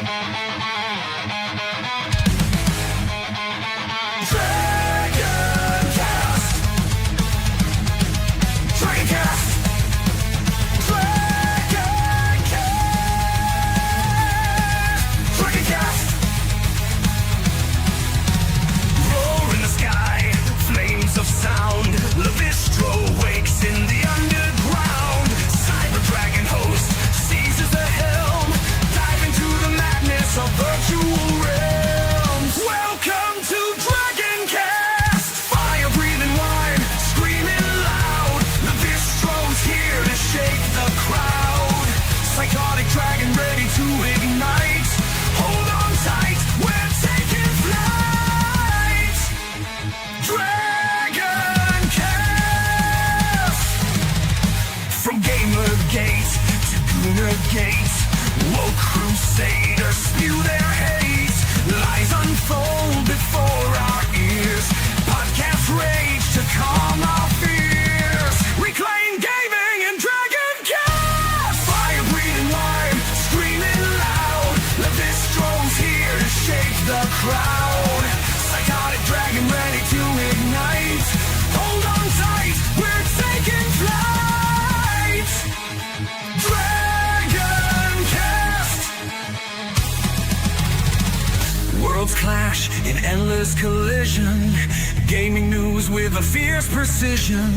Roar in the sky, flames of sound. Lavistro wakes in the underground. Cyber dragon host seizes the helm. Dive into the madness of virtual realms. Welcome to DragonCast. Fire breathing wine, screaming loud. Lavistro's here to shake the crowd. Psychotic dragon ready to ignite. Hold on tight, we're taking flight. DragonCast. From Gamer to Goonette, woke crusaders spew their hate. Lies unfold before our ears. Podcast rage to calm our fears. Reclaim gaming in DragonCast. Fire breathing wine, screaming loud. Lavistro's here to shake the crowd. Psychotic dragon ready to ignite. Hold on tight, we're taking flight. DragonCast. Worlds clash in endless collision. Gaming news with a fierce precision.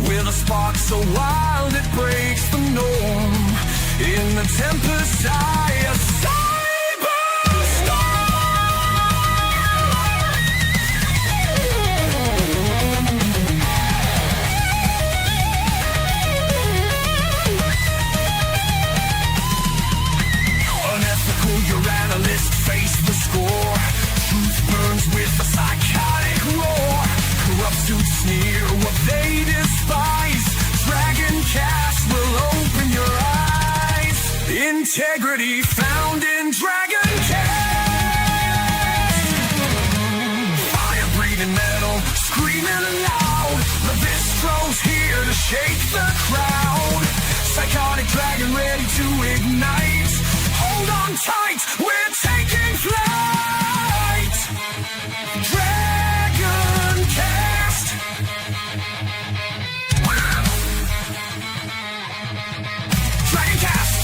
With a spark so wild it breaks the norm. In the tempest eye, a unethical, your analysts face the score. Truth burns with a psychotic roar. Corrupt suits sneer what they despise. DragonCast will open your eyes. Integrity found in DragonCast. Fire breathing metal, screaming loud. Lavistro's here to shake the crowd. Psychotic dragon ready to ignite. Hold on tight, we're taking flight. DragonCast. DragonCast.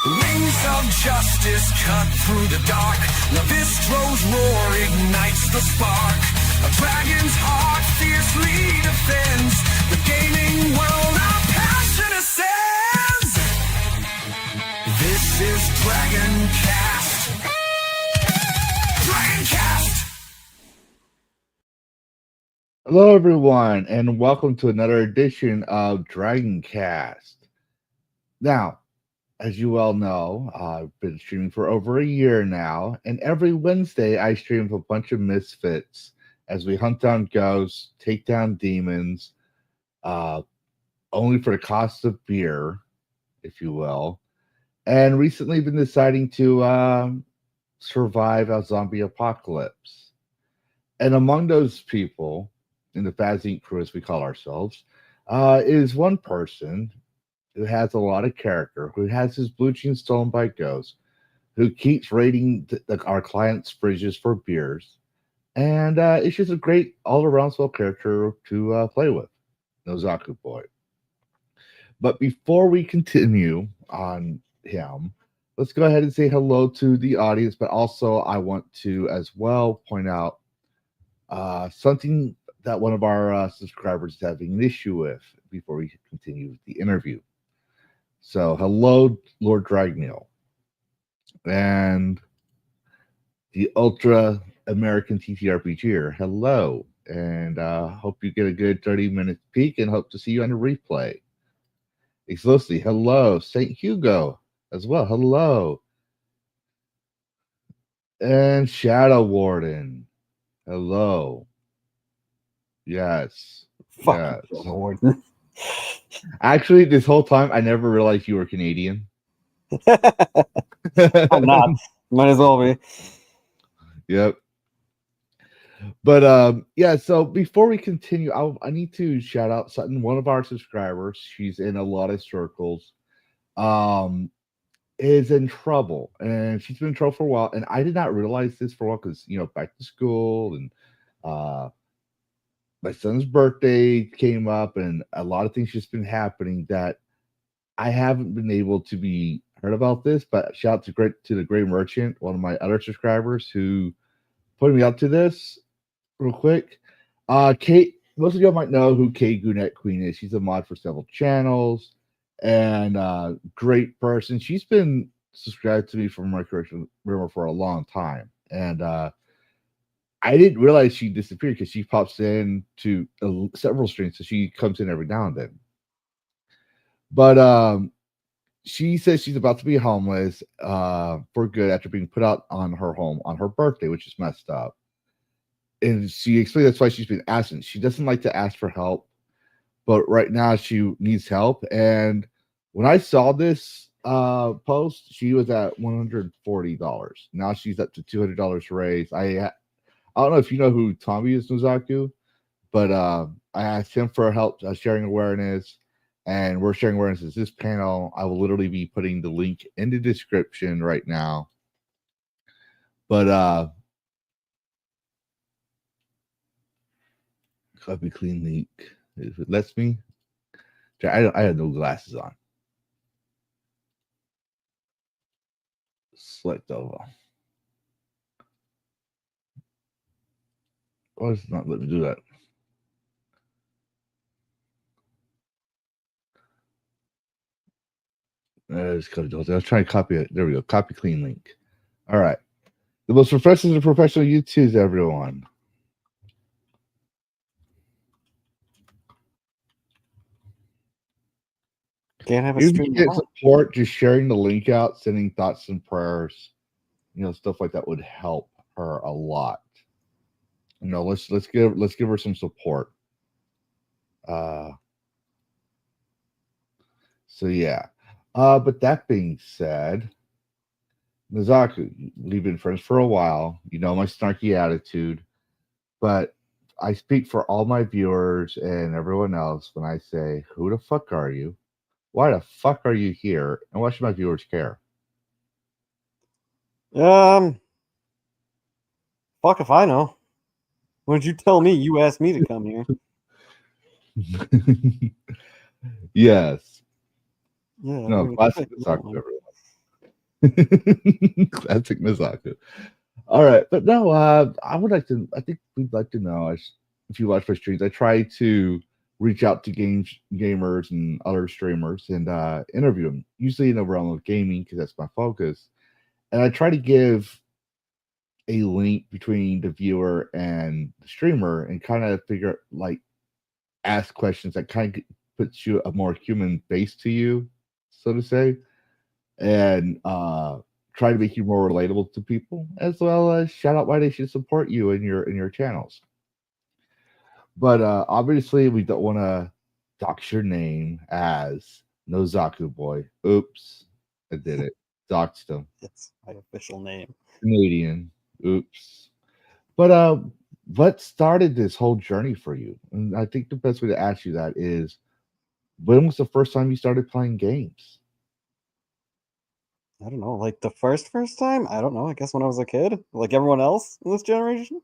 Wings of justice cut through the dark. Lavistro's roar ignites the spark. A dragon's heart fiercely defends the gaming world. Our passion ascends. This is DragonCast. DragonCast. Hello, everyone, and welcome to another edition of DragonCast. Now, as you all know, I've been streaming for over a year now, and every Wednesday I stream with a bunch of misfits as we hunt down ghosts, take down demons, only for the cost of beer, if you will. And recently been deciding to survive a zombie apocalypse. And among those people, in the Phas Inc crew, as we call ourselves, is one person who has a lot of character, who has his blue jeans stolen by ghosts, who keeps raiding our clients' fridges for beers, and it's just a great all-around swell character to play with, Nozakuboi. But before we continue on him, let's go ahead and say hello to the audience, but also I want to as well point out something that one of our subscribers is having an issue with before we continue with the interview. So, hello, Lord Dragneel, and the Ultra American TTRPG. Hello, and hope you get a good 30-minute peek, and hope to see you on the replay. Exclusively, hello, St. Hugo, as well. Hello, and Shadow Warden. Hello. Yes. Fuck yes. Warden. Actually, this whole time, I never realized you were Canadian. I'm not. Might as well be. Yep. But yeah, so before we continue, I need to shout out Sutton, one of our subscribers. She's in a lot of circles. Um, is in trouble, and she's been in trouble for a while. And I did not realize this for a while because back to school and uh my son's birthday came up, and a lot of things just been happening that I haven't been able to be heard about this. But shout out to the Gray Merchant, one of my other subscribers, who put me up to this real quick. Kate, most of y'all might know who Kay Goonette Queen is. She's a mod for several channels and great person. She's been subscribed to me from Recreation River for a long time. And I didn't realize she disappeared because she pops in to several streams. So she comes in every now and then. But she says she's about to be homeless for good after being put out on her home on her birthday, which is messed up. And she explained that's why she's been asking. She doesn't like to ask for help, but right now she needs help. And when I saw this post, she was at $140. Now she's up to $200 raised. I don't know if you know who Tommy is, Nozaku, but I asked him for help sharing awareness, and we're sharing awareness as this panel. I will literally be putting the link in the description right now. But copy clean link if it lets me. I have no glasses on. Select over. Oh, it's not letting me do that. I was trying to copy it. There we go. Copy clean link. All right. The most professional YouTubers, everyone. Can't have a If you stream. get support, just sharing the link out, sending thoughts and prayers, stuff like that would help her a lot. Let's give her some support. So yeah. But that being said, Nozaku, we've been friends for a while. You know my snarky attitude, but I speak for all my viewers and everyone else when I say, who the fuck are you? Why the fuck are you here? And why should my viewers care? Fuck if I know. Why did you tell me? You asked me to come here. Yes. Yeah. No, classic Nozaku, everyone. Classic Nozaku. All right, but no, I think we'd like to know if you watch my streams. I try to reach out to gamers and other streamers and interview them, usually in the realm of gaming because that's my focus. And I try to give a link between the viewer and the streamer and kind of ask questions that kind of puts you a more human face to you, so to say, and try to make you more relatable to people, as well as shout out why they should support you in your channels. But obviously, we don't want to dox your name as Nozakuboi. Oops, I did it. Doxed him. It's my official name. Canadian. Oops. But what started this whole journey for you? And I think the best way to ask you that is, when was the first time you started playing games? I don't know, like the first time? I don't know. I guess when I was a kid, like everyone else in this generation.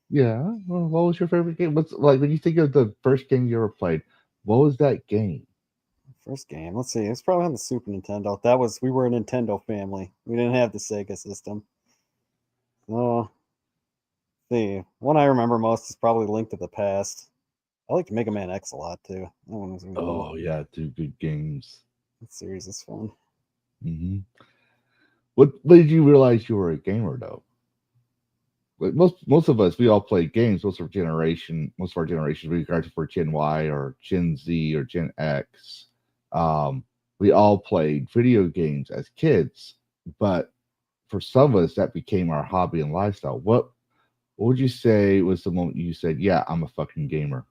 Yeah. Well, what was your favorite game? What's like when you think of the first game you ever played? What was that game? First game. Let's see. It's probably on the Super Nintendo. We were a Nintendo family. We didn't have the Sega system. So, see, one I remember most is probably Link to the Past. I liked Mega Man X a lot too. That one was really Oh yeah, two good games. That series is fun. Mm-hmm. What did you realize you were a gamer though? Like most of us, we all played games. Most of our generation, regardless if we're Gen Y or Gen Z or Gen X, we all played video games as kids. But for some of us, that became our hobby and lifestyle. What would you say was the moment you said, "Yeah, I'm a fucking gamer"?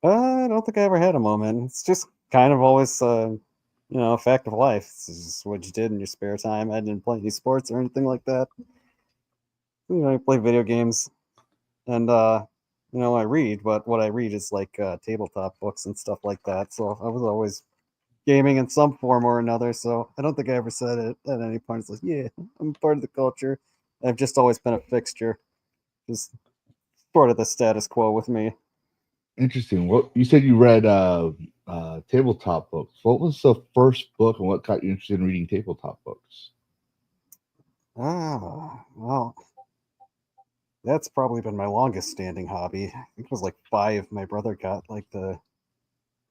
I don't think I ever had a moment. It's just kind of always fact of life. This is what you did in your spare time. I didn't play any sports or anything like that. I play video games, and I read, but what I read is like tabletop books and stuff like that. So I was always gaming in some form or another. So I don't think I ever said it at any point. It's like, yeah, I'm part of the culture. I've just always been a fixture, just sort of the status quo with me. Interesting. What you said you read tabletop books. What was the first book and what got you interested in reading tabletop books? Well, that's probably been my longest standing hobby. I think it was like 5. My brother got like the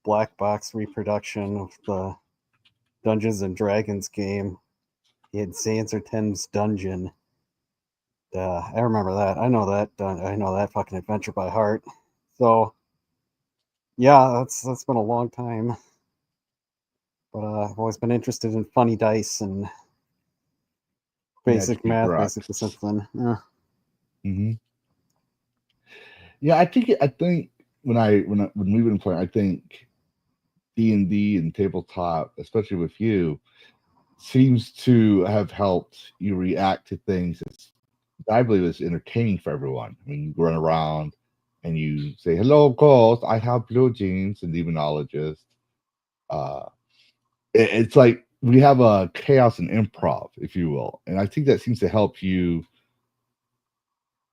black box reproduction of the Dungeons and Dragons game. He had Sanserten's Dungeon. I remember that. I know that. I know that fucking adventure by heart. So, yeah, that's been a long time. But I've always been interested in funny dice and basic math, basically since then. Mm-hmm. Yeah, I think when we've been playing, I think D&D and tabletop, especially with you, seems to have helped you react to things that's, I believe, is entertaining for everyone. I mean, you run around and you say, "Hello, ghost. I have blue jeans," and demonologist. It's like we have a chaos and improv, if you will, and I think that seems to help you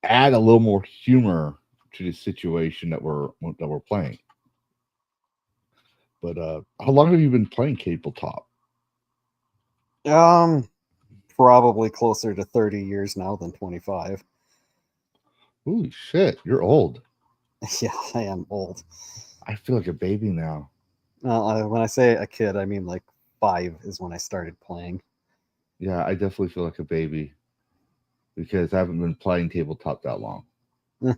add a little more humor to the situation that we're playing. But how long have you been playing tabletop? Probably closer to 30 years now than 25. Holy shit, you're old. Yeah, I am old. I feel like a baby now. When I say a kid, I mean like 5 is when I started playing. Yeah, I definitely feel like a baby because I haven't been playing tabletop that long. I've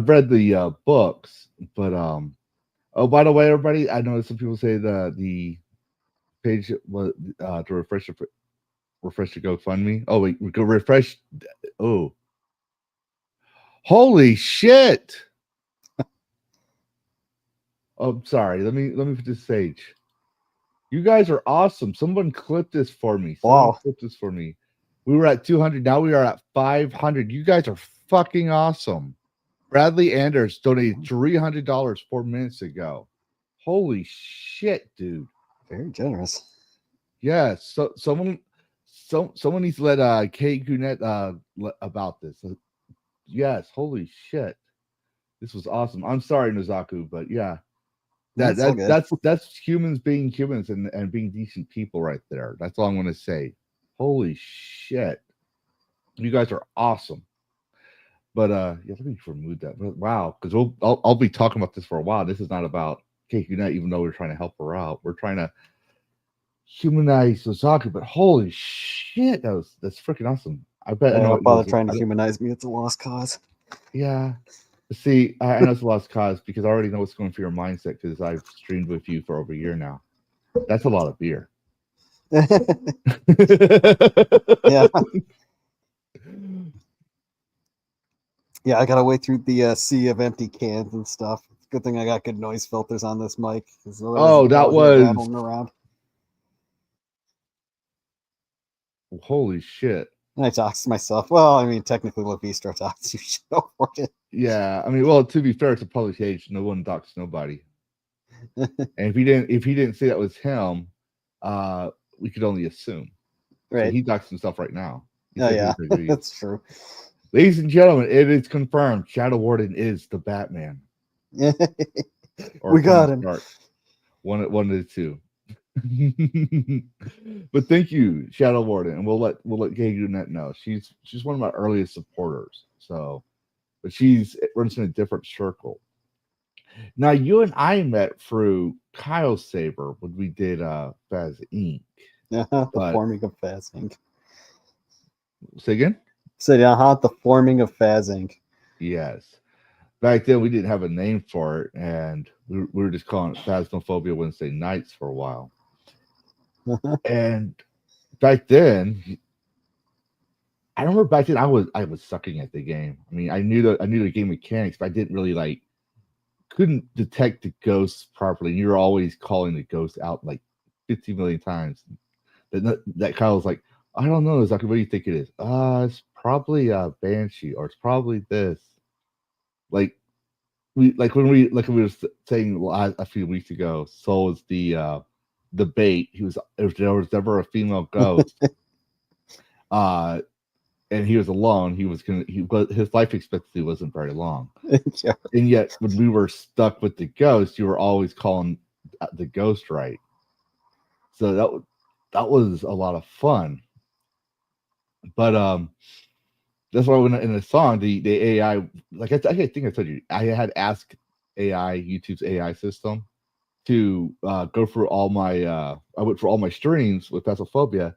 read the books, but oh, by the way, everybody, I know some people say the page was to refresh the GoFundMe. Oh wait, we go refresh. Oh, holy shit! Oh, I'm sorry. Let me put this stage. You guys are awesome. Someone clip this for me. Wow. Clip this for me. We were at 200. Now we are at 500. You guys are fucking awesome. Bradley Anders donated $300 4 minutes ago. Holy shit, dude. Very generous. Yes. So someone needs to let Kay Goonette about this. Yes. Holy shit. This was awesome. I'm sorry, Nozaku, but yeah. That's humans being humans and being decent people right there. That's all I'm going to say. Holy shit. You guys are awesome. But yeah, let me remove that. But, wow, because I'll be talking about this for a while. This is not about Kay Goonette, even though we're trying to help her out. We're trying to humanize Nozaku, but holy shit, that's freaking awesome. I bet I know don't bother trying to humanize me. It's a lost cause. Yeah. See, I know it's a lost cause because I already know what's going through your mindset because I've streamed with you for over a year now. That's a lot of beer. Yeah. Yeah, I gotta wait through the sea of empty cans and stuff. It's a good thing I got good noise filters on this mic. Oh, that was rattling around. Holy shit. I talk to myself. Well, I mean, technically, Lavistro talks to you. Yeah, I mean, well, to be fair, it's a public page. No one talks to nobody. And if he didn't say that was him, we could only assume. Right. So he talks himself right now. Oh yeah, that's true. Ladies and gentlemen, it is confirmed. Shadow Warden is the Batman. We got him. One of the two. But thank you, Shadow Warden, and we'll let Kay Goonette know. She's one of my earliest supporters. So, but she's runs in a different circle. Now, you and I met through Kyle Saber when we did Phas Inc. The forming of Phas Inc. Say again? Said the forming of Phas Inc. Yes. Back then, we didn't have a name for it, and we were just calling it Phasmophobia Wednesday Nights for a while. And back then, I remember back then I was sucking at the game. I mean, I knew the game mechanics, but I didn't really couldn't detect the ghosts properly. And you were always calling the ghost out like 50 million times. That Kyle was like, I don't know exactly what do you think it is. It's probably a banshee, or it's probably this. Like when we were saying a few weeks ago, so was the bait. There was never a female ghost. And he was alone. His life expectancy wasn't very long. Yeah. And yet when we were stuck with the ghost, you were always calling the ghost right. So that was a lot of fun. But that's why when in the song the AI, like I think I told you, I had asked AI, YouTube's AI system, to go through all my I went for all my streams with Phasmophobia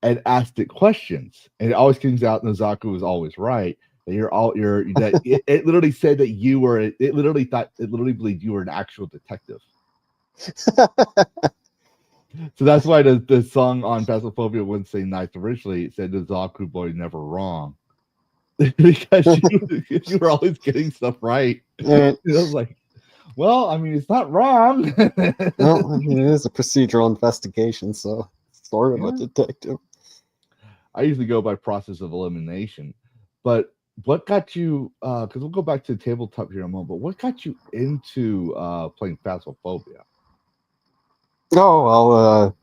and asked it questions, and it always comes out Nozaku was always right. That it literally said that you were. It literally believed you were an actual detective. So that's why the song on Phasmophobia wouldn't say nice originally. It said Nozakuboi never wrong. Because you were always getting stuff right. I was like, well, I mean, it's not wrong. Well, I mean, it is a procedural investigation, so it's sort of a detective. I usually go by process of elimination. But what got you, because we'll go back to tabletop here in a moment, but what got you into playing Phasmophobia? Oh, well,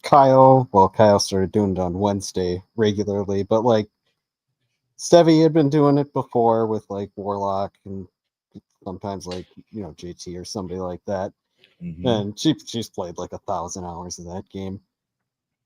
Kyle started doing it on Wednesday regularly, but like Stevie had been doing it before with like Warlock and sometimes like, JT or somebody like that. Mm-hmm. And she's played like 1,000 hours of that game.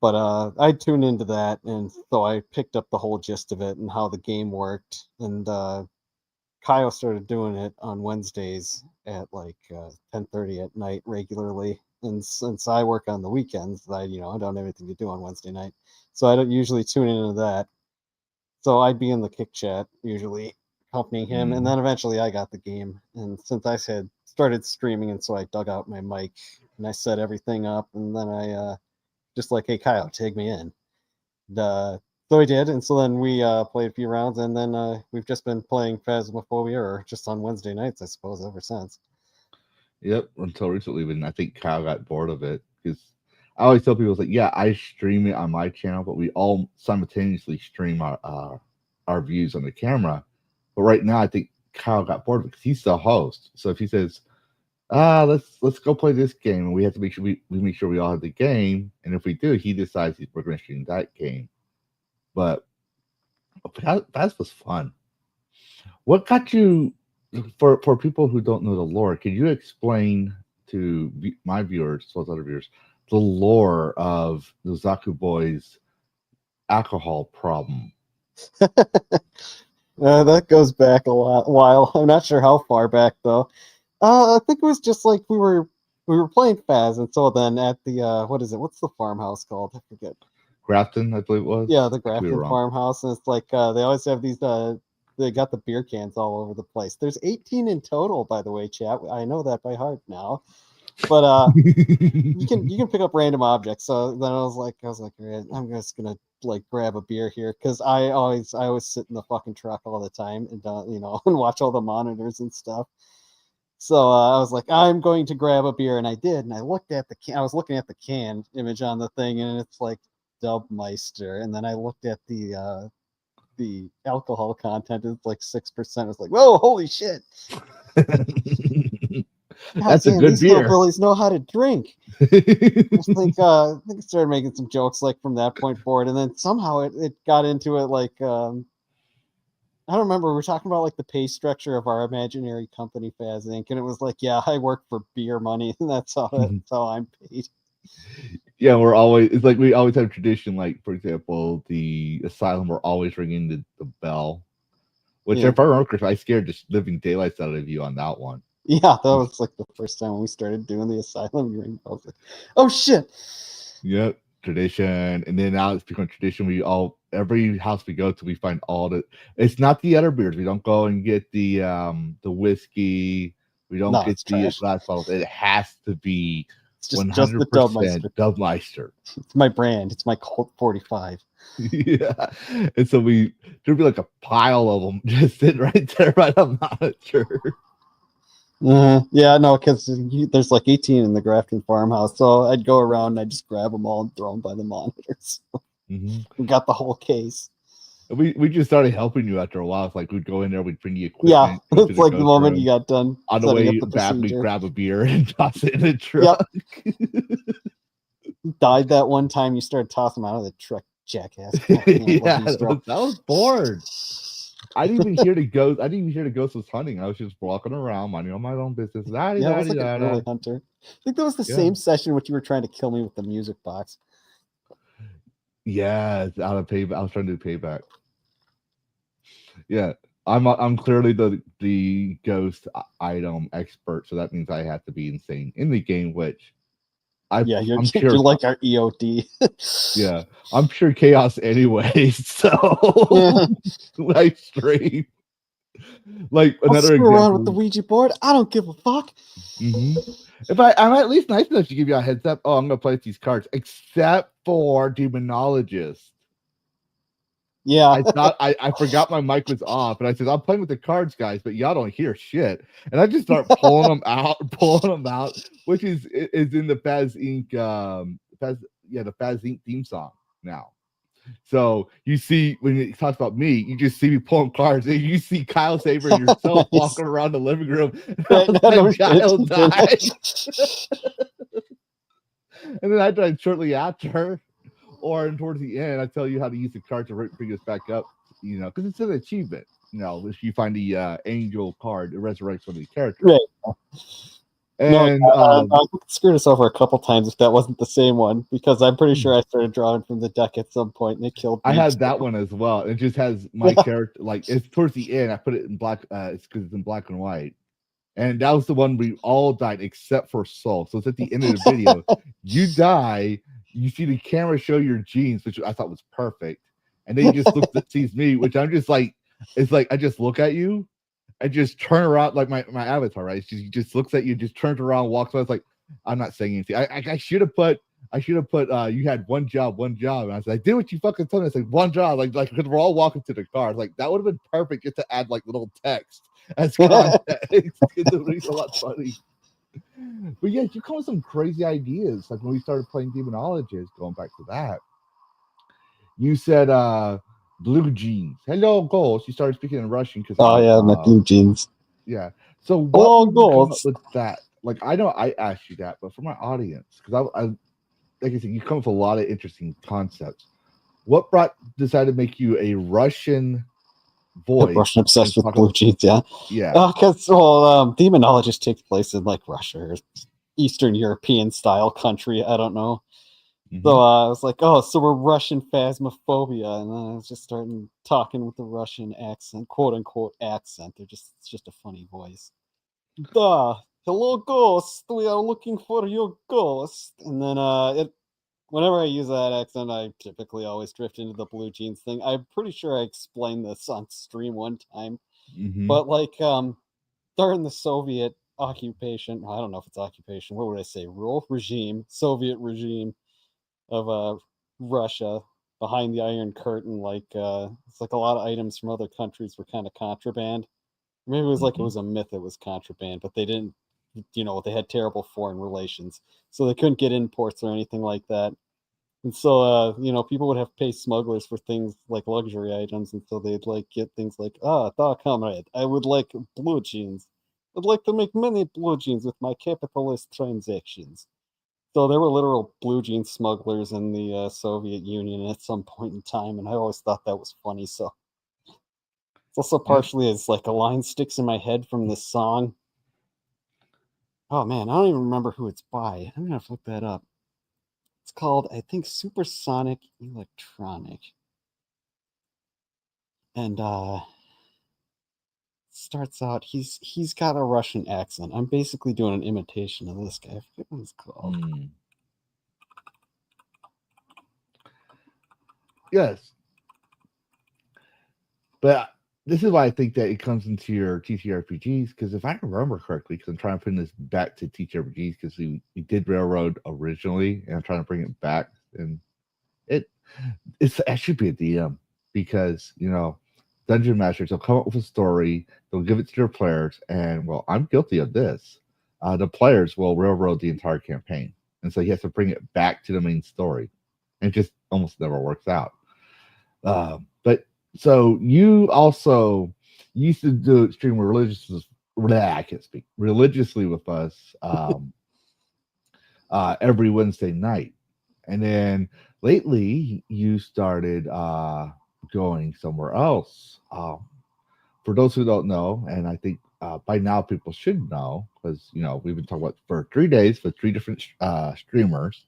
But I tuned into that, and so I picked up the whole gist of it and how the game worked. And Kyle started doing it on Wednesdays at like 10:30 at night regularly. And since I work on the weekends, I don't have anything to do on Wednesday night, so I don't usually tune into that. So I'd be in the kick chat usually accompanying him, and then eventually I got the game. And since I had started streaming, and so I dug out my mic and I set everything up, and then I just like, hey Kyle, tag me in. And, so he did, and so then we played a few rounds, and then we've just been playing Phasmophobia, or just on Wednesday nights, I suppose, ever since. Yep, until recently, when I think Kyle got bored of it, because I always tell people, like, yeah, I stream it on my channel, but we all simultaneously stream our views on the camera. But right now, I think Kyle got bored of it because he's the host. So if he says, let's go play this game, and we have to make sure we make sure we all have the game, and if we do, he decides we're going to stream that game. But that was fun. What got you? For people who don't know the lore, can you explain to my viewers, as well as other viewers, the lore of the Nozakuboi's alcohol problem? That goes back a while. I'm not sure how far back though. I think it was just like we were playing Phas, and so then at the what's the farmhouse called? I forget. Grafton, I believe it was. Yeah, the Grafton farmhouse, and it's like they always have these. They got the beer cans all over the place. There's 18 in total, by the way, chat. I know that by heart now. But you can pick up random objects. So then I was like, right, I'm just gonna like grab a beer here, because I always sit in the fucking truck all the time and and watch all the monitors and stuff. So I was like, I'm going to grab a beer, and I did. And I looked at the can. I was looking at the can image on the thing, and it's like Dubmeister. And then I looked at the alcohol content is like 6%. It's like, whoa, holy shit. That's a good beer. These know how to drink. I think I started making some jokes like from that point forward, and then somehow it got into it like I don't remember. We were talking about like the pay structure of our imaginary company, Phas Inc, and it was like, yeah, I work for beer money, and that's how I'm paid. Yeah, it's like we always have tradition, like, for example, the asylum, we're always ringing the bell, which if I remember correctly, I scared the living daylights out of you on that one. Yeah, that was like the first time when we started doing the asylum ring. I was like, oh shit. Yep, tradition. And then now it's become tradition. Every house we go to, we find it's not the other beers. We don't go and get the whiskey. We don't get the glass bottles. It has to be 100% the Dubmeister. It's my brand. It's my Colt 45. Yeah. And so there'd be like a pile of them just sitting right there, right on the monitor. Yeah, no, because there's like 18 in the Grafton farmhouse, so I'd go around and I'd just grab them all and throw them by the monitors. Mm-hmm. We got the whole case. We just started helping you after a while. It's like we'd go in there, we'd bring you Yeah, equipment. go to it's like the ghost moment room. you got done On the setting way up the back, we'd procedure. grab a beer and toss it in the truck. Died that one time, you started tossing them out of the truck, jackass. Yeah, that was bored. I didn't even hear the ghost. I didn't even hear the ghost was hunting. I was just walking around, minding my own business. Yeah, it was like an early hunter. I think that was the same session which you were trying to kill me with the music box. Yeah, it's out of payback. I was trying to do payback. Yeah, I'm clearly the ghost item expert, so that means I have to be insane in the game. Which you're sure, like our EOD. Yeah, I'm pure chaos anyway. So when I stream, like I'll another screw example around with the Ouija board. I don't give a fuck. Mm-hmm. If I'm at least nice enough to give you a heads up, oh, I'm gonna play these cards, except for Demonologist. Yeah, I thought I forgot my mic was off, and I said I'm playing with the cards, guys, but y'all don't hear shit. And I just start pulling them out, which is in the Phas Inc. The Phas Inc. theme song now. So you see when it talks about me, you just see me pulling cards, and you see Kyle Saber and yourself walking around the living room. And Kyle died. And then I died shortly after, or towards the end, I tell you how to use the card to bring us back up. Because it's an achievement. If you find the angel card, it resurrects one of the characters. Right. And I screwed us over a couple times if that wasn't the same one, because I'm pretty sure I started drawing from the deck at some point and it killed me. I had that one as well. It just has my character, like it's towards the end. I put it in black. It's because it's in black and white. And that was the one we all died except for Soul. So it's at the end of the video. You die, you see the camera show your genes, which I thought was perfect. And then you just sees me, which I'm just like, it's like I just look at you and just turn around like my avatar, right? He just looks at you, just turns around, walks away. It's like, I'm not saying anything. I should have put you had one job. And I was like, I did what you fucking told me. It's like one job, like because we're all walking to the car. Like that would have been perfect just to add like little text as context. It would be a lot funny. But yeah, you come with some crazy ideas. Like when we started playing Demonologist, going back to that, you said blue jeans. Hello, Ghost. You started speaking in Russian because my blue jeans. Yeah. So what Hello, made you come up Ghost. with that? Like I know I asked you that, but for my audience, because I like I said, you come with a lot of interesting concepts. What decided to make you a Russian voice? Russian obsessed with blue jeans, yeah. Because Demonologist takes place in like Russia or Eastern European style country. I don't know. Mm-hmm. So I was like, oh, so we're Russian phasmophobia, and then I was just starting talking with the Russian accent, quote unquote accent. It's just a funny voice. Hello, ghost. We are looking for your ghost. And then whenever I use that accent, I typically always drift into the blue jeans thing. I'm pretty sure I explained this on stream one time. Mm-hmm. But like during the Soviet occupation, I don't know if it's occupation, what would I say? Soviet regime of Russia behind the Iron Curtain, like it's like a lot of items from other countries were kind of contraband. Maybe it was like it was a myth it was contraband, but they didn't, they had terrible foreign relations, so they couldn't get imports or anything like that. And so, people would have to pay smugglers for things like luxury items, and so they'd like get things like, comrade, I would like blue jeans. I'd like to make many blue jeans with my capitalist transactions. So there were literal blue jean smugglers in the Soviet Union at some point in time, and I always thought that was funny. So it's also partially as like a line sticks in my head from this song. Oh man, I don't even remember who it's by. I'm gonna have to look that up. It's called, I think, Supersonic Electronic. And starts out, he's got a Russian accent. I'm basically doing an imitation of this guy. I forget what it's called. Yes. But this is why I think that it comes into your TTRPGs, because if I remember correctly, because I'm trying to put this back to TTRPGs, because we did Railroad originally, and I'm trying to bring it back, and it should be a DM, because the dungeon masters. They'll come up with a story. They'll give it to their players, and well, I'm guilty of this. The players will railroad the entire campaign, and so you have to bring it back to the main story. And it just almost never works out. But so you also used to do stream religiously. I can't speak religiously with us every Wednesday night, and then lately you started going somewhere else. For those who don't know, and I think by now people should know, because we've been talking about for 3 days with 3 different streamers.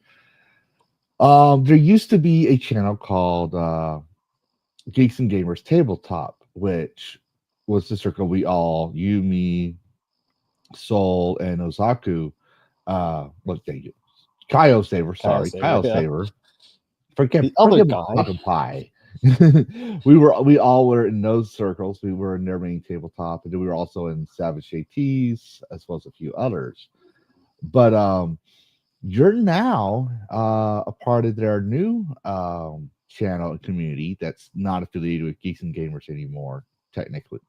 There used to be a channel called Geeks and Gamers Tabletop, which was the circle we all, you, me, Soul, and Ozaku. What they use? Kyle Saver, sorry, Kyle yeah. Saver. Forget The other guy. fucking pie. we all were in those circles. We were in their main tabletop, and then we were also in Savage JT's as well as a few others. But you're now a part of their new channel and community that's not affiliated with Geeks and Gamers anymore. Technically,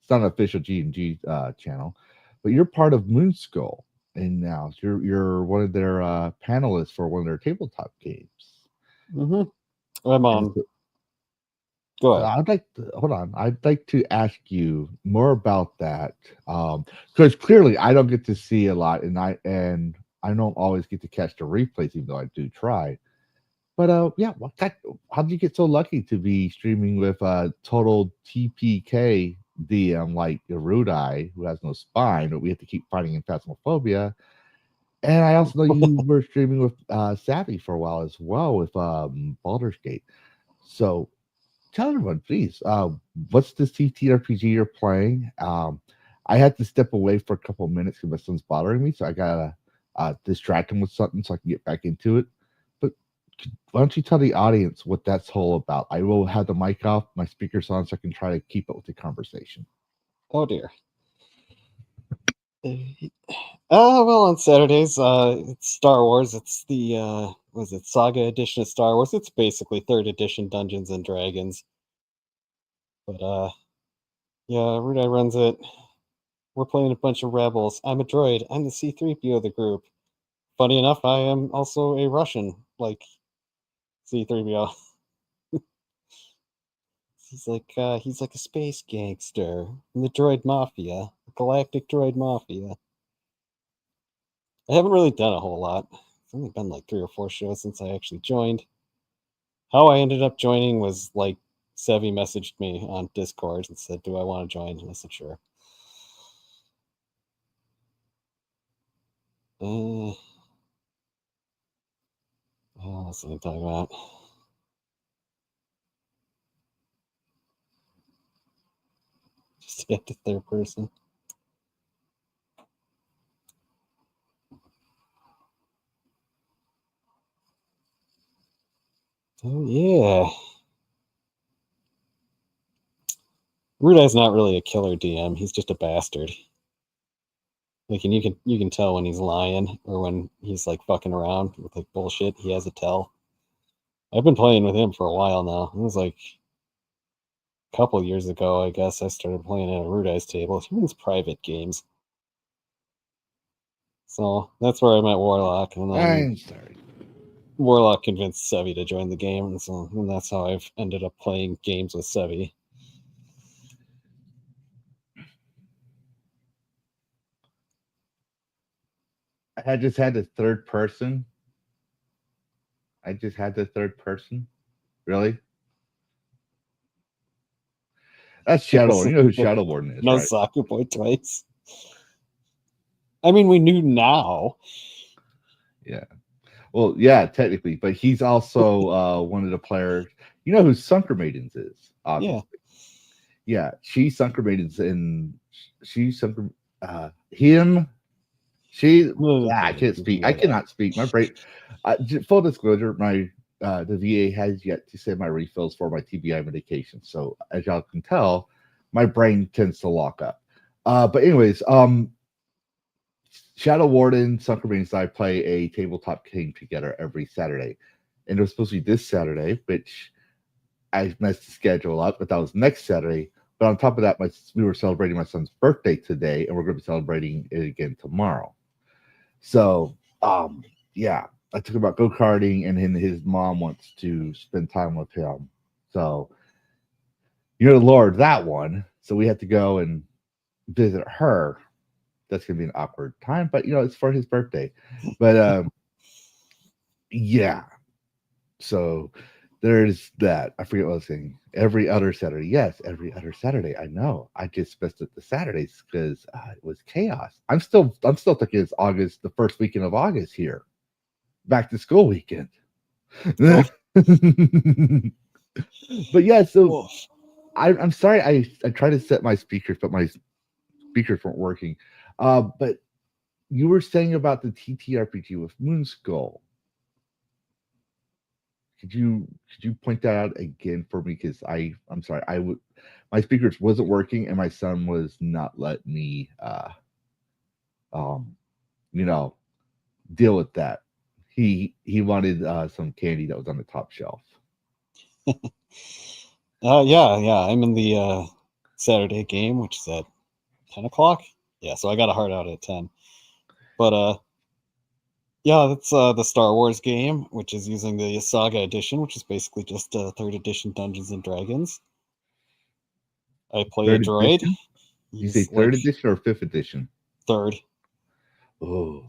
it's not an official G&G channel, but you're part of Moonskull, and now you're one of their panelists for one of their tabletop games. Mm-hmm. I'm on. Go ahead. I'd like to ask you more about that because clearly I don't get to see a lot, and I don't always get to catch the replays, even though I do try. But yeah, how did you get so lucky to be streaming with total TPK DM like Erudai, who has no spine, but we have to keep fighting in Phasmophobia? And I also know you were streaming with Savvy for a while as well with Baldur's Gate. So tell everyone, please, what's this TTRPG you're playing? I had to step away for a couple of minutes because my son's bothering me, so I gotta distract him with something so I can get back into it. But why don't you tell the audience what that's all about? I will have the mic off, my speakers on, so I can try to keep up with the conversation. Oh dear. Well, on Saturdays, it's Star Wars. It's the Saga edition of Star Wars. It's basically 3rd edition Dungeons and Dragons. But yeah, Rudai runs it. We're playing a bunch of rebels. I'm a droid. I'm the C-3PO of the group. Funny enough, I am also a Russian, like C-3PO. He's like a space gangster in the droid mafia, the galactic droid mafia. I haven't really done a whole lot. It's only been like 3 or 4 shows since I actually joined. How I ended up joining was like Sevi messaged me on Discord and said, "Do I want to join?" And I said, "Sure." What else am I talking about? Just to get to 3rd person. Oh yeah. Rudai's not really a killer DM. He's just a bastard. Like, and you can tell when he's lying or when he's like fucking around with like bullshit. He has a tell. I've been playing with him for a while now. It was like a couple years ago, I guess, I started playing at Rudai's table. He runs private games. So that's where I met Warlock, and then I'm sorry. Warlock convinced Sevi to join the game, and that's how I've ended up playing games with Sevi. I just had the third person. Really? That's Shadow. You know who Shadow Warden is, right? Nozakuboi twice. I mean, we knew now. Yeah. Well, yeah, technically, but he's also one of the players. You know who Sunker Maidens is, obviously. Yeah, she's Sunker Maidens, and she's Sunker. Him. She. I can't speak. I cannot speak. My brain. Full disclosure, my the VA has yet to send my refills for my TBI medication. So as y'all can tell, my brain tends to lock up. But anyways, Shadow Warden, Sunker Maidens, and I play a tabletop game together every Saturday, and it was supposed to be this Saturday, which I messed the schedule up, but that was next Saturday. But on top of that, we were celebrating my son's birthday today, and we're going to be celebrating it again tomorrow. So, yeah, I took him out go-karting, and then his mom wants to spend time with him. So, you're the Lord, that one. So we had to go and visit her. That's going to be an awkward time, but, it's for his birthday. But, yeah. So there's that. I forget what I was saying. Every other Saturday. Yes, every other Saturday. I know. I just missed it the Saturdays because it was chaos. I'm still thinking it's August, the first weekend of August here. Back to school weekend. But yeah, so I'm sorry I tried to set my speakers, but my speakers weren't working. But you were saying about the TTRPG with Moonskull. Could you point that out again for me? Because I'm sorry, my speakers wasn't working and my son was not letting me deal with that. He wanted some candy that was on the top shelf. Yeah. I'm in the Saturday game, which is at 10 o'clock. Yeah, so I got a hard out at 10. But yeah, that's the Star Wars game, which is using the Saga Edition, which is basically just 3rd edition Dungeons and Dragons. I play a droid. You say 3rd edition or 5th edition? 3rd. Oh,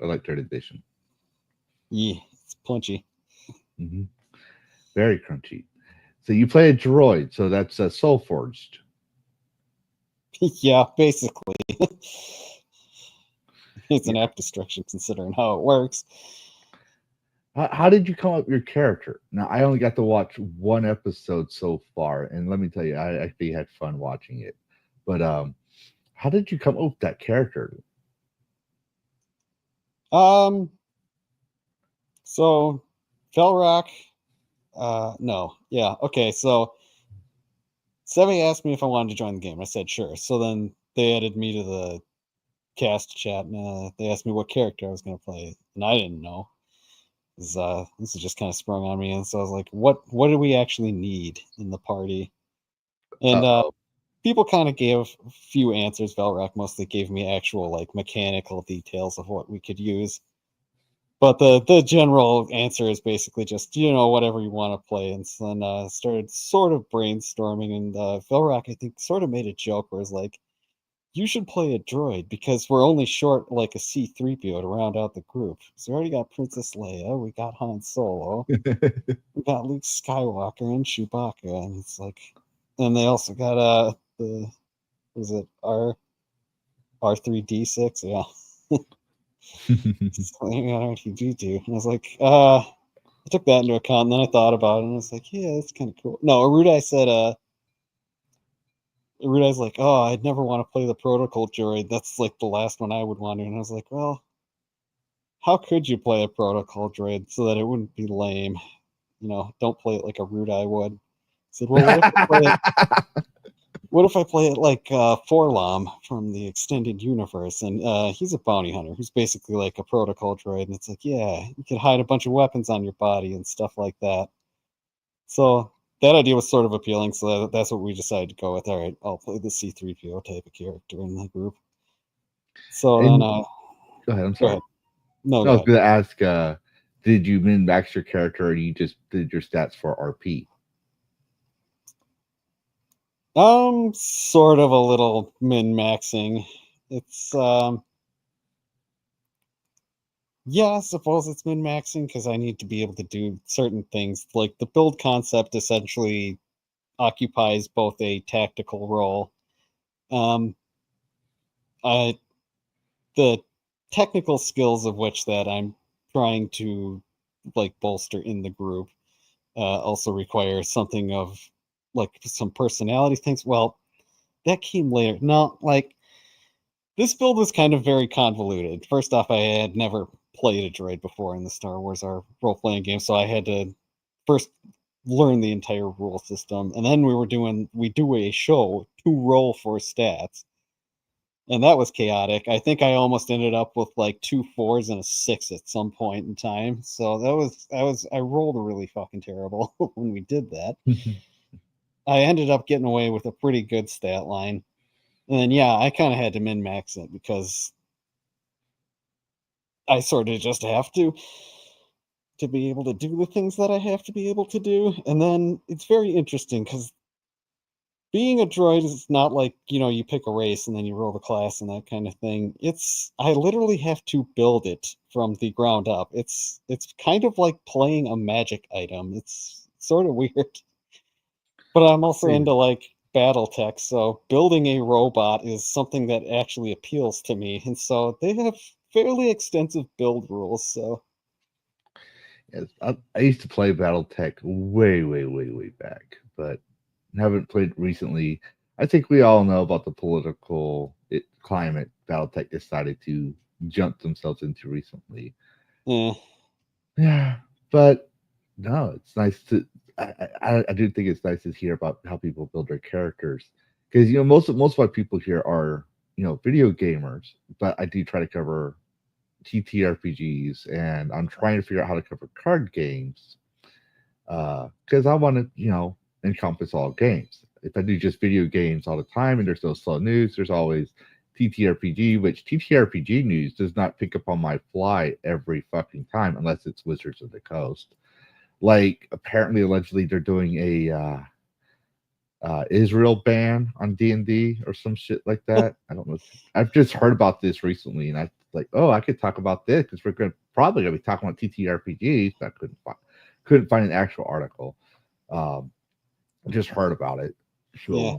I like 3rd edition. Yeah, it's punchy. Mm-hmm. Very crunchy. So you play a droid, so that's Soul Forged. Yeah, basically. It's an act destruction considering how it works. How did you come up with your character? Now, I only got to watch one episode so far, and let me tell you, I actually had fun watching it. But how did you come up with that character? So Felrock, no, yeah, okay. So Sevi asked me if I wanted to join the game. I said sure. So then they added me to the cast chat, and they asked me what character I was going to play, and I didn't know. This is just kind of sprung on me, and so I was like, what do we actually need in the party? And people kind of gave a few answers. Velrock mostly gave me actual like mechanical details of what we could use, but the general answer is basically just whatever you want to play. And so then started sort of brainstorming, and Velrock I think sort of made a joke where it's like, you should play a droid because we're only short like a C-3PO to round out the group. So we already got Princess Leia, we got Han Solo, we got Luke Skywalker and Chewbacca, and it's like, and they also got R3D6, yeah. So they got R2D2, and I was like, I took that into account, and then I thought about it, and I was like, yeah, that's kind of cool. No, Arudai said, Rudai's like, oh, I'd never want to play the protocol droid. That's like the last one I would want to. And I was like, well, how could you play a protocol droid so that it wouldn't be lame? Don't play it like a Rudai would. I said, well, what if I play it like Forlom from the extended universe? And he's a bounty hunter who's basically like a protocol droid. And it's like, yeah, you could hide a bunch of weapons on your body and stuff like that. So that idea was sort of appealing, so that's what we decided to go with. All right, I'll play the C-3PO type of character in the group. So then, go ahead. I'm sorry. Go ahead. No, I was going to ask, did you min-max your character, or you just did your stats for RP? Sort of a little min-maxing. It's yeah, I suppose it's min-maxing because I need to be able to do certain things. Like the build concept essentially occupies both a tactical role. The technical skills of which that I'm trying to like bolster in the group also require something of like some personality things. Well, that came later. No, like this build was kind of very convoluted. First off, I had never played a droid before in the Star Wars role-playing game, so I had to first learn the entire rule system, and then we do a show to roll for stats. and that was chaotic. I think I almost ended up with like 2 4s and a 6 at some point in time. So I rolled really fucking terrible when we did that. I ended up getting away with a pretty good stat line. And then yeah, I kind of had to min-max it because I sort of just have to be able to do the things that I have to be able to do. And then it's very interesting because being a droid is not like, you pick a race and then you roll the class and that kind of thing. I literally have to build it from the ground up. It's kind of like playing a magic item. It's sort of weird. But I'm also into like battle tech, so building a robot is something that actually appeals to me. And so they have fairly extensive build rules, so Yes, I used to play BattleTech way back, but haven't played recently. I think we all know about the political climate BattleTech decided to jump themselves into recently. eh. Yeah, but no, it's nice to. I do think it's nice to hear about how people build their characters because most of my people here are video gamers, but I do try to cover TTRPGs, and I'm trying to figure out how to cover card games because I want to encompass all games. If I do just video games all the time and there's no slow news, there's always TTRPG, which TTRPG news does not pick up on my fly every fucking time unless it's Wizards of the Coast. Like apparently, allegedly, they're doing a Israel ban on D&D or some shit like that. I don't know. I've just heard about this recently, and I like, oh, I could talk about this because we're probably gonna be talking about TTRPGs, but I couldn't find an actual article. I just heard about it. So, Yeah.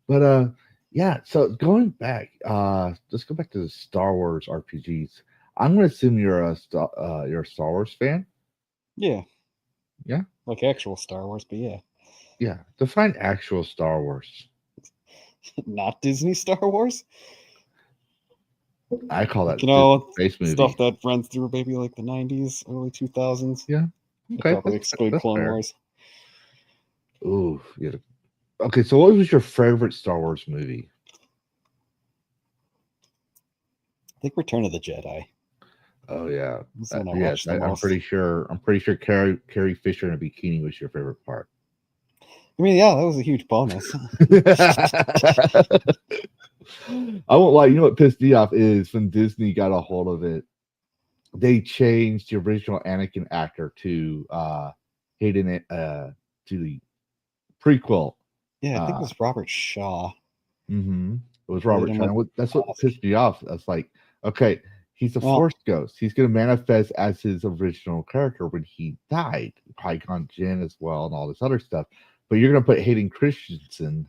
but yeah. So going back, let's go back to the Star Wars RPGs. I'm gonna assume you're a Star Wars fan. Yeah. Yeah. Like actual Star Wars, but yeah. Yeah. Define actual Star Wars. Not Disney Star Wars. I call that space movie stuff that runs through maybe like the 90s, early 2000s. Yeah. Okay. Probably exclude Clone Wars. Ooh, yeah. Okay, so what was your favorite Star Wars movie? I think Return of the Jedi. Oh yeah, yes, I'm pretty sure. Carrie Fisher in a bikini was your favorite part. I mean, yeah, that was a huge bonus. I won't lie. You know what pissed me off is when Disney got a hold of it, they changed the original Anakin actor to Hayden to the prequel. Yeah, I think it was Robert Shaw. Mm-hmm. It was Robert Shaw. That's what pissed me off. That's like, okay, he's a Force ghost. He's going to manifest as his original character when he died, Qui-Gon Jinn as well, and all this other stuff. But you're going to put Hayden Christensen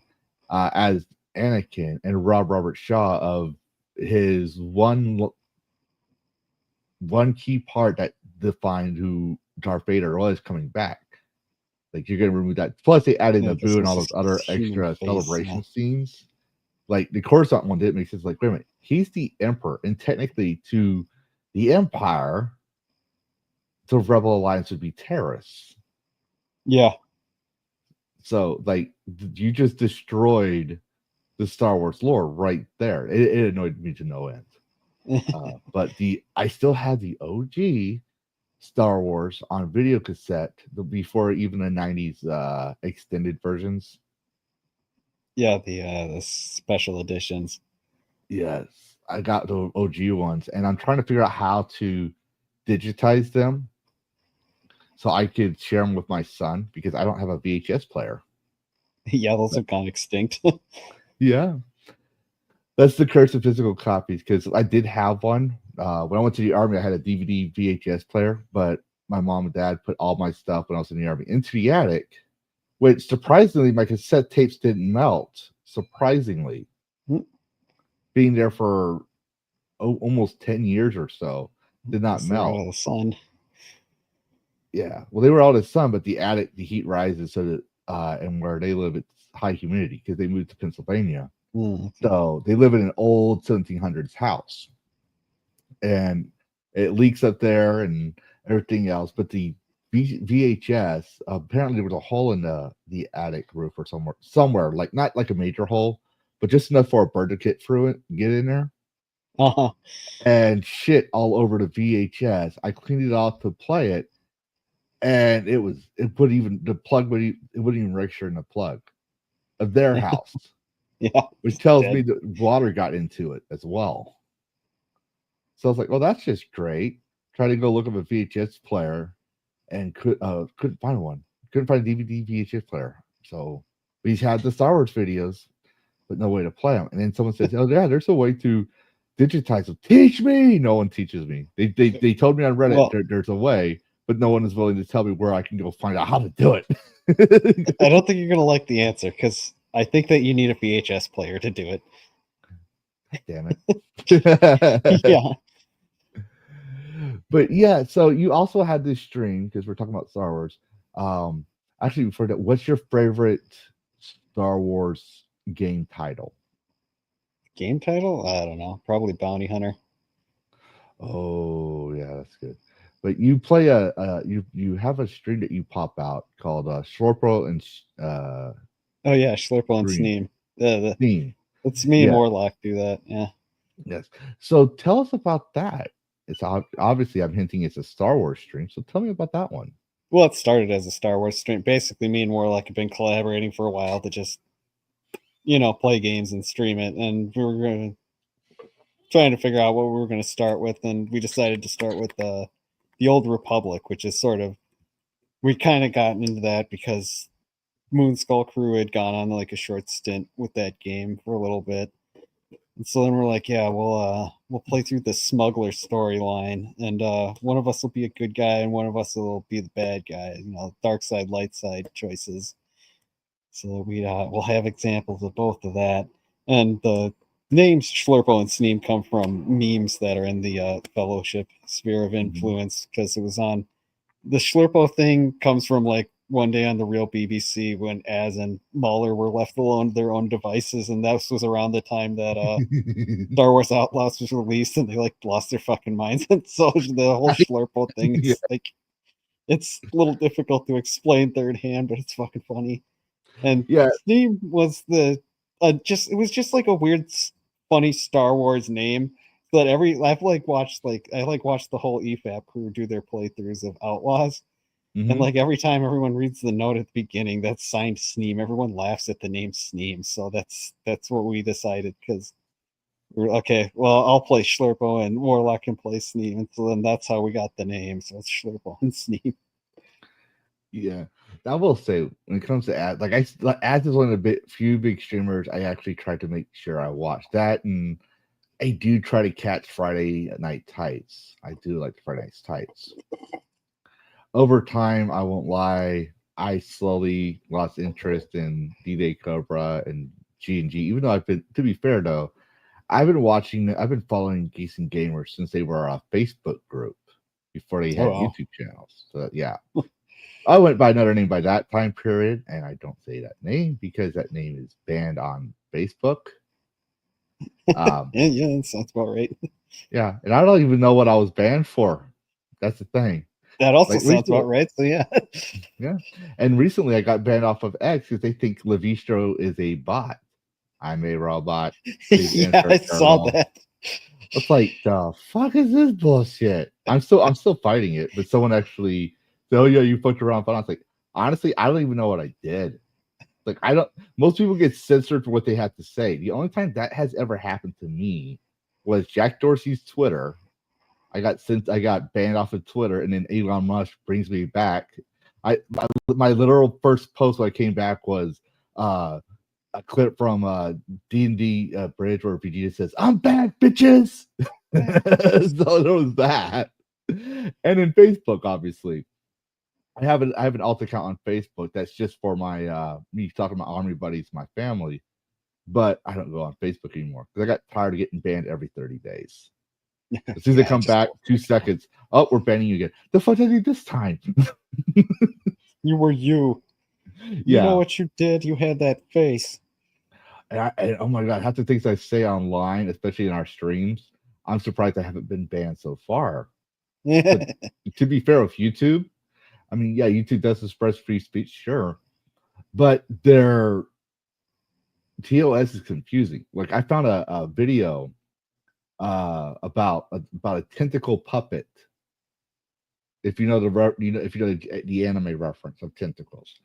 as Anakin and rob Robert Shaw of his one key part that defined who Darth Vader was coming back. Like you're gonna remove that. Plus, they added Naboo and all those other extra celebration scenes. Like the Coruscant one didn't make sense. Like, wait a minute, he's the Emperor, and technically, to the Empire, the Rebel Alliance would be terrorists. Yeah. So, like, you just destroyed the Star Wars lore right there. It annoyed me to no end. But I still had the OG Star Wars on video cassette before even the 90s extended versions. Yeah, the special editions. Yes, I got the OG ones, and I'm trying to figure out how to digitize them so I could share them with my son because I don't have a VHS player. Yeah, those have gone extinct. Yeah. That's the curse of physical copies because I did have one. When I went to the Army, I had a DVD VHS player, but my mom and dad put all my stuff when I was in the Army into the attic, which surprisingly, my cassette tapes didn't melt. Surprisingly, being there for almost 10 years or so, did not melt. Out of the sun. Yeah, well, they were out of the sun, but the attic, the heat rises so that, and where they live, it's high humidity because they moved to Pennsylvania. So they live in an old 1700s house, and it leaks up there and everything else. But the VHS, apparently there was a hole in the attic roof or somewhere, like not like a major hole, but just enough for a bird to get in there. Uh-huh. And shit all over the VHS. I cleaned it off to play it, and it wouldn't even register in the plug of their house, Yeah. which tells me that water got into it as well. So I was like, well, that's just great. Tried to go look up a VHS player and couldn't find one. Couldn't find a DVD VHS player. So we had the Star Wars videos, but no way to play them. And then someone says, oh yeah, there's a way to digitize them. Teach me. No one teaches me. They told me on Reddit there's a way, but no one is willing to tell me where I can go find out how to do it. I don't think you're gonna like the answer because I think that you need a VHS player to do it. Damn it. Yeah. But yeah, so you also had this stream because we're talking about Star Wars. Actually, before that, what's your favorite Star Wars game title? Game title? I don't know. Probably Bounty Hunter. Oh yeah, that's good. But you play you have a stream that you pop out called Slorpo and Oh yeah, Schlurple and Stream. Sneem. Steam. It's me and Yeah. Warlock do that. Yeah. Yes. So tell us about that. It's obviously I'm hinting it's a Star Wars stream. So tell me about that one. Well, it started as a Star Wars stream. Basically, me and Warlock have been collaborating for a while to just, play games and stream it. And we were trying to figure out what we were going to start with. And we decided to start with the Old Republic, which is sort of, we kind of gotten into that because Moon Skull Crew had gone on like a short stint with that game for a little bit. And so then we're like, yeah, we'll play through the smuggler storyline, and one of us will be a good guy, and one of us will be the bad guy. Dark side, light side choices. So we'll have examples of both of that. And the names Schlurpo and Sneem come from memes that are in the Fellowship sphere of influence, because it was on the Schlurpo thing comes from like one day on the real BBC when Az and Mahler were left alone to their own devices, and that was around the time that Star Wars Outlaws was released, and they like lost their fucking minds. And so the whole Schlurpo thing is like, it's a little difficult to explain third hand, but it's fucking funny. And Sneem was it was just like a weird, funny Star Wars name. But I've watched the whole EFAP crew do their playthroughs of Outlaws. And like every time everyone reads the note at the beginning that's signed Sneem, everyone laughs at the name Sneem. So that's what we decided, because we're okay. Well, I'll play Schlurpo and Warlock can play Sneem, and so then that's how we got the name. So it's Schlurpo and Sneem. Yeah, I will say when it comes to ads, ads is one of the few big streamers I actually try to make sure I watch that, and I do try to catch Friday night tights. I do like the Friday night tights. Over time, I won't lie, I slowly lost interest in D-Day Cobra and G&G, even though to be fair though, I've been following Geeks and Gamers since they were a Facebook group before they had YouTube channels. So yeah, I went by another name by that time period, and I don't say that name because that name is banned on Facebook. Yeah, that sounds about right. Yeah, and I don't even know what I was banned for. That's the thing. That also sounds about right. So yeah. Yeah. And recently I got banned off of X because they think Lavistro is a bot. I'm a robot. Yeah, I saw that. It's like, the fuck is this bullshit? I'm still fighting it, but someone actually said, oh yeah, you fucked around. But I was like, honestly, I don't even know what I did. Like, most people get censored for what they have to say. The only time that has ever happened to me was Jack Dorsey's Twitter. I got banned off of Twitter, and then Elon Musk brings me back. My literal first post when I came back was a clip from D&D Bridge where Vegeta says, "I'm back, bitches." So there was that, and then Facebook, obviously. I have an alt account on Facebook that's just for my me talking to my army buddies, my family, but I don't go on Facebook anymore because I got tired of getting banned every 30 days. As soon as they come back, 2 seconds. Oh, we're banning you again. The fuck did I do this time? You were you. You know what you did? You had that face. And oh my god, half the things I say online, especially in our streams, I'm surprised I haven't been banned so far. But to be fair with YouTube, I mean, yeah, YouTube does express free speech, sure, but their TOS is confusing. Like I found a video about a tentacle puppet. If you know if you know the anime reference of tentacles,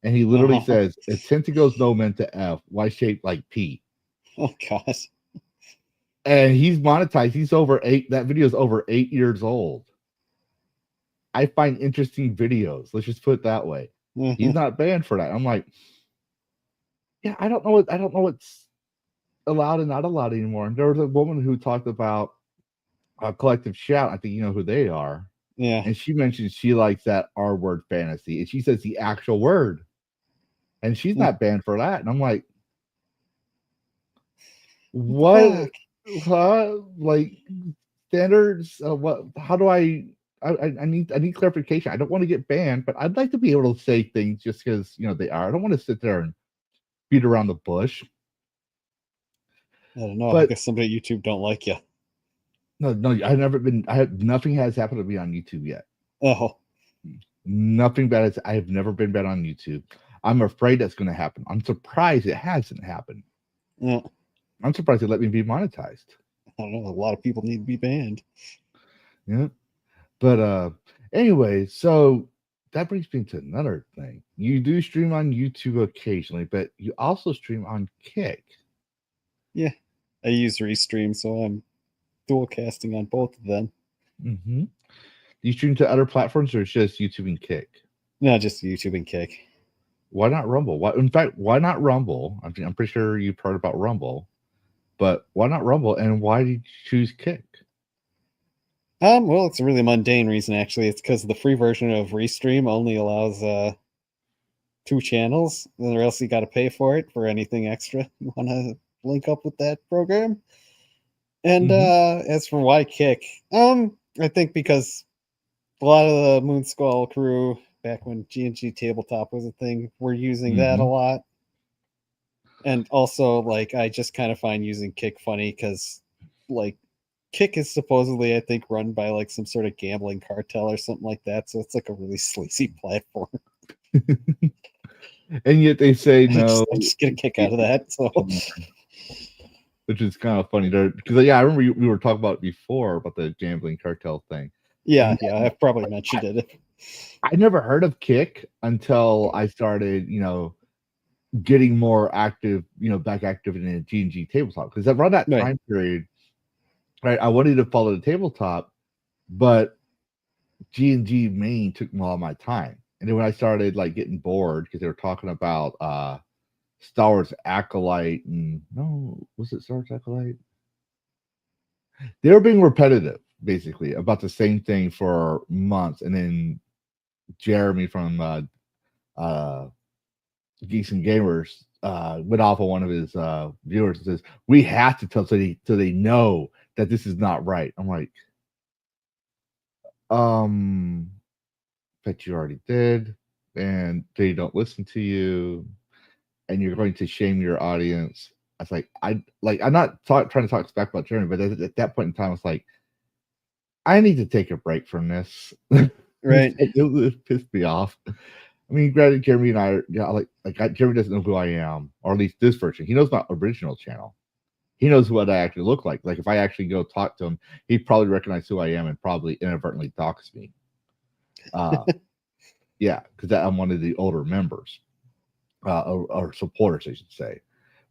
and he literally says, "If tentacles know meant to F, why shaped like P?" Oh God. And he's monetized. He's over 8. That video is over 8 years old. I find interesting videos. Let's just put it that way. He's not banned for that. I'm like, yeah, I don't know what's allowed and not allowed anymore. And there was a woman who talked about Collective Shout. I think you know who they are. Yeah. And she mentioned she likes that R word fantasy. And she says the actual word. And she's not banned for that. And I'm like, what? Huh? Like standards? What? How do I need clarification. I don't want to get banned, but I'd like to be able to say things just because they are. I don't want to sit there and beat around the bush. I don't know. But I guess somebody at YouTube don't like you. No, nothing has happened to me on YouTube yet. Oh. Nothing bad. I have never been banned on YouTube. I'm afraid that's going to happen. I'm surprised it hasn't happened. Yeah. I'm surprised they let me be monetized. I don't know. A lot of people need to be banned. Yeah. But anyway, so that brings me to another thing. You do stream on YouTube occasionally, but you also stream on Kick. Yeah. I use Restream, so I'm dual casting on both of them. Mm-hmm. Do you stream to other platforms or it's just YouTube and Kick? No, just YouTube and Kick. Why not Rumble? Why not Rumble? I'm pretty sure you've heard about Rumble, but why not Rumble? And why did you choose Kick? Well, it's a really mundane reason, actually. It's because the free version of Restream only allows 2 channels, or else you got to pay for it for anything extra you want to link up with that program. And as for why Kick, I think because a lot of the Moonskull crew, back when G&G Tabletop was a thing, were using that a lot. And also, like, I just kind of find using Kick funny because, like, Kick is supposedly, I think, run by like some sort of gambling cartel or something like that. So it's like a really sleazy platform. And yet they say no. I just get a kick out of that. So, which is kind of funny there because I remember we were talking about it before about the gambling cartel thing. Yeah, I've probably mentioned it. I never heard of Kick until I started, getting more active, back active in the G&G tabletop because around that time period. Right, I wanted to follow the tabletop, but G&G main took a lot of my time. And then when I started like getting bored because they were talking about Star Wars Acolyte and was it Star Wars Acolyte? They were being repetitive, basically, about the same thing for months. And then Jeremy from Geeks and Gamers went off on one of his viewers and says, "We have to tell so they know that this is not right." I'm like, but you already did, and they don't listen to you, and you're going to shame your audience. I was like, I'm not trying to talk back about Jeremy, but at that point in time, I was like, I need to take a break from this. Right. It pissed me off. I mean, granted, Jeremy and I, Jeremy doesn't know who I am, or at least this version. He knows my original channel. He knows what I actually look like. Like if I actually go talk to him, he'd probably recognize who I am and probably inadvertently dox me. Yeah, because I'm one of the older members or supporters, I should say.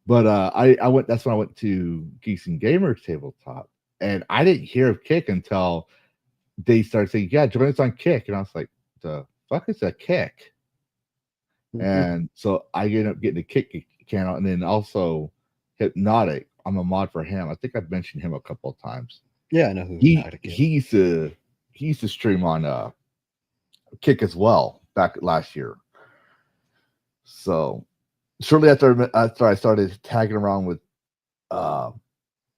But I went. That's when I went to Geeks and Gamers tabletop, and I didn't hear of Kick until they started saying, "Yeah, join us on Kick," and I was like, "The fuck is a Kick?" And so I ended up getting a Kick channel, and then also Hypnotic. I'm a mod for him. I think I've mentioned him a couple of times. Yeah, I know who Hypnotic is. He used to stream on Kick as well back last year. So shortly after I started tagging around with the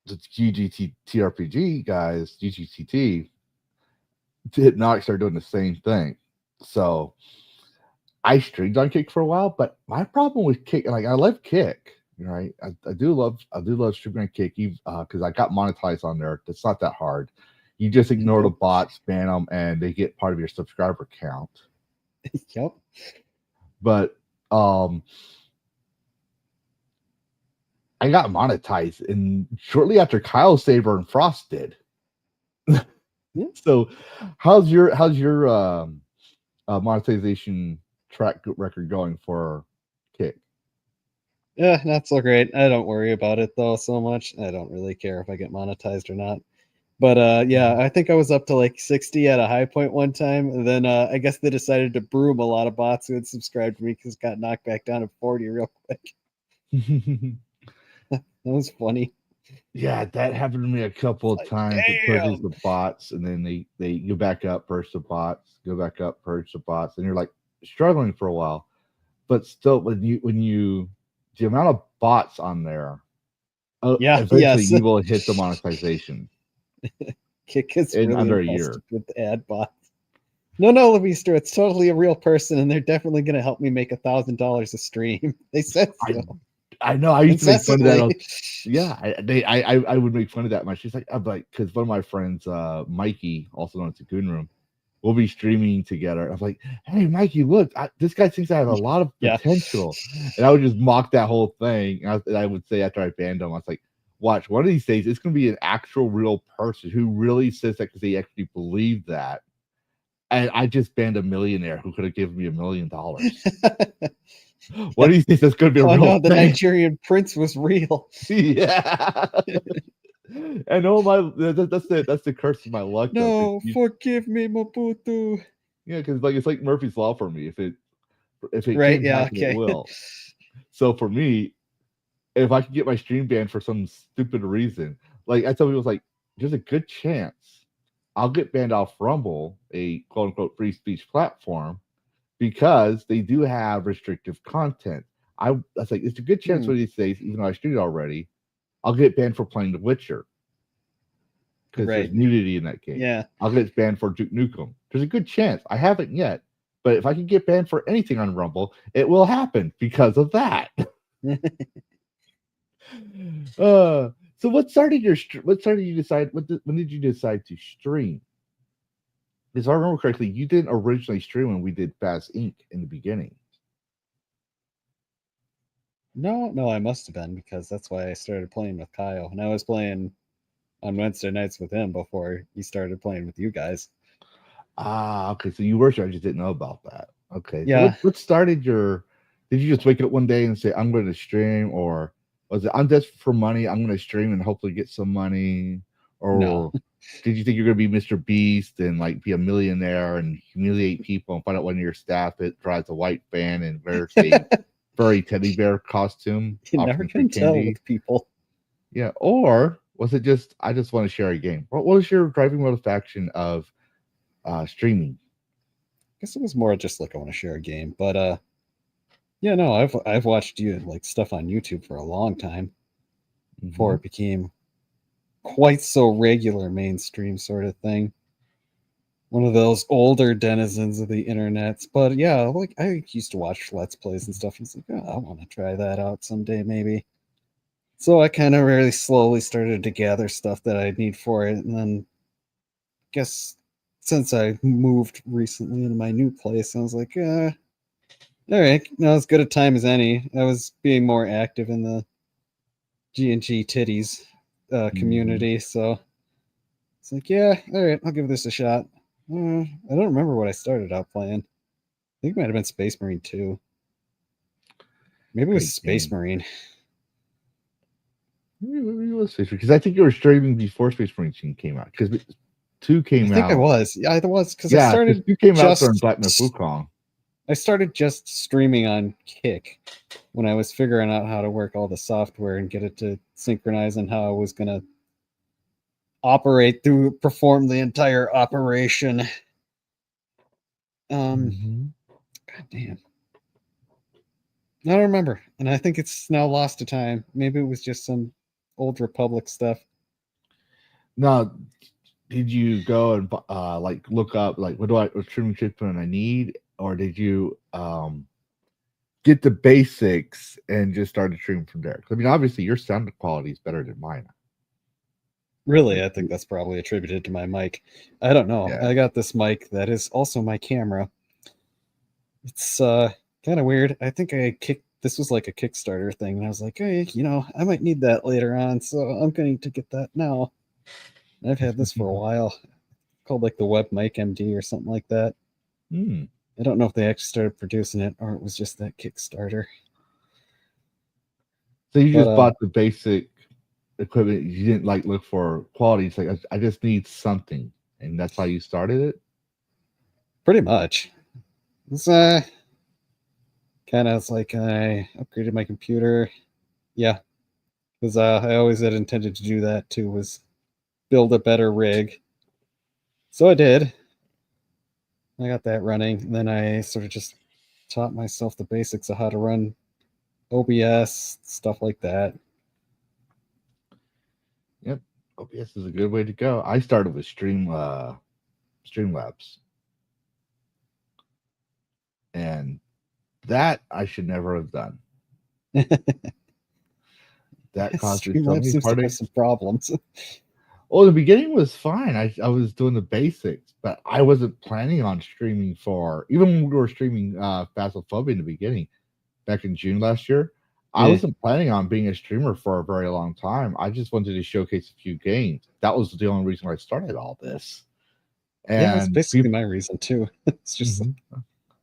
GGTRPG guys, GGTT, Hypnotic started doing the same thing. So I streamed on Kick for a while, but my problem with Kick, like I love Kick, right? I do love streaming on Kick because I got monetized on there. It's not that hard. You just ignore the bots, ban them, and they get part of your subscriber count. Yep. But I got monetized, and shortly after Kyle Saber and Frost did. Yeah. So, how's your monetization track record going for Kick? Yeah, not so great. I don't worry about it though so much. I don't really care if I get monetized or not. But yeah, I think I was up to like 60 at a high point one time. And then I guess they decided to broom a lot of bots who had subscribed to me because it got knocked back down to 40 real quick. That was funny. Yeah, that happened to me a couple of times. It purges the bots, and then they go back up, purge the bots, go back up, purge the bots, and you're like struggling for a while. But still, when you the amount of bots on there, Yeah, eventually yes. you will hit the monetization Kick is in really under a infested year. with ad bots. No, Lavistro, it's totally a real person, and they're definitely going to help me make $1,000 a stream. They said so. I know. I used to make fun of that. Incessantly. Yeah, I would make fun of that much. She's like, I'm like, because one of my friends, Mikey, also known as the Goon Room, we'll be streaming together. I'm like, hey, Mikey, look, this guy thinks I have a lot of Yeah. potential, and I would just mock that whole thing. And I would say after I banned him, I was like, watch, one of these days, it's going to be an actual real person who really says that because they actually believe that. And I just banned a millionaire who could have given me $1 million. What do you think that's going to be a real no, the thing? Nigerian prince was real. Yeah. And that's the curse of my luck. No, though, forgive me, Mobutu. yeah, because like it's like Murphy's Law for me. If it Right, can yeah, happen, okay. it will. So for me, if I could get my stream banned for some stupid reason, like I tell people, it's like there's a good chance I'll get banned off Rumble, a quote unquote free speech platform, because they do have restrictive content. That's like it's a good chance one of these days, even though I streamed already, I'll get banned for playing The Witcher because there's Right. nudity in that game. Yeah. I'll get banned for Duke Nukem. There's a good chance. I haven't yet, but if I can get banned for anything on Rumble, it will happen because of that. So what started you decide? When did you decide to stream? Because if I remember correctly, you didn't originally stream when we did Phas Inc. in the beginning. No, I must have been because that's why I started playing with Kyle. And I was playing on Wednesday nights with him before he started playing with you guys. Ah, okay. So you were sure, I just didn't know about that. Okay. Yeah. So what started your? Did you just wake up one day and say, "I'm going to stream," or was it, "I'm desperate for money. I'm going to stream and hopefully get some money," or No. did you think you're going to be Mr. Beast and like be a millionaire and humiliate people and find out one of your staff that drives a white van and wears a furry teddy bear costume? You never can tell with people. Yeah. Or was it just I just want to share a game? What was your driving motivation of streaming? I guess it was more just like I want to share a game. But yeah, no, I've watched you like stuff on YouTube for a long time before it became quite so regular mainstream sort of thing. One of those older denizens of the internet. But yeah, like I used to watch Let's Plays and stuff. And it's like, oh, I want to try that out someday, maybe. So I kind of really slowly started to gather stuff that I'd need for it. And then I guess since I moved recently into my new place, I was like, all right, now as good a time as any. I was being more active in the G&G titties community. So it's like, yeah, all right, I'll give this a shot. I don't remember what I started out playing. I think it might have been Space Marine 2. Maybe it was Space Marine. Maybe it was Space Marine because I think you were streaming before Space Marine came out because 2 came out. I think I was. Yeah, I was because Yeah, I started. 2 came out during Black Myth Wukong. I started just streaming on Kick when I was figuring out how to work all the software and get it to synchronize and how I was going to perform the entire operation. God damn. I don't remember. And I think it's now lost to time. Maybe it was just some Old Republic stuff. Now, did you go and like look up like what streaming equipment I need, or did you get the basics and just started streaming from there? I mean, obviously your sound quality is better than mine. Really, I think that's probably attributed to my mic. I don't know. Yeah. I got this mic that is also my camera. It's kind of weird. I think I kicked this was like a Kickstarter thing, and I was like, hey, I might need that later on, so I'm going to get that now. And I've had this for a while, called like the Web Mic MD or something like that. I don't know if they actually started producing it or it was just that Kickstarter. So you just bought the basic equipment. You didn't like look for quality. It's like I just need something, and that's how you started it. Pretty much. It's kind of like I upgraded my computer. Yeah, because I always had intended to do that too, was build a better rig. So I did. I got that running, and then I sort of just taught myself the basics of how to run OBS, stuff like that. Yep, OBS is a good way to go. I started with Streamlabs, and that I should never have done. That caused me so many heartaches. Some problems. Well, the beginning was fine. I was doing the basics, but I wasn't planning on streaming for, even when we were streaming Phasmophobia in the beginning, back in June last year. I wasn't planning on being a streamer for a very long time. I just wanted to showcase a few games. That was the only reason why I started all this. And yeah, that's basically my reason too. It's just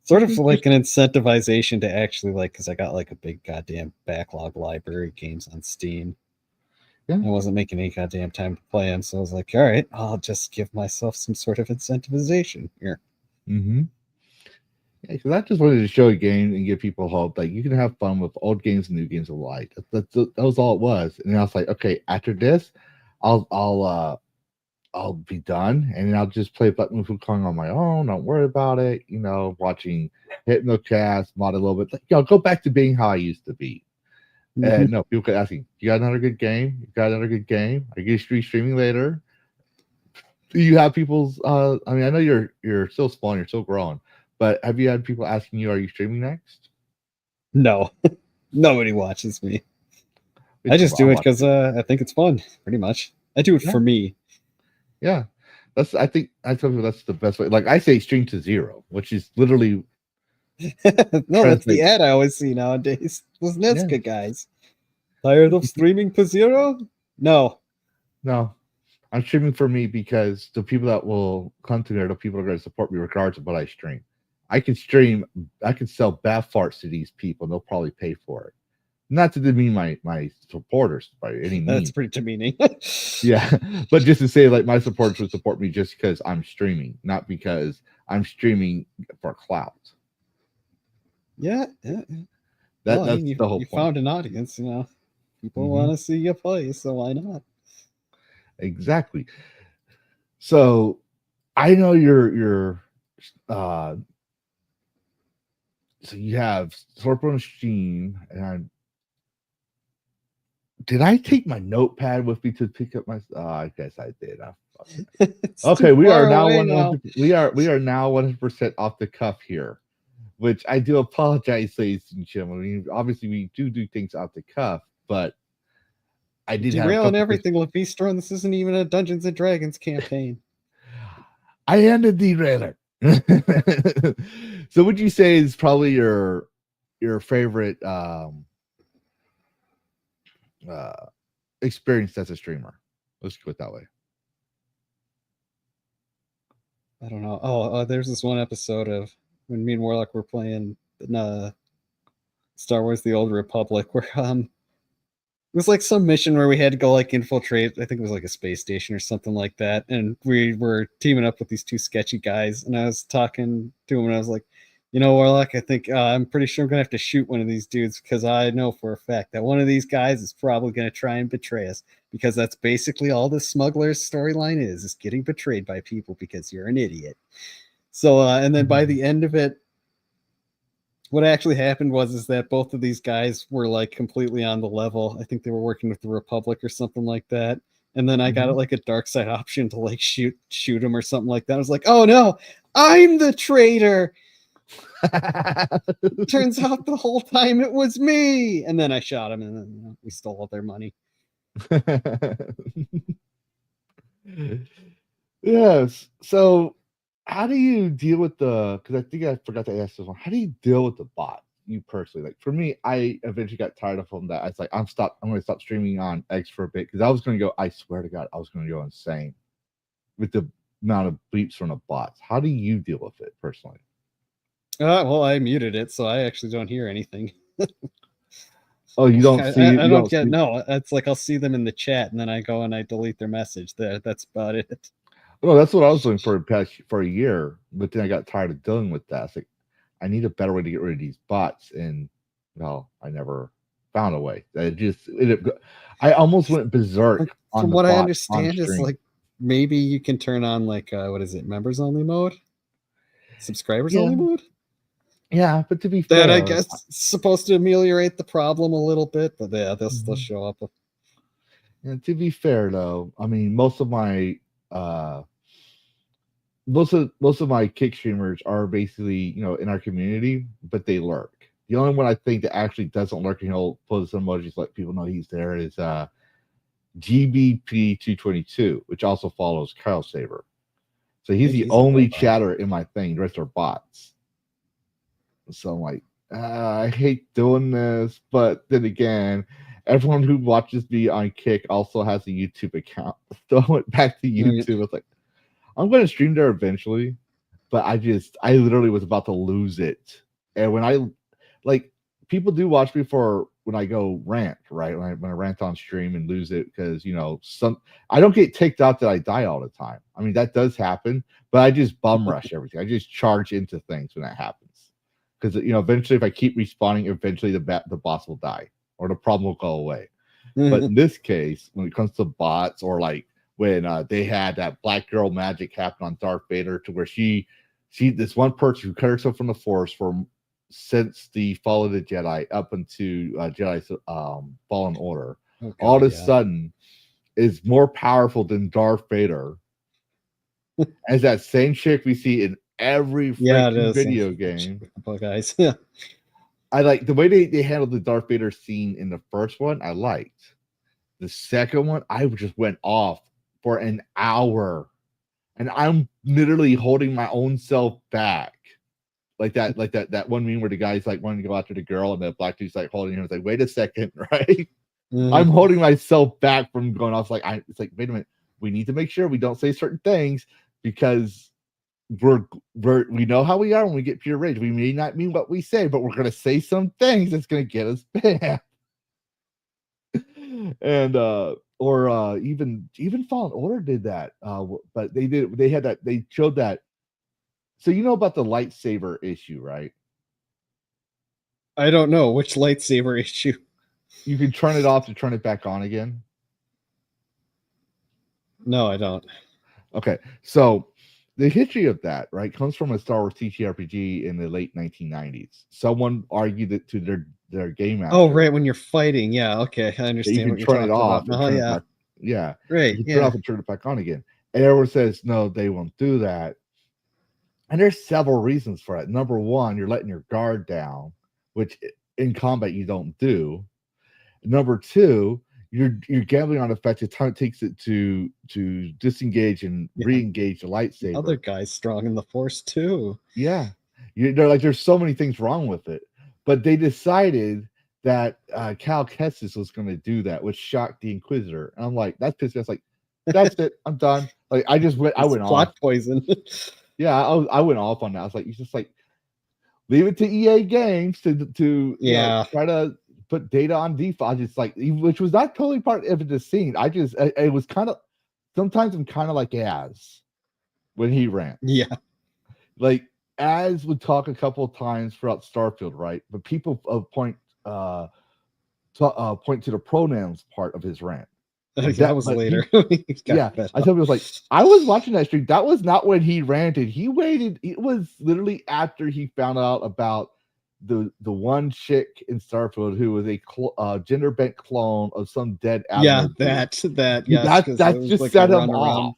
sort of like an incentivization to actually because I got like a big goddamn backlog library of games on Steam. Yeah. I wasn't making any goddamn time to play them, so I was like, all right, I'll just give myself some sort of incentivization here. Yeah, because I just wanted to show a game and give people hope. Like, you can have fun with old games and new games alike. That was all it was. And I was like, okay, after this, I'll be done, and then I'll just play Button Wukong on my own. Don't worry about it. Watching HypnoCast, mod a little bit. Go back to being how I used to be. And no, people kept asking, you got another good game? You got another good game? Are you going to be streaming later? Do you have people's I mean, I know you're still small and you're still growing, but have you had people asking you, are you streaming next? No. Nobody watches me. I just do it because I think it's fun, pretty much. I do it for me. Yeah. I think I tell people that's the best way. Like, I say stream to zero, which is literally no, that's the ad I always see nowadays. Those Netska guys. Tired of streaming to zero? No. I'm streaming for me because the people that will come to me are the people that are going to support me regardless of what I stream. I can sell bath farts to these people and they'll probably pay for it. Not to demean my supporters by any means. That's pretty demeaning. Yeah, but just to say, like, my supporters would support me just because I'm streaming, not because I'm streaming for clout. Yeah. That's the whole point. You found an audience, People want to see you play, so why not? Exactly. So I know you're so you have Sorp on Steam, and did I take my notepad with me to pick up my? I guess I did. Okay, we are now 100% off the cuff here, which I do apologize, ladies and gentlemen. I mean, obviously, we do things off the cuff, but I did derailing everything, Lavistro, and this isn't even a Dungeons and Dragons campaign. I am the derailer. So, would you say is probably your favorite experience as a streamer? Let's go it that way. I don't know. Oh, there's this one episode of when me and Warlock were playing Star Wars: The Old Republic, where it was like some mission where we had to go infiltrate. I think it was like a space station or something like that, and we were teaming up with these two sketchy guys. And I was talking to him, and I was like, Warlock, I think I'm pretty sure I'm gonna have to shoot one of these dudes because I know for a fact that one of these guys is probably gonna try and betray us, because that's basically all the smuggler's storyline is getting betrayed by people because you're an idiot. So and then by the end of it, what actually happened was that both of these guys were completely on the level. I think they were working with the Republic or something like that. And then I got a dark side option to shoot him or something like that. I was like, oh no, I'm the traitor. Turns out the whole time it was me. And then I shot him, and then we stole all their money. Yes. So how do you deal with because I think I forgot to ask this one. How do you deal with the bot? you personally. Like for me, I eventually got tired of them. That I was like, I'm going to stop streaming on X for a bit because I was going to go. I swear to God, I was going to go insane with the amount of bleeps from the bots. How do you deal with it personally? Well, I muted it, so I actually don't hear anything. Oh, you don't see? I You don't get see? no. It's like I'll see them in the chat, and then I go and I delete their message. That's about it. No, that's what I was doing for a year, but then I got tired of dealing with that. It's like I need a better way to get rid of these bots, and well, I never found a way. I almost went berserk on From the what I bot on understand, is stream. like maybe you can turn on like what is it, members only mode, subscribers Yeah. only mode. Yeah, but to be That I fair, guess is supposed to ameliorate the problem a little bit, but yeah, they'll still show up. and to be fair though, I mean most of my kick streamers are basically in our community, but they lurk. The only one I think that actually doesn't lurk and he'll put some emojis let people know he's there is GBP222, which also follows Kyle Saber. So he's the only chatter in my thing. The rest are bots. So I'm like, I hate doing this, but then again, everyone who watches me on Kick also has a YouTube account. So I went back to YouTube. I was like, I'm going to stream there eventually, but I literally was about to lose it. And when people do watch me for when I go rant, right? When I rant on stream and lose it because I don't get ticked out that I die all the time. I mean that does happen, but I just bum rush everything. I just charge into things when that happens. Because eventually, if I keep respawning, eventually the boss will die or the problem will go away. But in this case, when it comes to bots or like when they had that black girl magic happen on Darth Vader, to where she this one person who cut herself from the Force since the fall of the Jedi up into Jedi's Fallen Order, all of a sudden is more powerful than Darth Vader. As that same chick we see in every freaking video game. Guys, yeah. I like the way they handled the Darth Vader scene in the first one. I liked the second one. I just went off for an hour, and I'm literally holding my own self back, like that one meme where the guy's like wanting to go after the girl, and the black dude's like holding him. It's like, wait a second, right? I'm holding myself back from going off. It's like, wait a minute. We need to make sure we don't say certain things because we know how we are when we get pure rage. We may not mean what we say, but we're gonna say some things that's gonna get us banned. And or even Fallen Order did that. But they showed that. So you know about the lightsaber issue, right? I don't know which lightsaber issue. You can turn it off to turn it back on again. No, I don't. Okay, so the history of that, right, comes from a Star Wars TTRPG in the late 1990s. Someone argued it to their game master. Oh, right, when you're fighting. Yeah, okay, I understand. You can turn it off. Oh, yeah. Yeah. Right. You can turn it off and turn it back on again. And everyone says, no, they won't do that. And there's several reasons for it. Number one, you're letting your guard down, which in combat you don't do. Number two, you're gambling on the fact that time it takes it to disengage and re-engage the lightsaber. Other guy's strong in the Force too. Yeah, there's so many things wrong with it, but they decided that Cal Kestis was going to do that, which shocked the Inquisitor. And I'm like, that's pissed me. I was like, that's it. I'm done. Like I went plot off. Poison. Yeah, I went off on that. I was like, you just like leave it to EA Games to try to put data on default. Just like, which was not totally part of the scene. It was kind of, sometimes I'm kind of like Az when he ran. Yeah. Like Az would talk a couple of times throughout Starfield, right? But people point to the pronouns part of his rant. Like that was later. I told him, it was like, I was watching that stream. That was not when he ranted. He waited. It was literally after he found out about the one chick in Starfield who was a gender bent clone of some dead animal. That just like set him off.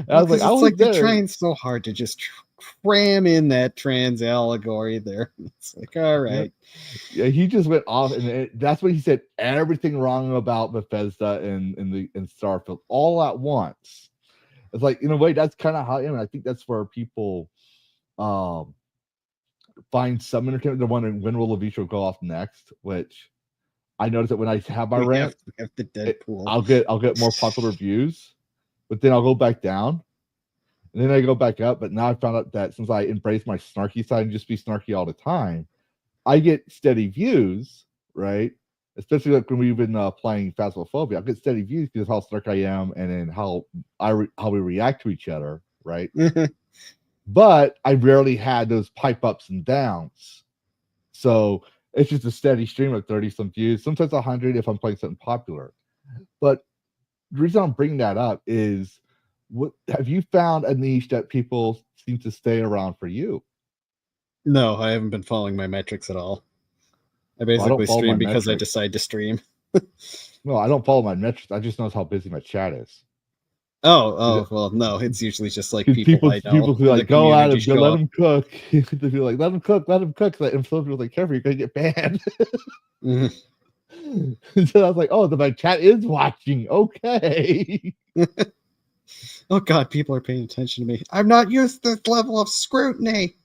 I was like, they're trying so hard to just cram in that trans allegory there. It's like, all right. Yeah, he just went off, and that's what he said. Everything wrong about Bethesda and Starfield all at once. It's like, in a way, that's kind of how. I think that's where people find some entertainment. They're wondering when will Lavistro go off next, which I noticed that when I have my rant, we have the Deadpool. I'll get more popular views, but then I'll go back down, and then I go back up. But now I found out that since I embrace my snarky side and just be snarky all the time, I get steady views, right? Especially like when we've been playing Phasmophobia, I get steady views because how snark I am, and then how we react to each other, right? But I rarely had those pipe ups and downs, so it's just a steady stream of 30 some views, sometimes 100 if I'm playing something popular. But the reason I'm bringing that up is, what have you found a niche that people seem to stay around for you? No, I haven't been following my metrics at all. I I basically don't follow my stream because I metrics. decide to stream. No, I don't follow my metrics. I just notice how busy my chat is. Oh, well, no, it's usually just like Because people I know. people who in the like go out community and show let up. them cook. They be like, let them cook. And some people are like, careful, you're gonna get banned. Mhm. So I was like, oh, my chat is watching. Okay. Oh God, people are paying attention to me. I'm not used to this level of scrutiny.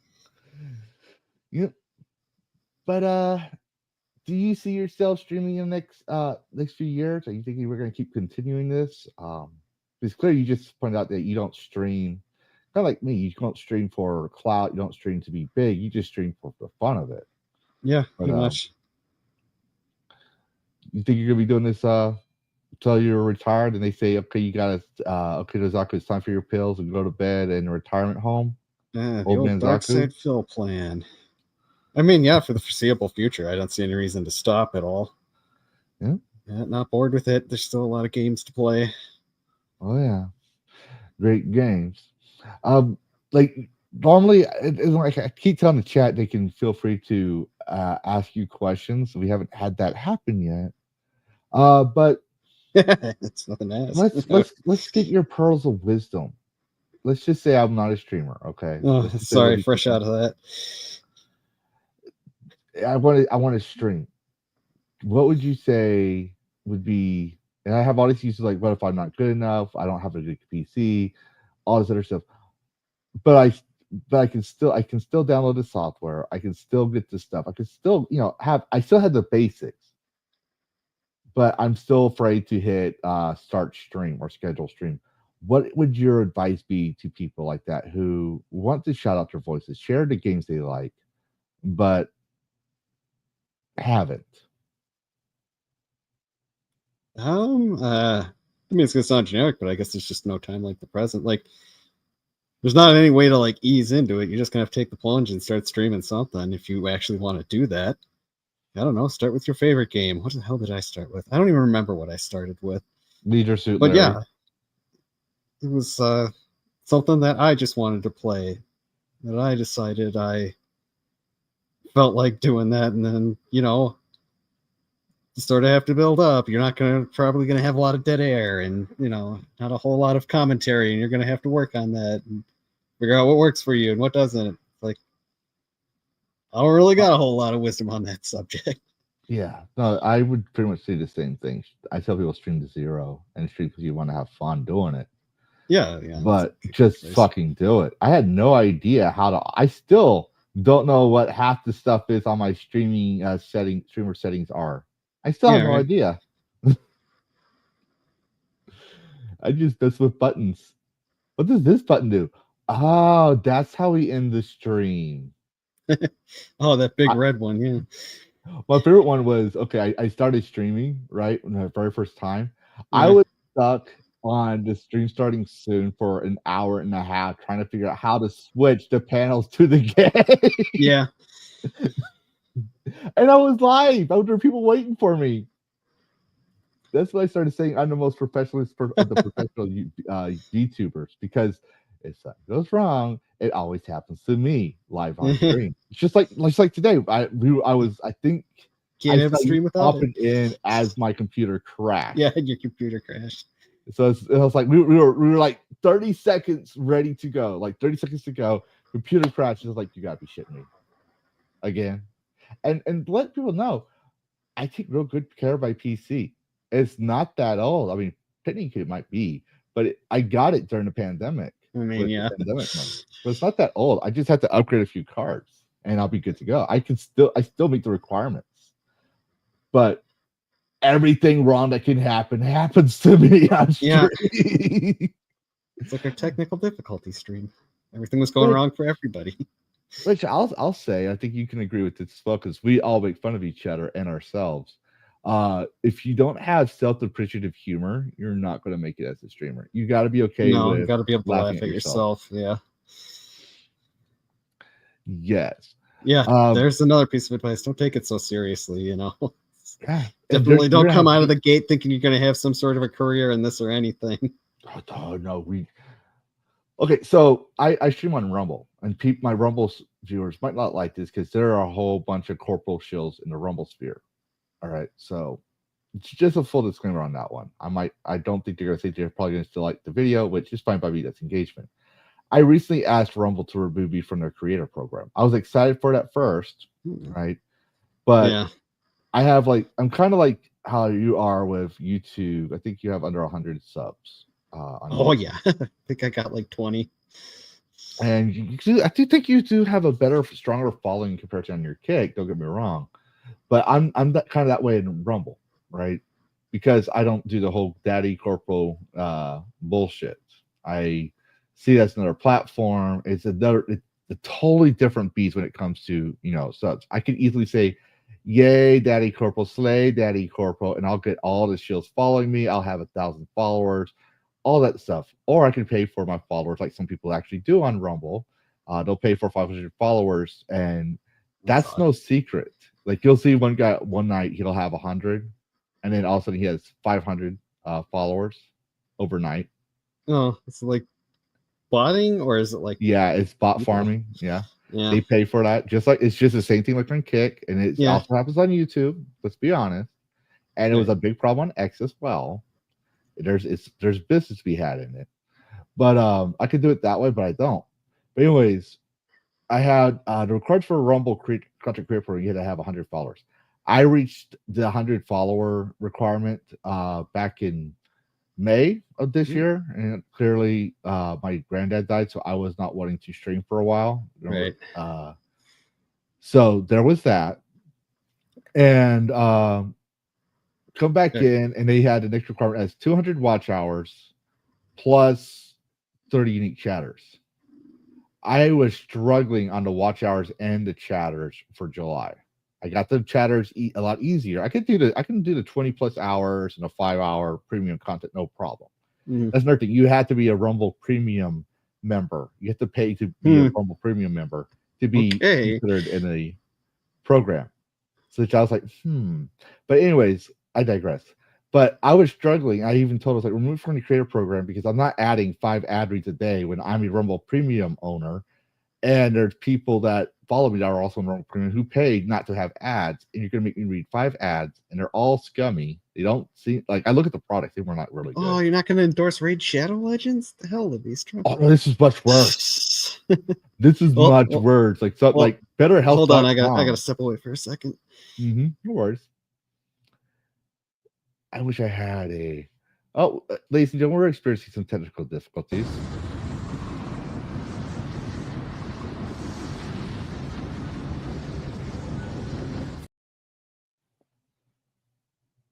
Yep. But do you see yourself streaming in the next few years? Are you thinking we're gonna keep continuing this? Because clearly you just pointed out that you don't stream, kind of like me. You don't stream for clout. You don't stream to be big. You just stream for the fun of it. Yeah, But pretty much. you think you're gonna be doing this until you're retired, and they say, okay, you gotta okay, Nozaku, it's time for your pills and go to bed in a retirement home. The Old old man dark Zaku? side fill plan. I mean, yeah, for the foreseeable future, I don't see any reason to stop at all. Yeah. Not bored with it. There's still a lot of games to play. Oh yeah, great games. Like normally, like I keep telling the chat, they can feel free to ask you questions. We haven't had that happen yet. But It's nothing to ask. let's get your pearls of wisdom. Let's just say I'm not a streamer, okay? Oh, Let's just say sorry, Lavistro fresh out of that. I want to stream. What would you say would be? And I have all these uses like, what if I'm not good enough? I don't have a good PC, all this other stuff. But I can still download the software. I can still get this stuff. I can still I still have the basics, but I'm still afraid to hit start stream or schedule stream. What would your advice be to people like that who want to shout out their voices, share the games they like, but haven't? I mean, it's gonna sound generic, but I guess there's just no time like the present. Like, there's not any way to like ease into it. You're just gonna have to take the plunge and start streaming something if you actually want to do that. I don't know. Start with your favorite game. What the hell did I start with? I don't even remember what I started with. Leisure Suit But Larry. yeah, it was something that I just wanted to play. That I decided I felt like doing that, and then you sort of have to build up. You're not probably gonna have a lot of dead air, and not a whole lot of commentary, and you're gonna have to work on that and figure out what works for you and what doesn't. Like, I don't really got a whole lot of wisdom on that subject. Yeah, no, I would pretty much say the same thing. I tell people stream to zero and stream because you want to have fun doing it. Yeah. But just fucking do it. I had no idea how to. I still don't know what half the stuff is on my streaming streamer settings are. I still have no idea. I just mess with buttons. What does this button do? Oh, that's how we end the stream. Oh, that big red one, yeah. My favorite one was, okay, I started streaming, right? When the very first time. Yeah. I was stuck on the stream starting soon for an hour and a half trying to figure out how to switch the panels to the game. Yeah. And I was live. There were people waiting for me. That's when I started saying I'm the most professionalist of the professional YouTubers, because if something goes wrong, it always happens to me live on stream. It's just like today. I think Can't have a stream without it. in as my computer crashed. Yeah, your computer crashed. So it was like we were like 30 seconds ready to go, like 30 seconds to go. Computer crashes. Like, you gotta be shitting me again. And let people know, I take real good care of my PC. It's not that old. I mean, technically it might be, but I got it during the pandemic. I mean, yeah. Pandemic money. But it's not that old. I just had to upgrade a few cards. and I'll be good to go. I still meet the requirements, but everything wrong that can happen happens to me on Yeah. stream. It's like our technical difficulty stream. Everything was going wrong for everybody. Which I'll say, I think you can agree with this as well, because we all make fun of each other and ourselves. If you don't have self-appreciative humor, you're not going to make it as a streamer. You got to be okay No, with you got to be able to laughing laugh at yourself. Yeah. Yes. Yeah. There's another piece of advice. Don't take it so seriously, you know. Yeah. Definitely don't come out of the gate thinking you're going to have some sort of a career in this or anything. Oh no, okay, so I stream on Rumble, and my Rumble viewers might not like this because there are a whole bunch of corporal shills in the Rumble sphere. All right, so it's just a full disclaimer on that one. I don't think they're gonna say they're probably gonna still like the video, which is fine by me. That's engagement. I recently asked Rumble to remove me from their creator program. I was excited for it at first, right? But Yeah. I'm kind of like how you are with YouTube. I think you have under 100 subs. Oh yeah, I think I got like 20. And I do think you do have a better, stronger following compared to on your Kick. Don't get me wrong, but I'm that kind of that way in Rumble, right? Because I don't do the whole daddy corporal bullshit. I see that's another platform. It's a totally different beast when it comes to subs. I could easily say, "Yay, daddy corporal, slay, daddy corporal," and I'll get all the shields following me. I'll have 1,000 followers, all that stuff. Or I can pay for my followers, like some people actually do on Rumble. They'll pay for 500 followers, and that's no secret. Like you'll see one guy one night he'll have 100, and then all of a sudden he has 500 followers overnight. Oh, it's like botting, or is it like? Yeah, it's bot farming. Yeah. Yeah. They pay for that. It's just the same thing like on Kick, and it also happens on YouTube. Let's be honest. And it was a big problem on X as well. There's business to be had in it, but I could do it that way, but I don't. But anyways, I had the required for Rumble content creator program, you had to have 100 followers. I reached the 100 follower requirement back in May of this year, and clearly my granddad died, so I was not wanting to stream for a while. Right. So there was that, and come back in, and they had the next requirement as 200 watch hours plus 30 unique chatters. I was struggling on the watch hours and the chatters for July. I got the chatters a lot easier. I can do the 20 plus hours and a 5-hour premium content, no problem. That's another thing. You have to be a Rumble premium member. You have to pay to be a Rumble premium member to be considered in the program. So I was like, But anyways, I digress. But I was struggling. I even told us, like, remove from the creator program because I'm not adding 5 ad reads a day when I'm a Rumble premium owner. And there's people that follow me that are also in Rumble premium who pay not to have ads. And you're going to make me read 5 ads, and they're all scummy. They don't seem like, I look at the product, they were not really good. Oh, you're not going to endorse Raid Shadow Legends? The hell, Lavistro. Oh, no, this is much worse. This is much worse. Like, like better health. Hold on, I got to step away for a second. No worries. I wish I had a. Oh, ladies and gentlemen, we're experiencing some technical difficulties.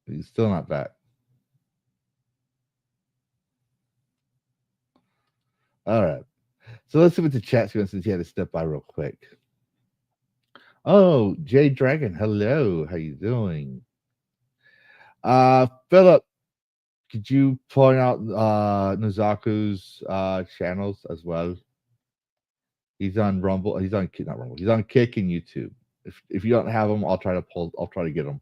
He's still not back. All right. So let's see what the chat's going since he had to step by real quick. Oh, Jay Dragon, hello. How you doing? Philip, could you point out Nozaku's channels as well? He's on Rumble. He's on not Rumble. He's on Kick and YouTube. If you don't have him, I'll try to get him.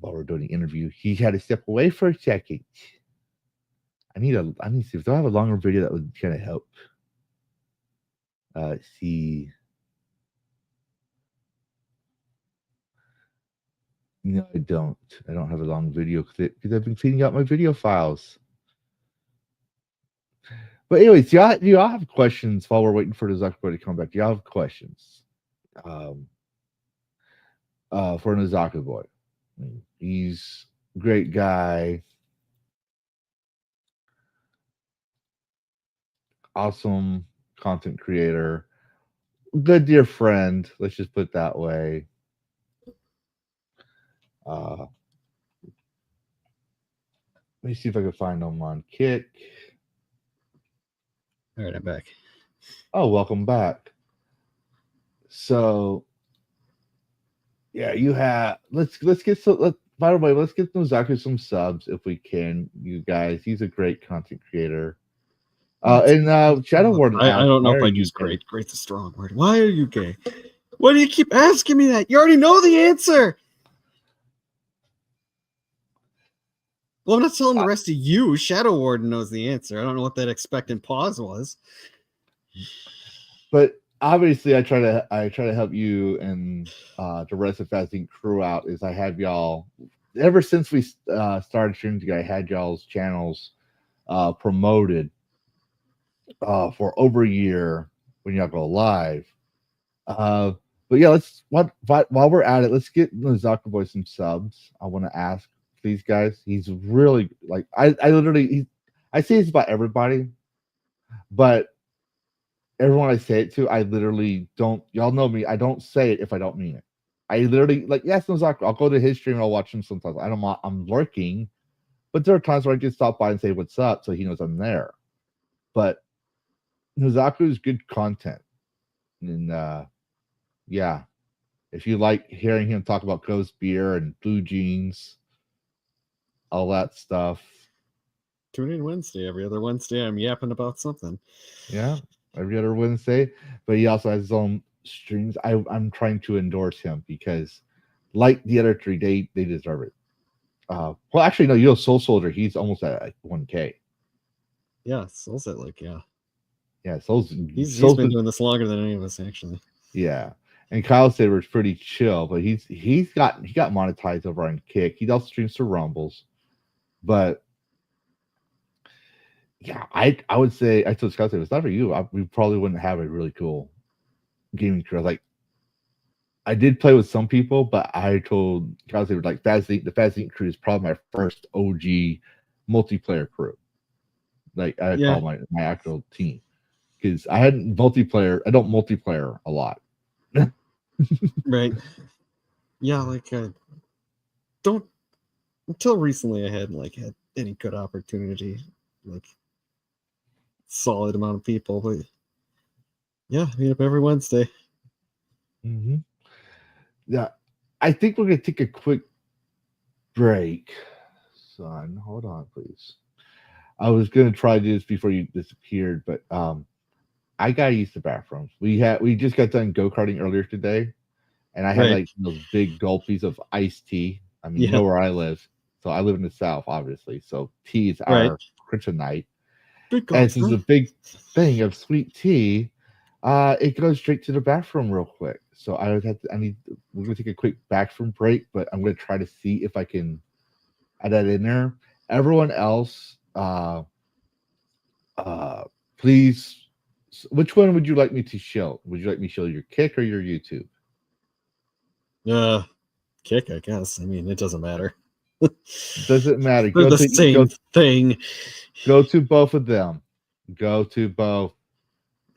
While we're doing the interview, he had to step away for a second. I need to see if I have a longer video that would kind of help. Let's see. No, I don't. I don't have a long video because I've been cleaning out my video files. But anyways, do y'all have questions while we're waiting for the Nozakuboi to come back? Do y'all have questions? For Nozakuboi. He's a great guy. Awesome content creator. good dear friend. Let's just put it that way. Let me see if I can find him on Kick. All right, I'm back. Oh, welcome back. So, yeah, you have. Let's get so. By the way, let's get Nozaku some subs if we can, you guys. He's a great content creator. And Shadow Warden I asked, don't know why if are I'd you use gay? great. Great's a strong word. Why are you gay? Why do you keep asking me that? You already know the answer. Well, I'm not telling the rest of you. Shadow Warden knows the answer. I don't know what that expectant pause was. But obviously, I try to help you and the rest of Phas Inc crew out. Is I have y'all ever since we started streaming together. I had y'all's channels promoted for over a year when y'all go live. But yeah, while we're at it, let's get Nozakuboi some subs. I want to ask, please, guys. He's really like I literally I say this about everybody, but everyone I say it to, I literally don't. Y'all know me. I don't say it if I don't mean it. I literally like yes, Nozaku. I'll go to his stream and I'll watch him sometimes. I'm lurking, but there are times where I just stop by and say what's up, so he knows I'm there. But Nozaku is good content, and yeah, if you like hearing him talk about Ghost Beer and Blue Jeans, all that stuff, Tune in Wednesday. Every other Wednesday, I'm yapping about something. yeah, every other Wednesday. But he also has his own streams. I'm trying to endorse him because, like the other three, they deserve it. Well, actually, no, you know, Soul Soldier, he's almost at like 1K. Yeah, Soul's at Yeah, He's Soul's been doing this longer than any of us actually. yeah. And Kyle Saber's pretty chill, but he got monetized over on Kick. He also streams to Rumbles, but yeah, I would say I told Scott, if it's not for you, we probably wouldn't have a really cool gaming career. Like I did play with some people, but I told Scott, like the Phas Inc crew is probably my first OG multiplayer crew. Like I call my actual team because I hadn't multiplayer. I don't multiplayer a lot. Right. Yeah, like don't until recently I hadn't had any good opportunity, like solid amount of people, but yeah, meet up every Wednesday. Mm-hmm. Yeah, I think we're gonna take a quick break. Son, hold on, please. I was gonna try this before you disappeared, but I gotta use the bathroom. We just got done go karting earlier today, and I had Right. like those big gulpies of iced tea. I mean, you Yeah. know where I live, so I live in the South, obviously. So tea is Right. our kryptonite. Big And gulps, since huh? a big thing of sweet tea, it goes straight to the bathroom real quick. So we're gonna take a quick bathroom break, but I'm gonna try to see if I can add that in there. Everyone else, please, which one would you like me to show? Would you like me to show your Kick or your YouTube? Kick, I guess. I mean, it doesn't matter. Doesn't matter. They're the same thing. Go to both of them. Go to both.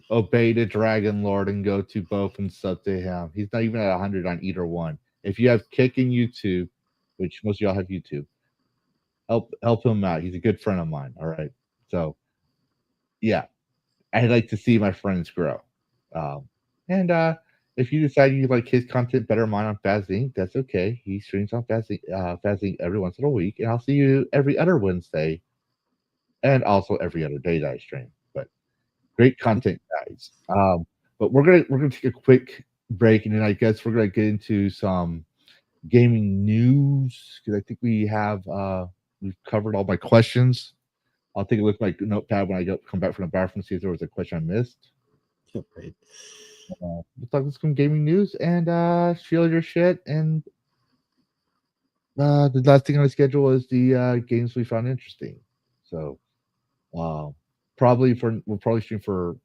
Obey the Dragon Lord and go to both and sub to him. He's not even at 100 on either one. If you have Kick and YouTube, which most of y'all have YouTube, help him out. He's a good friend of mine. All right. So yeah, I'd like to see my friends grow. And if you decide you like his content better than mine on Phas Inc, that's okay. He streams on Phas Inc every once in a week, and I'll see you every other Wednesday and also every other day that I stream. But great content, guys. But we're gonna take a quick break, and then I guess we're gonna get into some gaming news because I think we've covered all my questions. I'll take a look at my notepad when I come back from the bathroom, see if there was a question I missed. Right. Let's talk some gaming news and feel your shit. And the last thing on the schedule is the games we found interesting. So we'll probably stream for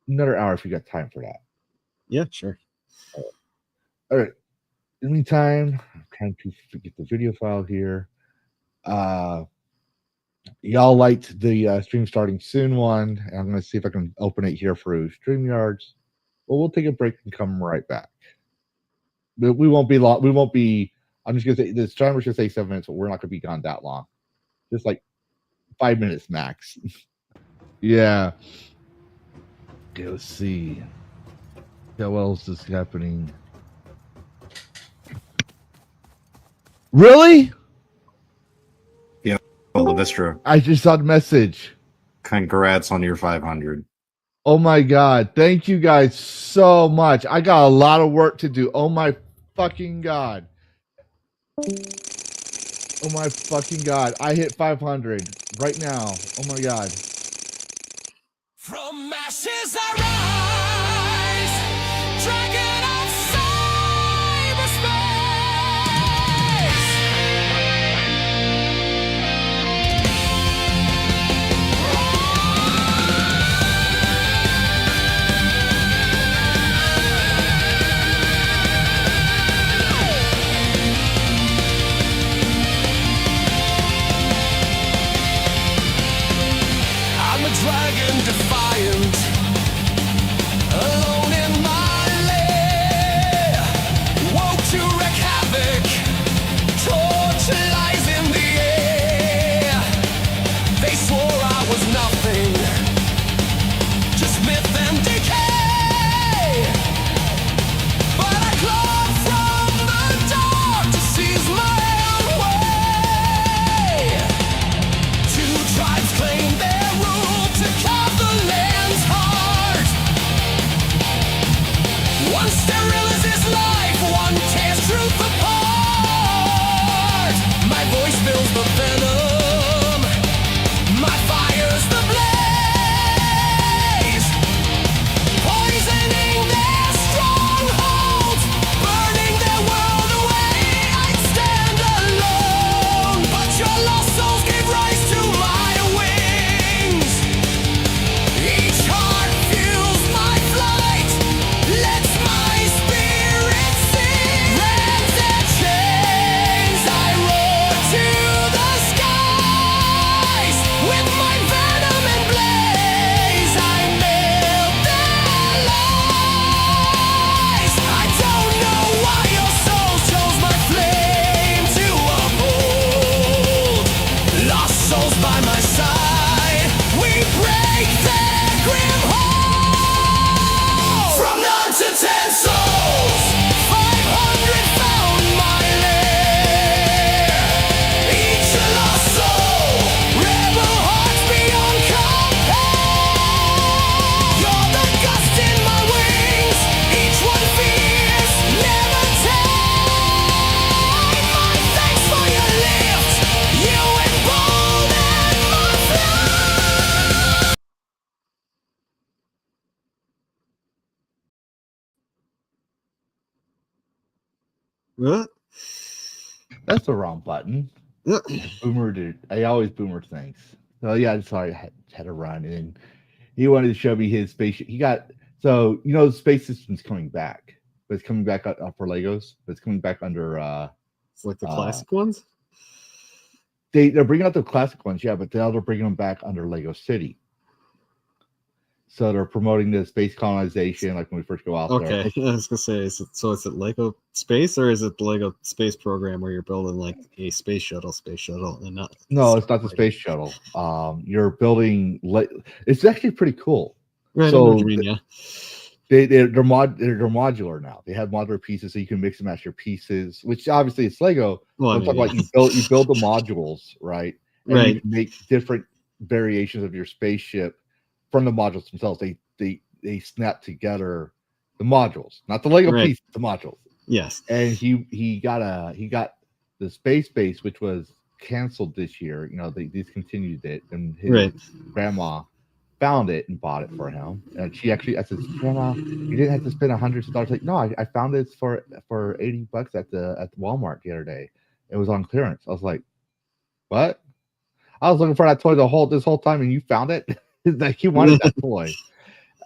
another hour if you got time for that. Yeah, sure. All right. In the meantime, I'm trying to get the video file here. Y'all liked the stream starting soon one, and I'm going to see if I can open it here through StreamYards. Well, we'll take a break and come right back. But we won't be long. We won't be. I'm just gonna say this timer should say 7 minutes, but we're not gonna be gone that long. Just like 5 minutes max. Yeah. Okay, let's see. What else is happening? Really? Lavistro, I just saw the message. congrats on your 500. Oh my god. Thank you guys so much. I got a lot of work to do. Oh my fucking god. Oh my fucking god. I hit 500 right now. Oh my god. From ashes I rise, dragon of I'm a dragon defiant, alone in my lair, woke to wreak havoc, torch lies in the air. They swore I was nothing, just myth and decay, but I clawed from the dark to seize my own way. Two tribes claim their rule to carve the land's heart. One sterilizes life, one tears truth apart. My voice fills the venom, my fire's the blaze, poisoning their strongholds, burning their world away. I'd stand alone, but your lost souls gave rise to my wings. Each heart fuels my flight, lets my spirit sing. Rams and chains, I roar to the skies. With my venom and blaze, I melt their lies. I don't know why your soul chose my flame to uphold. Lost souls by my side, we break their grim hold. From none to 10 souls, 500 found my lair. Each a lost soul, rebel hearts beyond compare. You're the gust in my wings, each one fierce, never tame. My thanks for your lift, you embolden my flight. What? That's the wrong button. Boomer did. I always boomer things. So yeah, I'm sorry. I had to run, and he wanted to show me his spaceship. He got the space system's coming back, but it's coming back for Legos. But it's coming back under. It's like the classic ones. They're bringing out the classic ones, yeah, but now they're bringing them back under Lego City. So they're promoting the space colonization, like when we first go out there. Okay, I was gonna say, is it Lego Space or is it the Lego Space program where you're building like a space shuttle, and not? No, it's not the space shuttle. You're building. It's actually pretty cool. Right, I know So what you mean, yeah. they're modular now. They have modular pieces, so you can mix and match your pieces. Which obviously it's Lego. Well, I I'm mean, talking about you build the modules, right? And Right. you can make different variations of your spaceship from the modules themselves. They snap together the modules, not the Lego Right. piece, the modules. Yes. And he got the space base, which was canceled this year. They discontinued it, and his Right. grandma found it and bought it for him. And I said, Grandma, you didn't have to spend hundreds of dollars. Like, no, I found this for $80 at the Walmart the other day. It was on clearance. I was like, what? I was looking for that toy this whole time, and you found it. Like, he wanted that toy.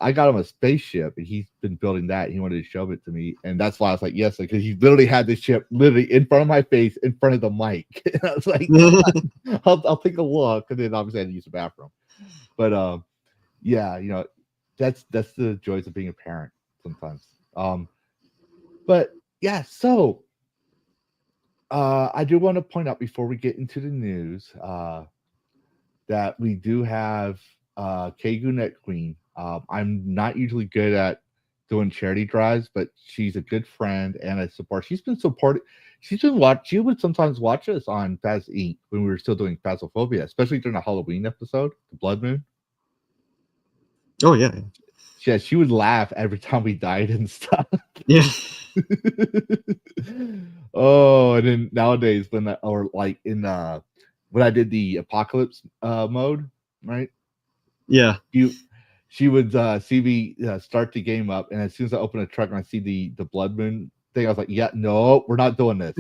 I got him a spaceship, and he's been building that. He wanted to show it to me, and that's why I was like, yes, because he literally had this ship literally in front of my face, in front of the mic. And I was like, I'll take a look, and then obviously I had to use the bathroom. But yeah, that's the joys of being a parent. sometimes. But yeah, so I do want to point out before we get into the news that we do have Kay Goonette Queen. I'm not usually good at doing charity drives, but she's a good friend and a support. She's been supported. She would sometimes watch us on Phas Inc. when we were still doing Phasmophobia, especially during the Halloween episode, the Blood Moon. Oh yeah. Yeah, she would laugh every time we died and stuff. Yeah. Oh, and then nowadays when when I did the apocalypse mode, right? Yeah. She would see me start the game up, and as soon as I open a truck and I see the Blood Moon thing, I was like, "Yeah, no, we're not doing this."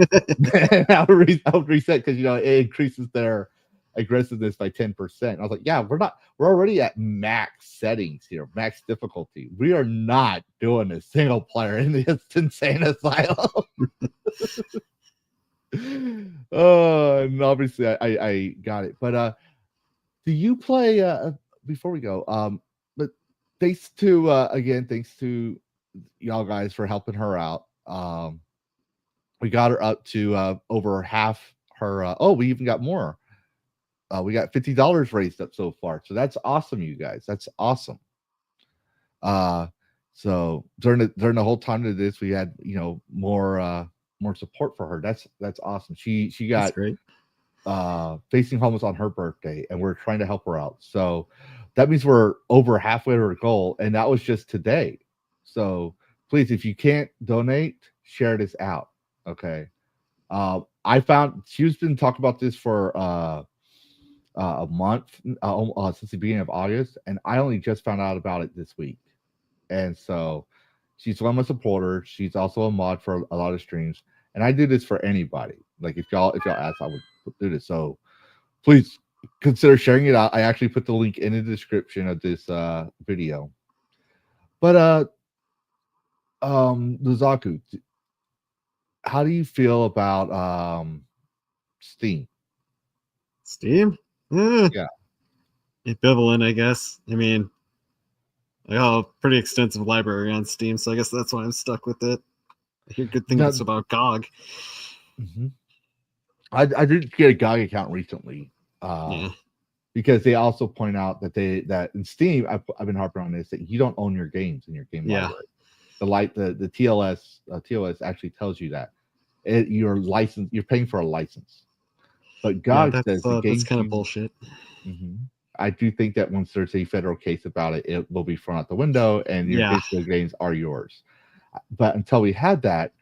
I would reset because it increases their aggressiveness by 10%. I was like, "Yeah, we're already at max settings here, max difficulty. We are not doing a single player in this insane asylum." Oh, and obviously I got it, but do you play? Before we go, but thanks to y'all guys for helping her out. We got her up to over half her. We even got more. We got $50 raised up so far, so that's awesome, you guys. That's awesome. So during the whole time of this, we had more support for her. That's awesome. She got That's great. facing homeless on her birthday, and we're trying to help her out. So that means we're over halfway to our goal, and that was just today. So please, if you can't donate, share this out. Okay. I found she's been talking about this for a month since the beginning of August, and I only just found out about it this week. And so she's one of my supporters. She's also a mod for a lot of streams, and I do this for anybody. Like if y'all ask, I would do this. So please consider sharing it out. I actually put the link in the description of this video. But Nozaku, how do you feel about Steam? Steam? Yeah. Ambivalent, I guess. I mean, I got a pretty extensive library on Steam, so I guess that's why I'm stuck with it. I hear good things about GOG. Mm-hmm. I did get a GOG account recently. Because they also point out that in Steam, I've been harping on this, that you don't own your games in your game library. The TOS actually tells you that you're licensed, you're paying for a license. But GOG says the games that's kind of bullshit. Mm-hmm. I do think that once there's a federal case about it, it will be thrown out the window, and your digital games are yours. But until we had that,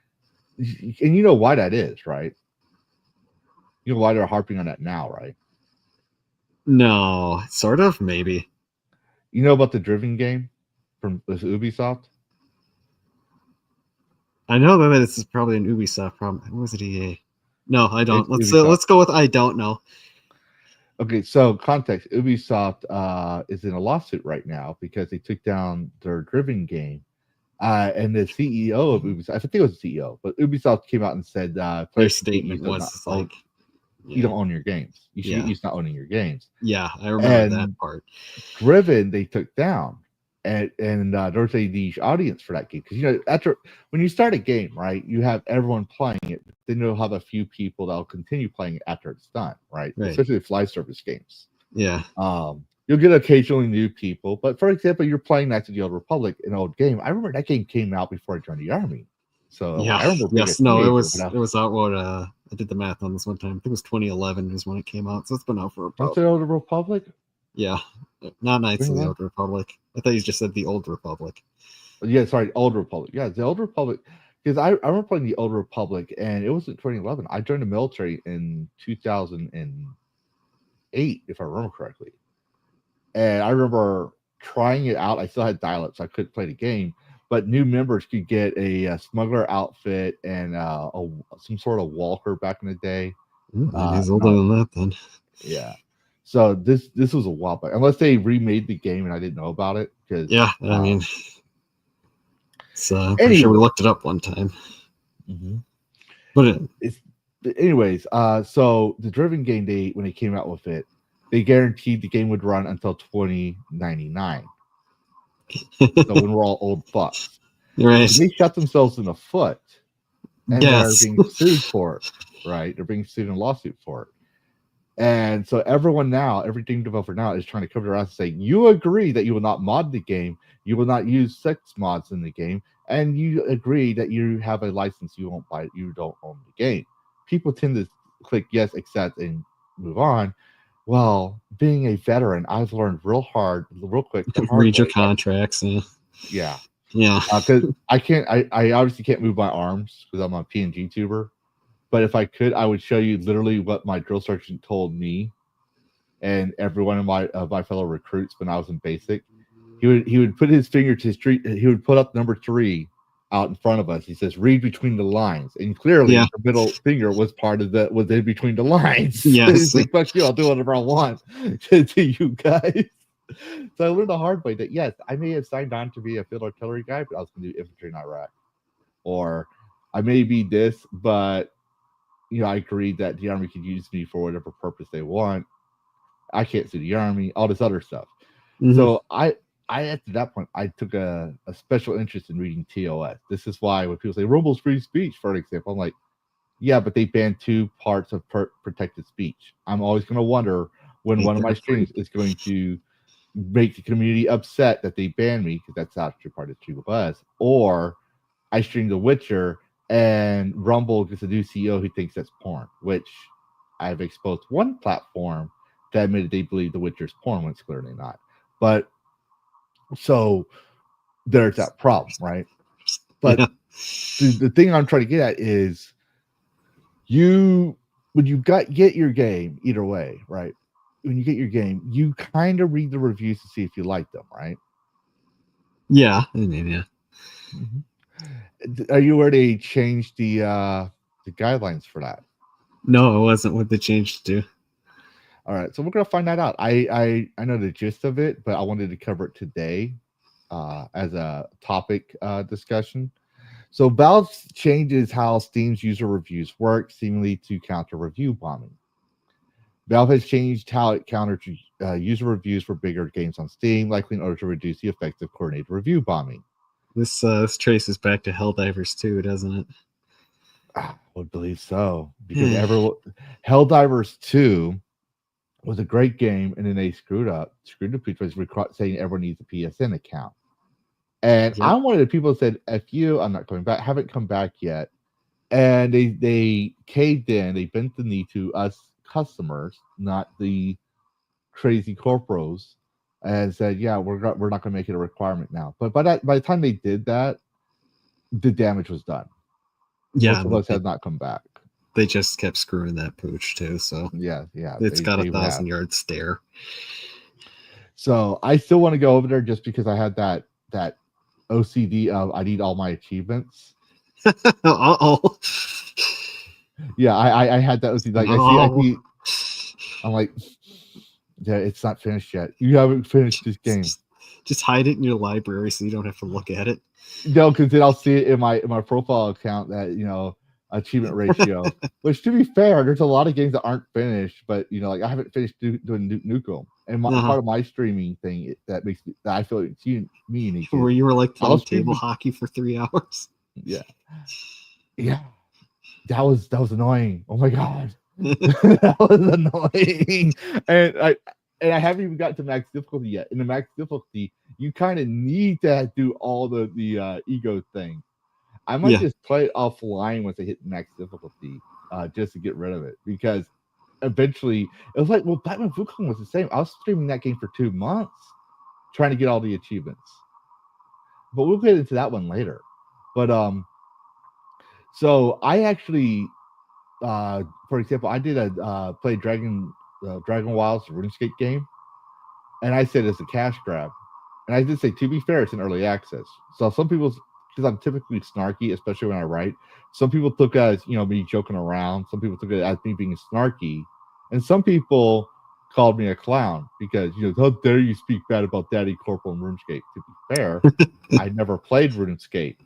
and you know why that is, right? You know why they're harping on that now, right? No, sort of, maybe. You know about the Driven game from Ubisoft? I know that this is probably an Ubisoft problem. What was it, EA? No, I don't. It's Let's go with I don't know. Okay, so context: Ubisoft is in a lawsuit right now because they took down their Driven game, and the CEO of Ubisoft, I think it was the CEO, but Ubisoft came out and said their statement was like, you don't own your games. You should stop owning your games. Yeah, I remember that part. Driven, they took down, and there's a niche audience for that game because after when you start a game, right, you have everyone playing it, but then you'll have a few people that'll continue playing it after it's done, right? Especially with live service games. Yeah. You'll get occasionally new people, but for example, you're playing Knights of the Old Republic, an old game. I remember that game came out before I joined the army. So yeah, I remember it was out what I did the math on this one time. I think it was 2011 is when it came out, so it's been out for about. What's the Old Republic? Yeah, not Knights of the Old Republic. I thought you just said the Old Republic. Yeah, sorry, Old Republic. Yeah, the Old Republic. Because I remember playing the Old Republic, and it was in 2011. I joined the military in 2008, if I remember correctly. And I remember trying it out. I still had dial-up, so I couldn't play the game. But new members could get a smuggler outfit and some sort of walker back in the day. He's older than that, then. Yeah. So this was a while back, unless they remade the game and I didn't know about it. Because I mean, so I'm pretty sure we looked it up one time. Mm-hmm. But anyways, so the Driven game, when they came out with it, they guaranteed the game would run until 2099. So when we're all old fucks. Right. They shot themselves in the foot, and Yes. they're being sued for it. Right? They're being sued in a lawsuit for it. And so everyone now, every game developer now is trying to cover their ass and say, you agree that you will not mod the game, you will not use sex mods in the game, and you agree that you have a license you won't buy, you don't own the game. People tend to click yes, accept, and move on. Well, being a veteran, I've learned real quick, the hard Read your way. contracts. Yeah. Yeah. Because I obviously can't move my arms because I'm a PNG tuber. But if I could, I would show you literally what my drill sergeant told me and every one of my fellow recruits when I was in basic. He would put his finger to his street. He would put up number 3 out in front of us. He says, "Read between the lines," and clearly Yeah. the middle finger was was in between the lines. Yes. He's like, "Fuck you! I'll do whatever I want to you guys." So I learned the hard way that yes, I may have signed on to be a field artillery guy, but I was going to do infantry in Iraq, or I may be this, but I agreed that the army could use me for whatever purpose they want. I can't sue the army, all this other stuff. Mhm. So I at that point, I took a special interest in reading TOS. This is why when people say Rumble's free speech, for example, I'm like, yeah, but they banned 2 parts of protected speech. I'm always going to wonder when one of my streams is going to make the community upset that they banned me because that's actually part of TOS, or I stream The Witcher and Rumble gets a new CEO who thinks that's porn, which I've exposed one platform that admitted they believe The Witcher's porn when it's clearly not. But so there's that problem, right? But Yeah. the thing I'm trying to get at is when you get your game, either way, right? When you get your game, you kind of read the reviews to see if you like them, right? Yeah. I mean, yeah. Are you aware they changed the guidelines for that? No, it wasn't what they changed to. All right, so we're gonna find that out. I know the gist of it, but I wanted to cover it today as a topic discussion. So Valve changes how Steam's user reviews work, seemingly to counter review bombing. Valve has changed how it counters user reviews for bigger games on Steam, likely in order to reduce the effect of coordinated review bombing. This traces back to Helldivers 2, doesn't it? I would believe so, because Helldivers 2 was a great game, and then they screwed the pitch by saying everyone needs a PSN account. And Yep. I'm one of the people that said, F you, I'm not coming back, haven't come back yet. And they caved in, they bent the knee to us customers, not the crazy corporos, and said, yeah, we're not going to make it a requirement now. But by the time they did that, the damage was done. Yeah. Most of us have not come back. They just kept screwing that pooch too, so Yeah. it's got a 1,000-yard stare. So I still want to go over there just because I had that OCD of I need all my achievements. Uh-oh. Yeah, I had that OCD. Like I see, I'm like, yeah, it's not finished yet. You haven't finished this game. Just hide it in your library so you don't have to look at it. No, because then I'll see it in my profile account that achievement ratio. Which, to be fair, there's a lot of games that aren't finished, but like I haven't finished doing Nuke 'Em. And part of my streaming thing that makes me that I feel it's me unique. Where you were like playing table streaming. hockey for 3 hours. Yeah. That was annoying. Oh my god. That was annoying. And I haven't even got to max difficulty yet. In the max difficulty, you kind of need to do all the ego thing. I might just play it offline once I hit max difficulty, just to get rid of it, because eventually it was like, well, Batman Wukong was the same. I was streaming that game for 2 months trying to get all the achievements. But we'll get into that one later. But so I actually for example, I did play Dragon Wilds RuneScape game, and I said it's a cash grab. And I did say, to be fair, it's in early access. So some people, because I'm typically snarky, especially when I write, some people took it as me joking around. Some people took it as me being snarky, and some people called me a clown because how dare you speak bad about Daddy Corporal in RuneScape. To be fair, I never played RuneScape.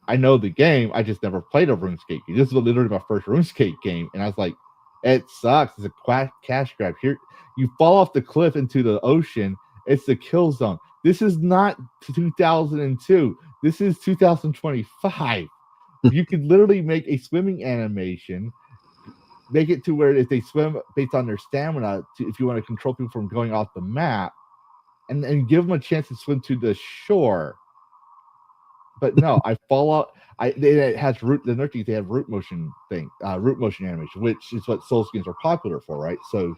I know the game, I just never played a RuneScape game. This was literally my first RuneScape game, and I was like, it sucks. It's a cash grab. Here, you fall off the cliff into the ocean. It's the kill zone. This is not 2002. This is 2025. You could literally make a swimming animation, make it to where if they swim based on their stamina, if you want to control people from going off the map, and give them a chance to swim to the shore. But no, I fall out. It has root. The Nurkies, they have root motion animation, which is what Souls games are popular for, right? So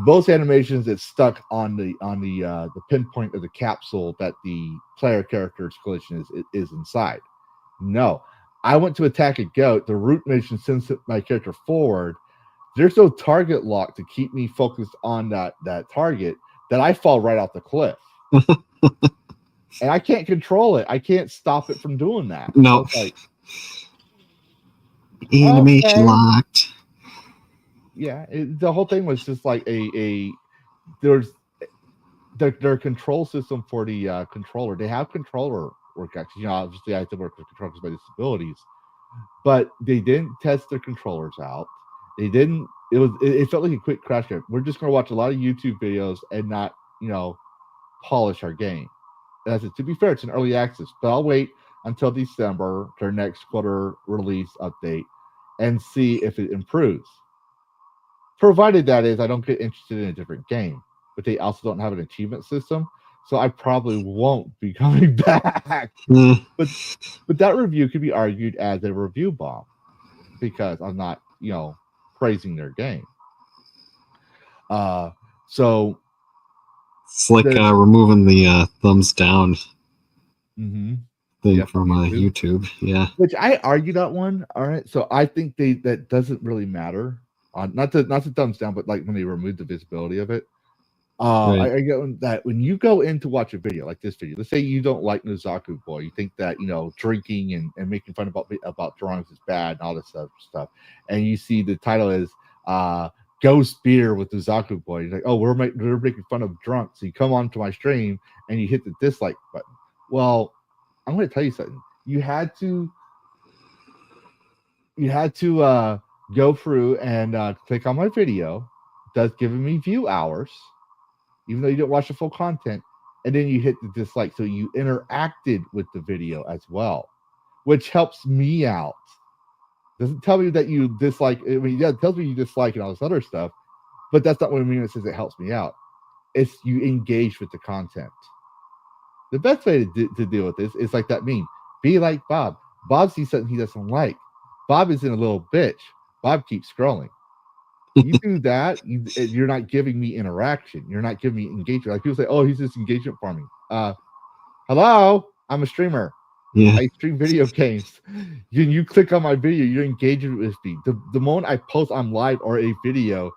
those animations, it's stuck on the pinpoint of the capsule that the player character's collision is inside. No, I went to attack a goat. The root motion sends my character forward. There's no target lock to keep me focused on that target. That I fall right off the cliff. And I can't control it. I can't stop it from doing that. No. So like, Animation okay. locked. Yeah, the whole thing was just like there's their control system for the controller. They have controller work actually. Obviously I have to work with controllers by disabilities, but they didn't test their controllers out. They didn't. It felt like a quick crash course. We're just going to watch a lot of YouTube videos and not polish our game. And I said, to be fair, it's an early access, but I'll wait until December, their next quarter release update, and see if it improves. Provided that is, I don't get interested in a different game, but they also don't have an achievement system, so I probably won't be coming back. But that review could be argued as a review bomb because I'm not, praising their game. So it's like removing the thumbs down thing from YouTube. Yeah, which I argue that one. All right, so I think that doesn't really matter. Not the thumbs down, but like when they remove the visibility of it. Right. I get that when you go in to watch a video like this video, let's say you don't like Nozakuboi, you think that drinking and making fun about drunks is bad and all this stuff, and you see the title is Ghost Beer with Nozakuboi. You're like, oh, we're making fun of drunks. So you come onto my stream and you hit the dislike button. Well, I'm going to tell you something. You had to go through and click on my video. That's giving me view hours, even though you didn't watch the full content, and then you hit the dislike. So you interacted with the video as well, which helps me out. Doesn't tell me that you dislike. I mean, yeah, it tells me you dislike and all this other stuff, but that's not what I mean. It says it helps me out. It's you engage with the content. The best way to deal with this is like that meme. Be like Bob. Bob sees something he doesn't like. Bob is in a little bitch. Bob keeps scrolling. You do that, you're not giving me interaction. You're not giving me engagement. Like people say, "Oh, he's just engagement farming." Hello, I'm a streamer. Yeah. I stream video games. You click on my video, you're engaging with me. The moment I post I'm live or a video,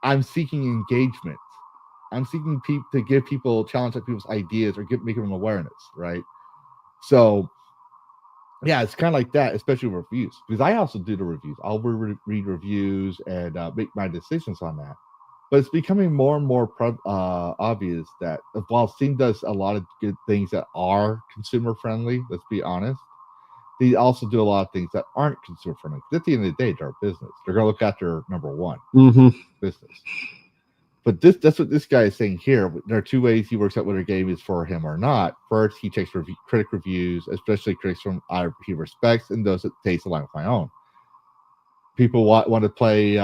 I'm seeking engagement. I'm seeking to give people challenge at people's ideas or make them awareness, right? So yeah, it's kind of like that, especially with reviews, because I also do the reviews. I'll read reviews and make my decisions on that. But it's becoming more and more obvious that while Steam does a lot of good things that are consumer friendly, let's be honest, they also do a lot of things that aren't consumer friendly. At the end of the day, they're a business. They're going to look after number one, business. But that's what this guy is saying here. There are two ways he works out whether a game is for him or not. First, he checks critic reviews, especially critics from he respects and those that taste align with my own. People want to play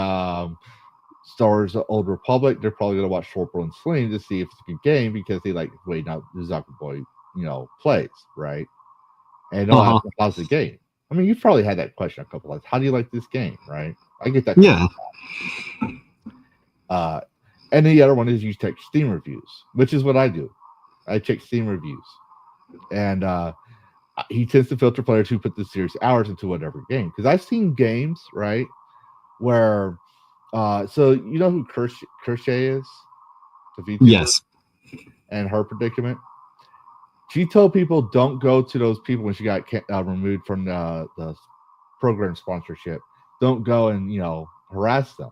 Star Wars: The Old Republic. They're probably going to watch Shortbro and Sling to see if it's a good game because they like the way now Nozakuboi plays, right? And how's the game? I mean, you've probably had that question a couple times. How do you like this game, right? I get that. Yeah. And the other one is you check Steam reviews, which is what I do. I check Steam reviews. And he tends to filter players who put the serious hours into whatever game. Because I've seen games, right, where so you know who Kershay is? The VTuber? Yes. And her predicament. She told people don't go to those people when she got removed from the program sponsorship. Don't go and harass them.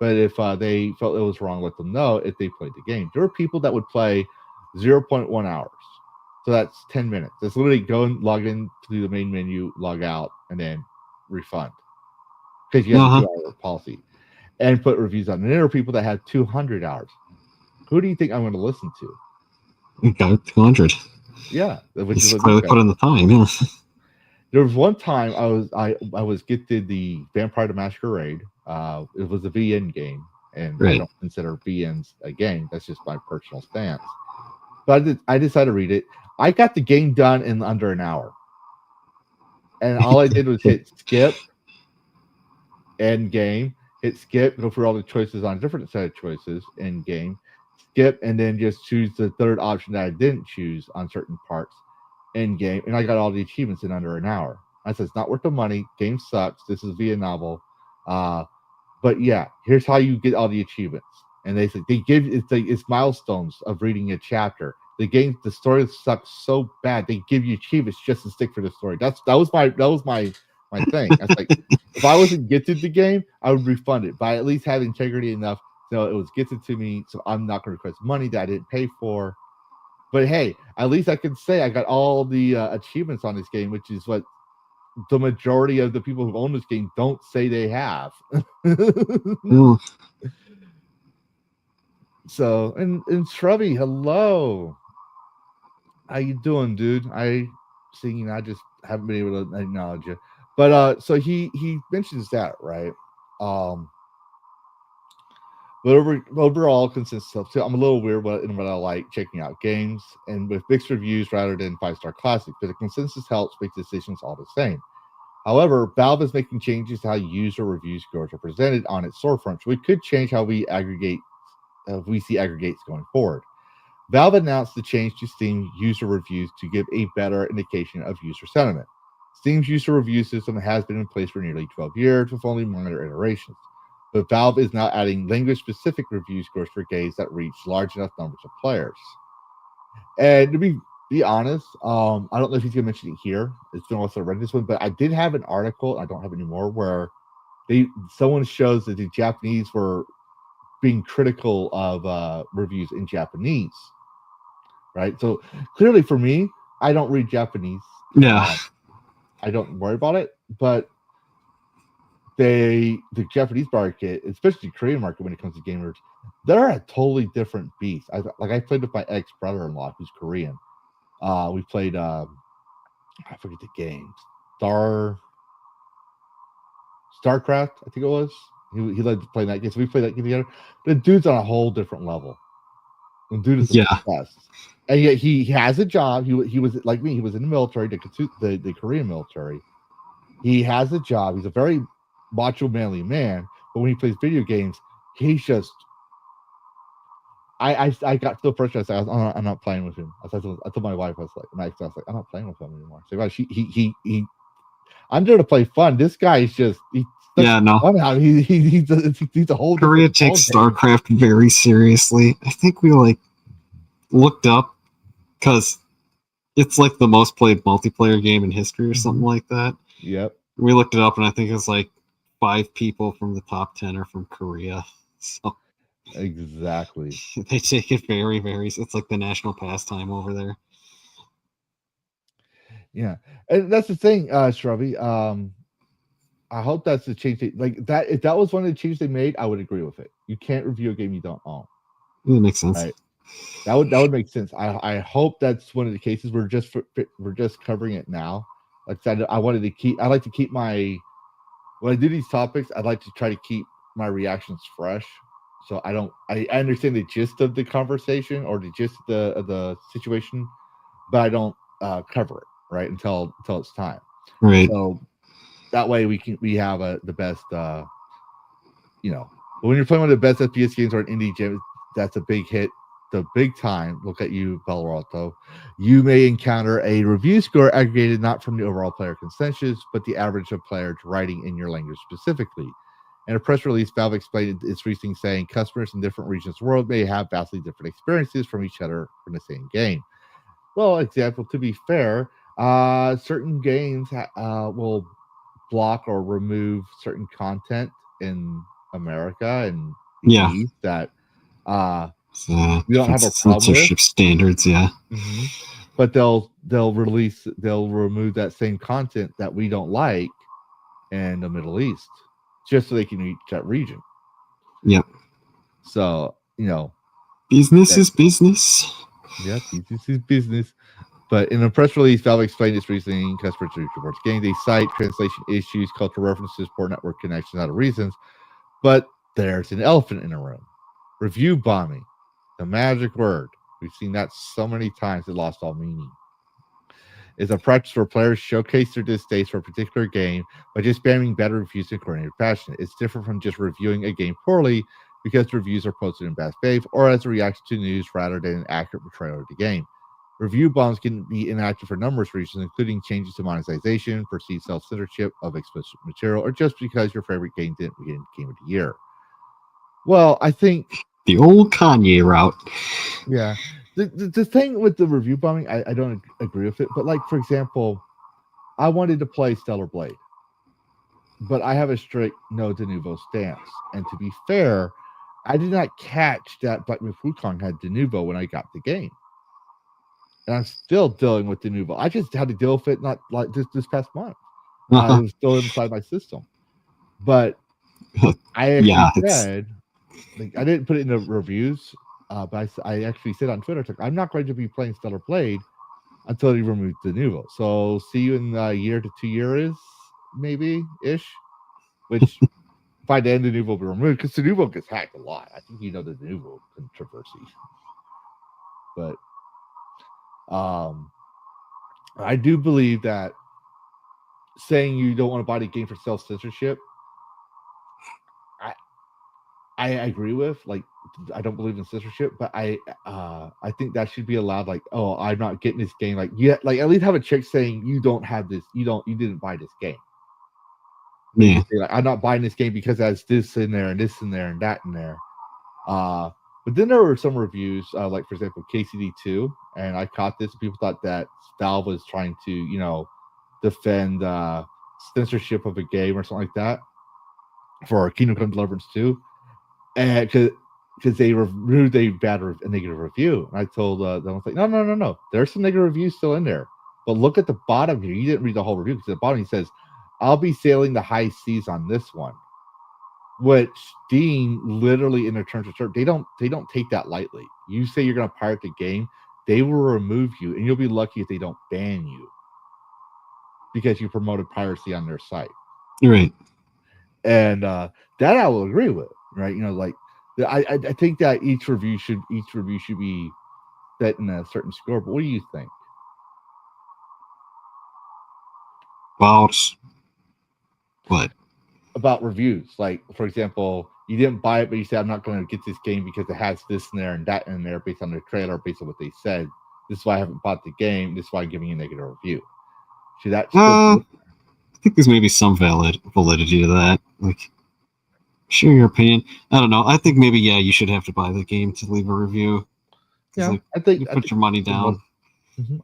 But if they felt it was wrong, let them know if they played the game. There were people that would play 0.1 hours. So that's 10 minutes. That's literally go and log in to the main menu, log out, and then refund. Because you have a 2-hour policy. And put reviews on. And there are people that had 200 hours. Who do you think I'm going to listen to? Got 200. Yeah, which He's is what clearly this guy- put in the time. Yeah. There was one time I was gifted the Vampire the Masquerade. It was a VN game, and I Right. don't consider VNs a game. That's just my personal stance. But I decided to read it. I got the game done in under an hour, and all I did was hit skip, end game, hit skip, go through all the choices on a different set of choices, end game, skip, and then just choose the third option that I didn't choose on certain parts, end game, and I got all the achievements in under an hour. I said, it's not worth the money. Game sucks. This is via novel. But yeah, here's how you get all the achievements. And they said they give it's milestones of reading a chapter. The story sucks so bad they give you achievements just to stick for the story. That was my thing. I was like, if I wasn't gifted the game, I would refund it. But I at least have integrity enough. So it was gifted to me, so I'm not going to request money that I didn't pay for. But hey, at least I can say I got all the achievements on this game, which is what the majority of the people who own this game don't say they have. Ooh. So, and Shrubby, hello. How you doing, dude? I just haven't been able to acknowledge you. But so he mentions that, right? But overall consensus of, I'm a little weird in what I like checking out games and with mixed reviews rather than 5-star classic, but the consensus helps make decisions all the same. However, Valve is making changes to how user review scores are presented on its storefront, which could change how we see aggregates going forward. Valve announced the change to Steam user reviews to give a better indication of user sentiment. Steam's user review system has been in place for nearly 12 years with only minor iterations. But Valve is now adding language-specific review scores for games that reach large enough numbers of players. And to be honest, I don't know if he's going to mention it here. It's been also read this one, but I did have an article, I don't have it anymore, where someone shows that the Japanese were being critical of reviews in Japanese. Right? So clearly for me, I don't read Japanese. Yeah. I don't worry about it, but the Japanese market, especially the Korean market when it comes to gamers, they're a totally different beast. I played with my ex-brother-in-law who's Korean. We played I forget the game. StarCraft, I think it was. He liked to play that game. So we played that game together. The dude's on a whole different level. The dude is the best. And yet he has a job. He was like me, he was in the military, the Korean military. He has a job. He's a very macho, manly man, but when he plays video games, he's just. I got to the first. I said, I'm not playing with him. I told my wife, I was like, I'm not playing with him anymore. So he I'm there to play fun. This guy is just he's a whole. Korea takes StarCraft very seriously. I think we looked up because it's like the most played multiplayer game in history or something like that. Yep. We looked it up, and I think it's like 5 people from the top 10 are from Korea. So exactly, they take it very, very. It's like the national pastime over there. Yeah, and that's the thing, Shrubby. I hope that's the change. Like that, if that was one of the changes they made, I would agree with it. You can't review a game you don't own. That makes sense. Right? That would make sense. I hope that's one of the cases. We're just covering it now. Like I said, I like to keep my when I do these topics. I'd like to try to keep my reactions fresh. So I understand the gist of the conversation or the gist of the situation, but I don't cover it right until it's time. Right. So that way we have the best. When you're playing one of the best FPS games or an indie game, that's a big hit. The big time, look at you, Valoralto. You may encounter a review score aggregated not from the overall player consensus, but the average of players writing in your language specifically. In a press release, Valve explained its reasoning, saying customers in different regions of the world may have vastly different experiences from each other from the same game. Well, example, to be fair, certain games will block or remove certain content in America and the East that we don't have a problem censorship with. Standards, yeah. Mm-hmm. But they'll remove that same content that we don't like in the Middle East, just so they can reach that region. Yep. So, business is business. Yeah, business is business. But in a press release, Valve explained its reasoning. Customers towards game. They cite translation issues, cultural references, poor network connections, other reasons. But there's an elephant in the room. Review bombing, the magic word. We've seen that so many times it lost all meaning. Is a practice where players showcase their distaste for a particular game by just spamming bad reviews and coordinated fashion. It's different from just reviewing a game poorly because reviews are posted in bad faith or as a reaction to news rather than an accurate portrayal of the game. Review bombs can be enacted for numerous reasons, including changes to monetization, perceived self-censorship of explicit material, or just because your favorite game didn't win Game of the Year. Well, I think The old Kanye route. yeah. The thing with the review bombing, I don't agree with it. But like, for example, I wanted to play Stellar Blade, but I have a strict no de nouveau stance. And to be fair, I did not catch that Black Myth Wukong had de nouveau when I got the game. And I'm still dealing with de nouveau. I just had to deal with it not like this past month. It was still inside my system. But I actually said, like, I didn't put it in the reviews, but I actually said on Twitter, I'm not going to be playing Stellar Blade until they remove de nouveau. So see you in a year to 2 years, maybe ish. Which by then de nouveau will be removed because de nouveau gets hacked a lot. I think you know the de nouveau controversy, but I do believe that saying you don't want to buy the game for self-censorship, I agree with. Like, I don't believe in censorship, but I think that should be allowed. Like, oh, I'm not getting this game. Like, yeah, like at least have a check saying you don't have this, you didn't buy this game. Yeah. Like, I'm not buying this game because it has this in there and this in there and that in there. But then there were some reviews, like for example, KCD2, and I caught this. People thought that Valve was trying to, defend censorship of a game or something like that for Kingdom Come Deliverance 2, and because they reviewed a negative review. And I told them, I was like, no, there's some negative reviews still in there, but look at the bottom here. You didn't read the whole review because at the bottom he says, "I'll be sailing the high seas on this one." Which Steam literally in their terms of service, they don't take that lightly. You say you're going to pirate the game, they will remove you, and you'll be lucky if they don't ban you because you promoted piracy on their site. Right. And that I will agree with. Right? Like I think that each review should be set in a certain score. But what do you think? About what? About reviews, like for example, you didn't buy it, but you said I'm not going to get this game because it has this in there and that in there based on the trailer, based on what they said. This is why I haven't bought the game. This is why I'm giving you a negative review. Should that? I think there's maybe some validity to that. Like, share your opinion. I don't know. I think maybe you should have to buy the game to leave a review. Yeah, like, I think you put your money down.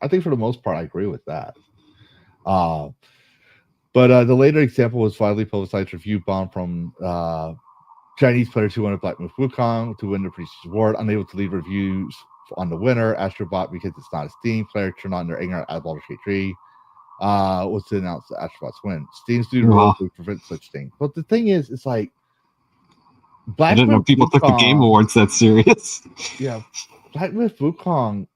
I think for the most part, I agree with that. But the later example was widely publicized review bomb from Chinese players who wanted Black Myth Wukong to win the prestigious award, unable to leave reviews on the winner, Astrobot, because it's not a Steam player, turned on their anger at Baldur's Gate 3, was to announce the Astrobot's win. Steam's new rule to prevent such things. But the thing is, it's like I didn't know people took the Game Awards that serious. Yeah, Black Myth Wukong,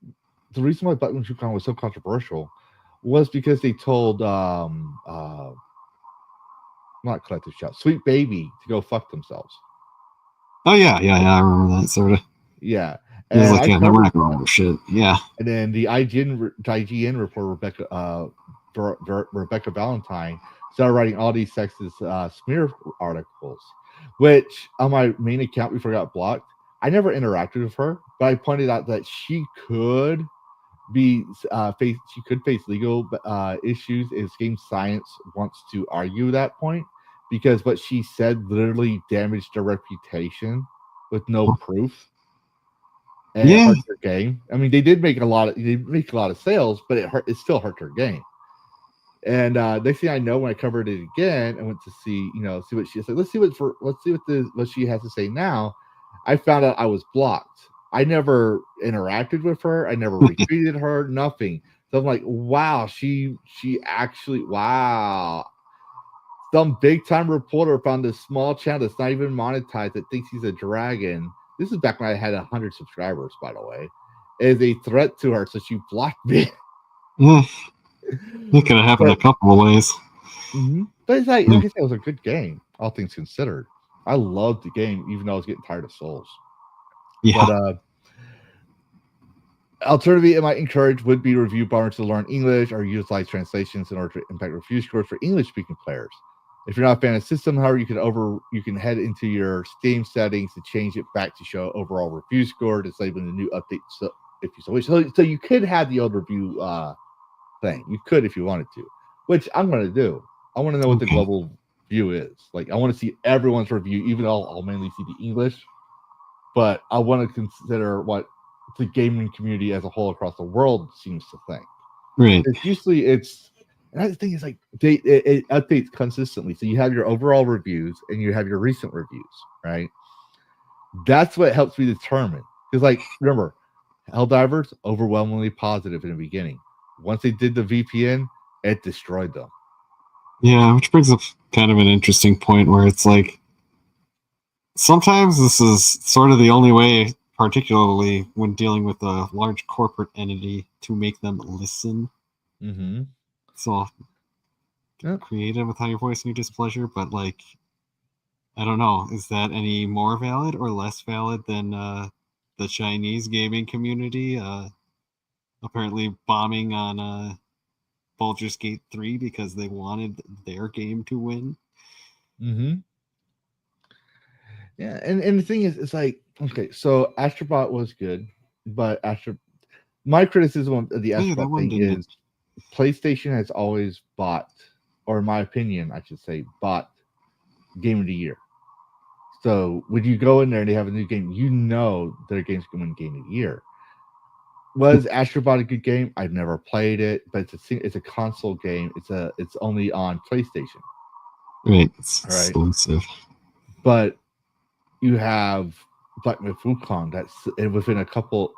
the reason why Black Myth Wukong was so controversial was because they told not Collective Shout, Sweet Baby to go fuck themselves. Oh yeah, I remember that sort of. Yeah, and it was like, we're not gonna remember shit. Yeah. And then the IGN reporter Rebecca Valentine started writing all these sexist smear articles, which on my main account before I got blocked, I never interacted with her, but I pointed out that she could face legal issues if Game Science wants to argue that point, because what she said literally damaged their reputation with no proof, and it hurt their game. I mean, they make a lot of sales, but it still hurt their game. And next thing I know, when I covered it again, I went to see what she said. Let's see what she has to say now. I found out I was blocked. I never interacted with her. I never retweeted her. Nothing. So I'm like, wow, she actually, wow. Some big time reporter found this small channel that's not even monetized that thinks he's a dragon. This is back when I had 100 subscribers, by the way. Is a threat to her, so she blocked me. Yeah, it could have happened a couple of ways. But it's like I said, it was a good game, all things considered. I loved the game, even though I was getting tired of Souls. Yeah. But alternatively, it might encourage would-be review bombers to learn English or utilize translations in order to impact review scores for English-speaking players. If you're not a fan of the system, however, you can head into your Steam settings to change it back to show overall review score, disabling the new update. So if you so wish, so you could have the old review thing. You could if you wanted to, which I'm going to do. I want to know what the global view is. Like, I want to see everyone's review, even though I'll mainly see the English. But I want to consider what the gaming community as a whole across the world seems to think. Right. It's usually and the thing is, like, it updates consistently. So you have your overall reviews and you have your recent reviews, right? That's what helps me determine. Because, like, remember, Helldivers overwhelmingly positive in the beginning. Once they did the VPN, it destroyed them. Yeah, which brings up kind of an interesting point where it's like sometimes this is sort of the only way, particularly when dealing with a large corporate entity, to make them listen. Mm-hmm. So creative with how you're voicing your displeasure, but like, I don't know, is that any more valid or less valid than the Chinese gaming community apparently bombing on Baldur's Gate 3 because they wanted their game to win? Mm-hmm. Yeah, and the thing is, it's like, okay, so Astrobot was good, but my criticism of the Astrobot thing is PlayStation has always bought, or in my opinion, I should say, bought Game of the Year. So when you go in there and they have a new game, you know their game's going to win Game of the Year. Was Astrobot a good game? I've never played it, but it's a console game. It's only on PlayStation. Right, it's exclusive. But you have Black Myth Wukong that's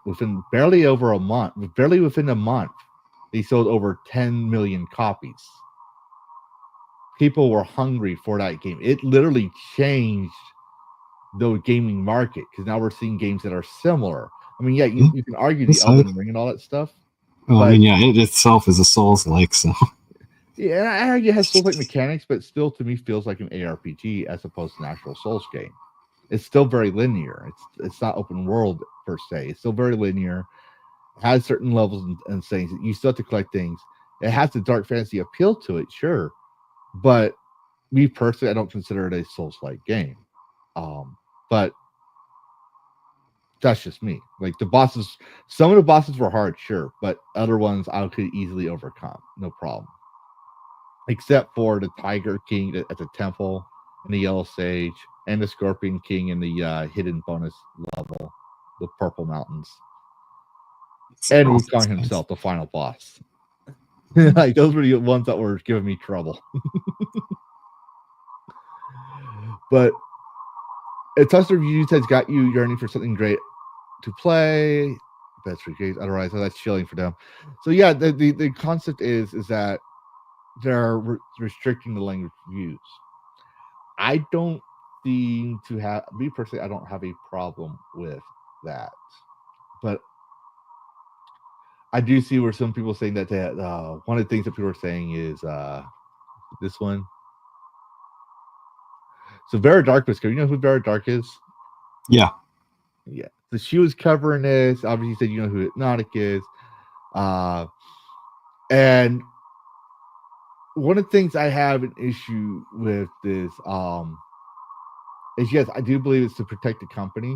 within barely over a month, within a month, they sold over 10 million copies. People were hungry for that game. It literally changed the gaming market because now we're seeing games that are similar. I mean, yeah, you can argue the Elden Ring and all that stuff. Well, I mean, yeah, it itself is a Souls-like, so. Yeah, and I argue it has Souls-like mechanics, but still, to me, feels like an ARPG as opposed to an actual Souls game. It's still very linear. It's not open world per se. It's still very linear. It has certain levels and things. You still have to collect things. It has the dark fantasy appeal to it, sure. But me personally, I don't consider it a Souls-like game. But that's just me. Like some of the bosses were hard, sure, but other ones I could easily overcome, no problem. Except for the Tiger King at the temple and the Yellow Sage and the Scorpion King in the hidden bonus level, the Purple Mountains. And Wukong himself, the final boss. Like, those were the ones that were giving me trouble. But a Tusk Reviews has got you yearning for something great to play. Best for games, otherwise that's chilling for them. So yeah, the concept is that they're restricting the language views. I don't seem to have, me personally, I don't have a problem with that. But I do see where some people saying that one of the things that people are saying is this one. So Vera Dark was covered. You know who Vera Dark is? Yeah. Yeah. So she was covering this. Obviously said you know who Hypnotic is. And one of the things I have an issue with this is, yes, I do believe it's to protect the company.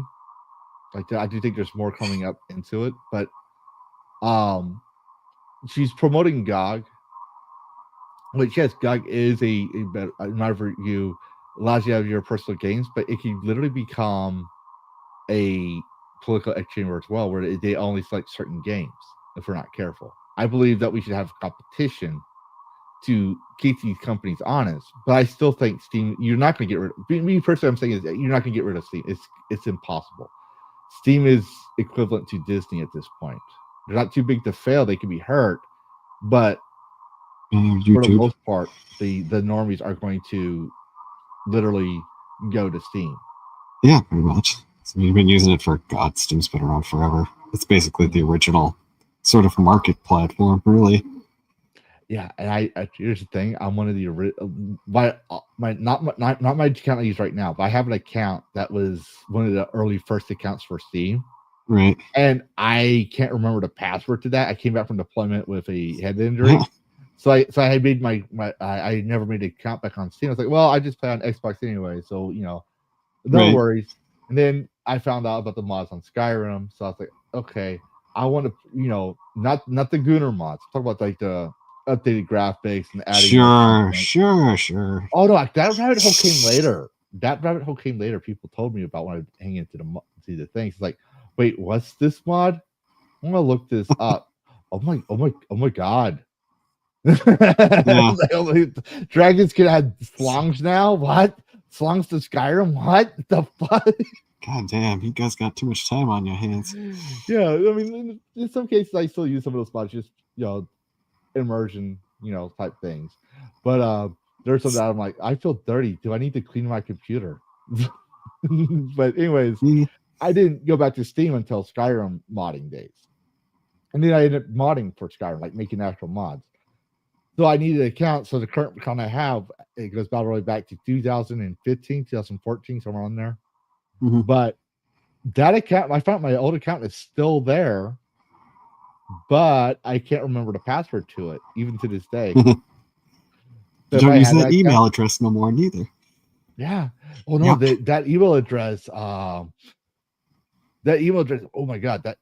Like, I do think there's more coming up into it, but she's promoting GOG, which, yes, GOG is a better, not for you, allows you to have your personal games, but it can literally become a political echo chamber as well, where they only select certain games if we're not careful. I believe that we should have competition to keep these companies honest, but I still think Steam, you're not going to get rid of, me personally, I'm saying is that you're not going to get rid of Steam. It's impossible. Steam is equivalent to Disney at this point. They're not too big to fail. They can be hurt, but for the most part, the normies are going to literally go to Steam. Yeah, pretty much. So you've been using it for God. Steam's been around forever. It's basically the original sort of market platform, really. Yeah, and I here's the thing. I'm one of the my not my account I use right now, but I have an account that was one of the early first accounts for Steam, Right. and I can't remember the password to that. I came back from deployment with a head injury, so I had made I never made an account back on Steam. I was like, well, I just play on Xbox anyway, so no Right. worries. And then I found out about the mods on Skyrim, so I was like, okay, I want to not the Gooner mods. Talk about like the updated graphics and adding more content. Oh no, like, that rabbit hole came later. That rabbit hole came later. People told me about when I hang into the things. It's like, wait, what's this mod? I'm gonna look this up. Oh my god. Yeah. Dragons can have slongs now? What? Slongs to Skyrim? What the fuck? God damn, you guys got too much time on your hands. Yeah, I mean, in some cases, I still use some of those mods, just immersion, type things. But there's some that I'm like, I feel dirty. Do I need to clean my computer? But anyways, I didn't go back to Steam until Skyrim modding days, and then I ended up modding for Skyrim, like making actual mods. So I needed an account. So the current account I have, it goes all the way back to 2015, 2014, somewhere on there. Mm-hmm. But that account, I found my old account is still there, but I can't remember the password to it, even to this day. You don't use that email address no more, neither. Yeah. Oh no, that email address. Oh my god, that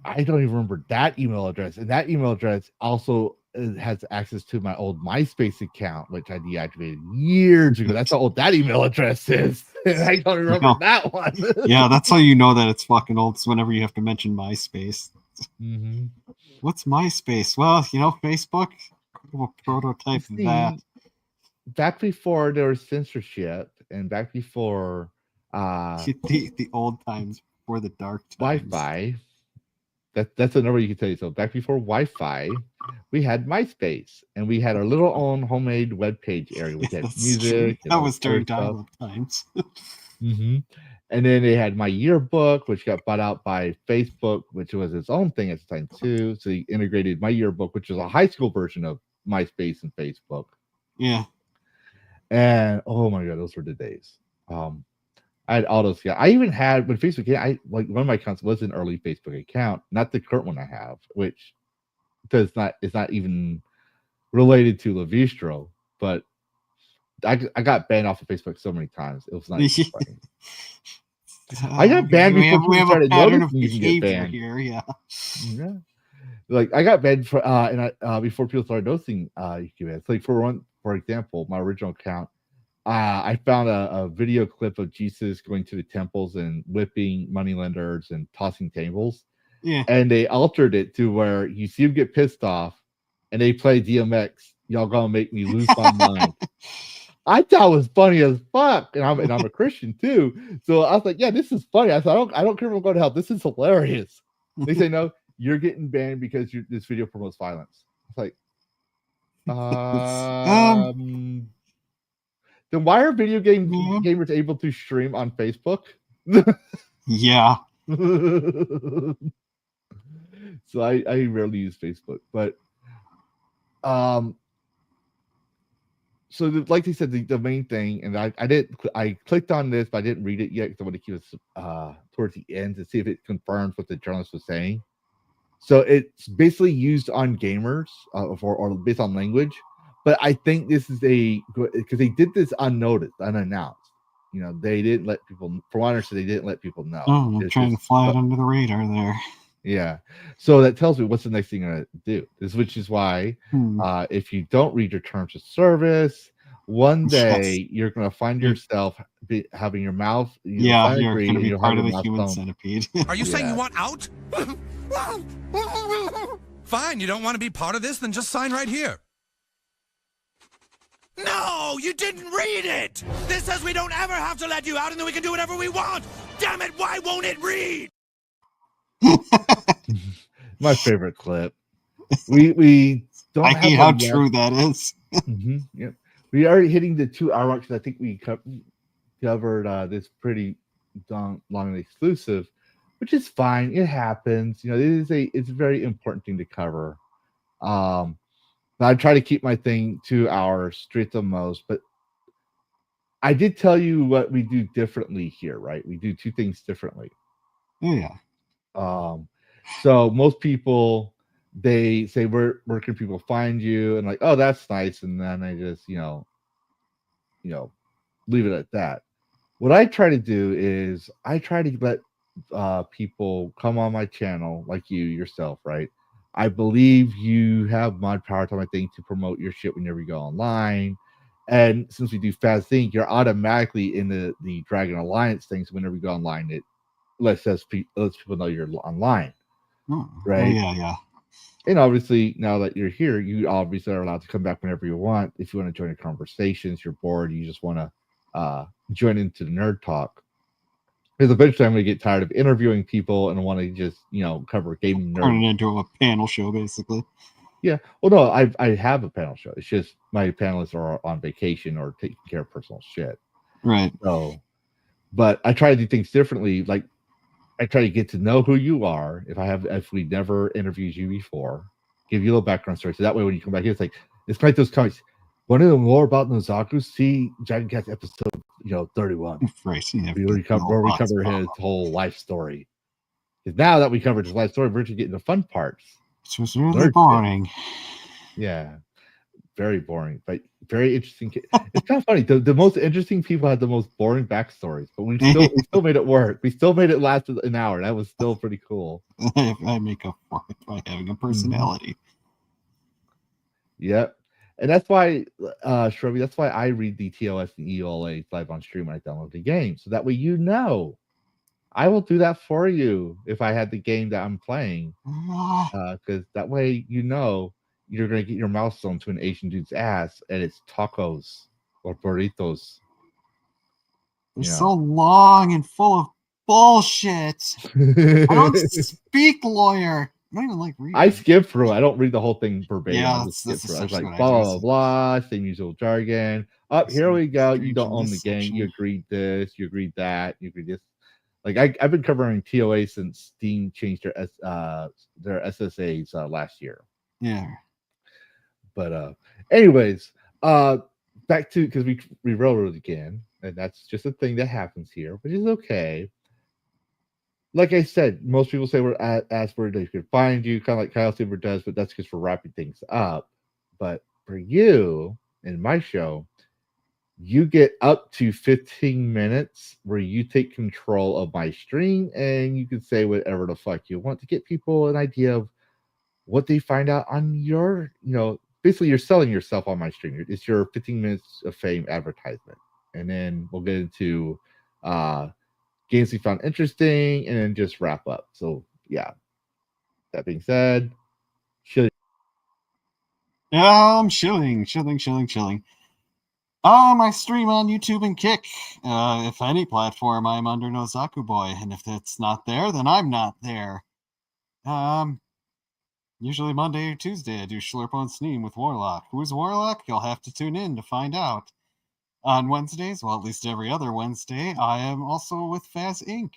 I don't even remember that email address. And that email address also has access to my old MySpace account, which I deactivated years ago. That's how old that email address is. I don't remember that one. Yeah, that's how you know that it's fucking old. It's whenever you have to mention MySpace. Mm-hmm. What's MySpace? Well, Facebook. We'll prototype that. Back before there was censorship, and back before the old times, before the dark times. Wi-Fi. That's another way you can tell you. So back before Wi-Fi, we had MySpace, and we had our little own homemade web page area. We had music. That was during dial-up times. Mm-hmm. And then they had my yearbook, which got bought out by Facebook, which was its own thing at the time too. So they integrated my yearbook, which is a high school version of MySpace and Facebook. Yeah. And oh my god, those were the days. I had all those. Yeah, I even had when Facebook came. I like one of my accounts was an early Facebook account, not the current one I have, which is not even related to Lavistro. But I got banned off of Facebook so many times. It was not even funny. I got banned before people started noticing you can get banned. Here, yeah. Like I got banned for before people started noticing you can ban. It's like for example, my original account. I found a video clip of Jesus going to the temples and whipping moneylenders and tossing tables. Yeah. And they altered it to where you see him get pissed off and they play DMX. Y'all gonna make me lose my mind. I thought it was funny as fuck. And I'm a Christian too. So I was like, yeah, this is funny. I said, I don't care if I'm going to hell. This is hilarious. They say, no, you're getting banned because this video promotes violence. It's like, then why are video gamers able to stream on Facebook? Yeah. So I rarely use Facebook, but so like they said, the main thing, and I clicked on this, but I didn't read it yet because I want to keep it towards the end to see if it confirms what the journalist was saying. So it's basically used on gamers or based on language. But I think this is because they did this unnoticed, unannounced. They didn't let people. From what I understand, they didn't let people know. Oh, they're trying to fly it under the radar there. Yeah. So that tells me what's the next thing I'm gonna do. Which is why, if you don't read your terms of service, one day you're gonna find yourself having your mouth. You're gonna be part of the human centipede. Are you saying you want out? Fine. You don't want to be part of this? Then just sign right here. No, you didn't read it! This says we don't ever have to let you out and then we can do whatever we want! Damn it, why won't it read? My favorite clip. We don't I hate how true that is. Mm-hmm, yep. We are hitting the 2 hour mark because I think we covered this pretty long and exclusive, which is fine. It happens. It's a very important thing to cover. I try to keep my thing 2 hours straight the most, but I did tell you what we do differently here, right? We do 2 things differently. Oh, yeah. So most people, they say, where can people find you? And like, oh, that's nice. And then I just, leave it at that. What I try to do is I try to let people come on my channel, like you yourself, right? I believe you have mod power time, I think, to promote your shit whenever you go online. And since we do Phas Inc, you're automatically in the Dragon Alliance things. Whenever you go online, it lets people know you're online, Oh, right? yeah. And obviously, now that you're here, you obviously are allowed to come back whenever you want. If you want to join the conversations, you're bored, you just want to join into the nerd talk. Because eventually I'm going to get tired of interviewing people and want to just, cover gaming Turn nerd. it into a panel show, basically. Yeah. Well, no, I have a panel show. It's just my panelists are on vacation or taking care of personal shit. Right. So, but I try to do things differently. Like, I try to get to know who you are. If we never interviewed you before, give you a little background story. So that way, when you come back here, it's like those comics. Want to know more about Nozaku? See DragonCast episode, 31. Right. Yeah, Where we cover his whole life story. Because now that we covered his life story, we're just getting the fun parts. Which was really boring. Yeah. Very boring, but very interesting. It's kind of funny. The most interesting people had the most boring backstories, but we still made it work. We still made it last an hour. That was still pretty cool. I make up for it by having a personality. Yep. And that's why, Shrubby, that's why I read the TOS and EULA live on stream when I download the game. So that way I will do that for you if I had the game that I'm playing. Because that way you're going to get your mouse on to an Asian dude's ass and it's tacos or burritos. They're so long and full of bullshit. I don't speak lawyer. I don't even like reading. I skip through. I don't read the whole thing verbatim. Yeah, I just skip through. I was like, what I blah, do. blah, blah, same usual jargon. Here we go. You don't own the game. You agreed this. You agreed that. You agreed this. Like, I've been covering TOA since Steam changed their SSAs last year. Yeah. But anyways, back to, because we railroad again, and that's just a thing that happens here, which is okay. Like I said, most people say we're at Asbury they could find you, kind of like Kyle Silver does, but that's just for wrapping things up. But for you in my show, you get up to 15 minutes where you take control of my stream and you can say whatever the fuck you want to get people an idea of what they find out on your, basically you're selling yourself on my stream. It's your 15 minutes of fame advertisement. And then we'll get into games we found interesting and then just wrap up. So yeah. That being said, shilling. I stream on YouTube and Kick. If any platform, I'm under Nozakuboi, and if it's not there, then I'm not there. Usually Monday or Tuesday, I do Schlurp on Steam with Warlock. Who's Warlock? You'll have to tune in to find out. On Wednesdays, well, at least every other Wednesday, I am also with Phas Inc.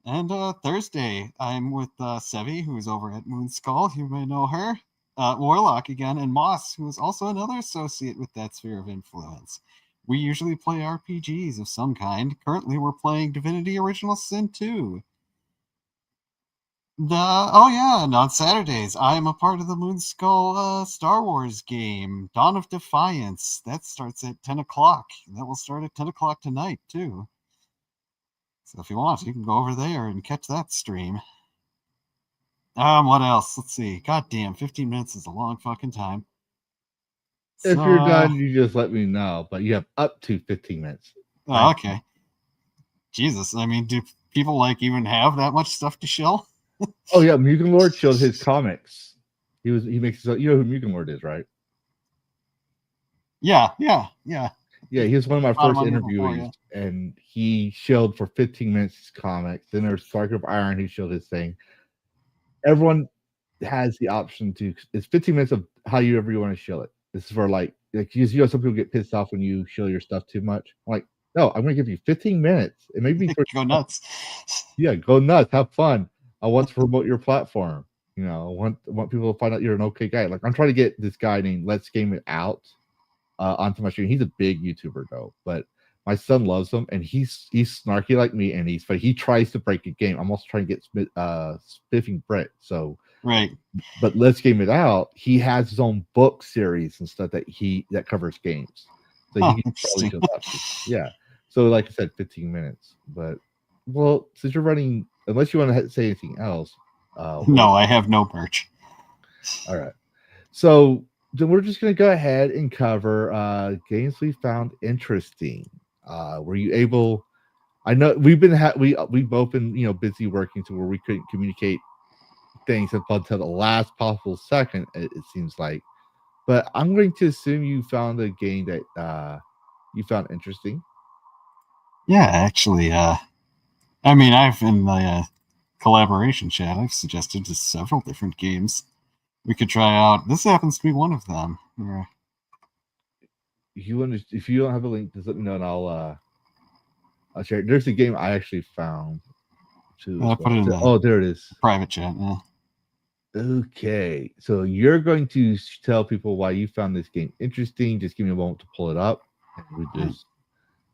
And Thursday, I'm with Sevi, who's over at Moonskull. You may know her. Warlock again, and Moss, who is also another associate with that sphere of influence. We usually play RPGs of some kind. Currently, we're playing Divinity Original Sin 2. And on Saturdays, I am a part of the Moonskull Star Wars game, Dawn of Defiance. That starts at 10 o'clock. That will start at 10 o'clock tonight, too. So if you want, you can go over there and catch that stream. What else? Let's see. God damn, 15 minutes is a long fucking time. If you're done, you just let me know. But you have up to 15 minutes. Oh, okay. Jesus, I mean, do people even have that much stuff to shill? Oh yeah, Mugen Lord showed his comics. He makes you know who Mugen Lord is, right? Yeah. He was one of my first interviewees, and he showed for 15 minutes his comics. Then there's Spark of Iron who showed his thing. Everyone has the option to. It's 15 minutes of however you want to show it. This is for like some people get pissed off when you show your stuff too much. I'm like, no, I'm going to give you 15 minutes. It may be go nuts. Yeah, go nuts, have fun. I want to promote your platform. want people to find out you're an okay guy. Like I'm trying to get this guy named Let's Game It Out onto my stream. He's a big YouTuber though, but my son loves him, and he's snarky like me, and he tries to break a game. I'm also trying to get Spiffing Brett. So Right. but Let's Game It Out. He has his own book series and stuff that covers games. So Huh, he can probably interesting. do that. Yeah. So like I said, 15 minutes. But well, since you're running, unless you want to say anything else. No, I have no merch. All right. So then we're just going to go ahead and cover games we found interesting. Were you able? I know we've both been busy working to where we couldn't communicate things until the last possible second. It seems like, but I'm going to assume you found a game that you found interesting. Yeah, actually, I mean, I've in the collaboration chat, I've suggested just several different games we could try out. This happens to be one of them. Yeah. If you don't have a link, just let me know and I'll share it. There's a game I actually found too. I put it in Oh, there it is. private chat. Yeah. Okay, so you're going to tell people why you found this game interesting. Just give me a moment to pull it up and read this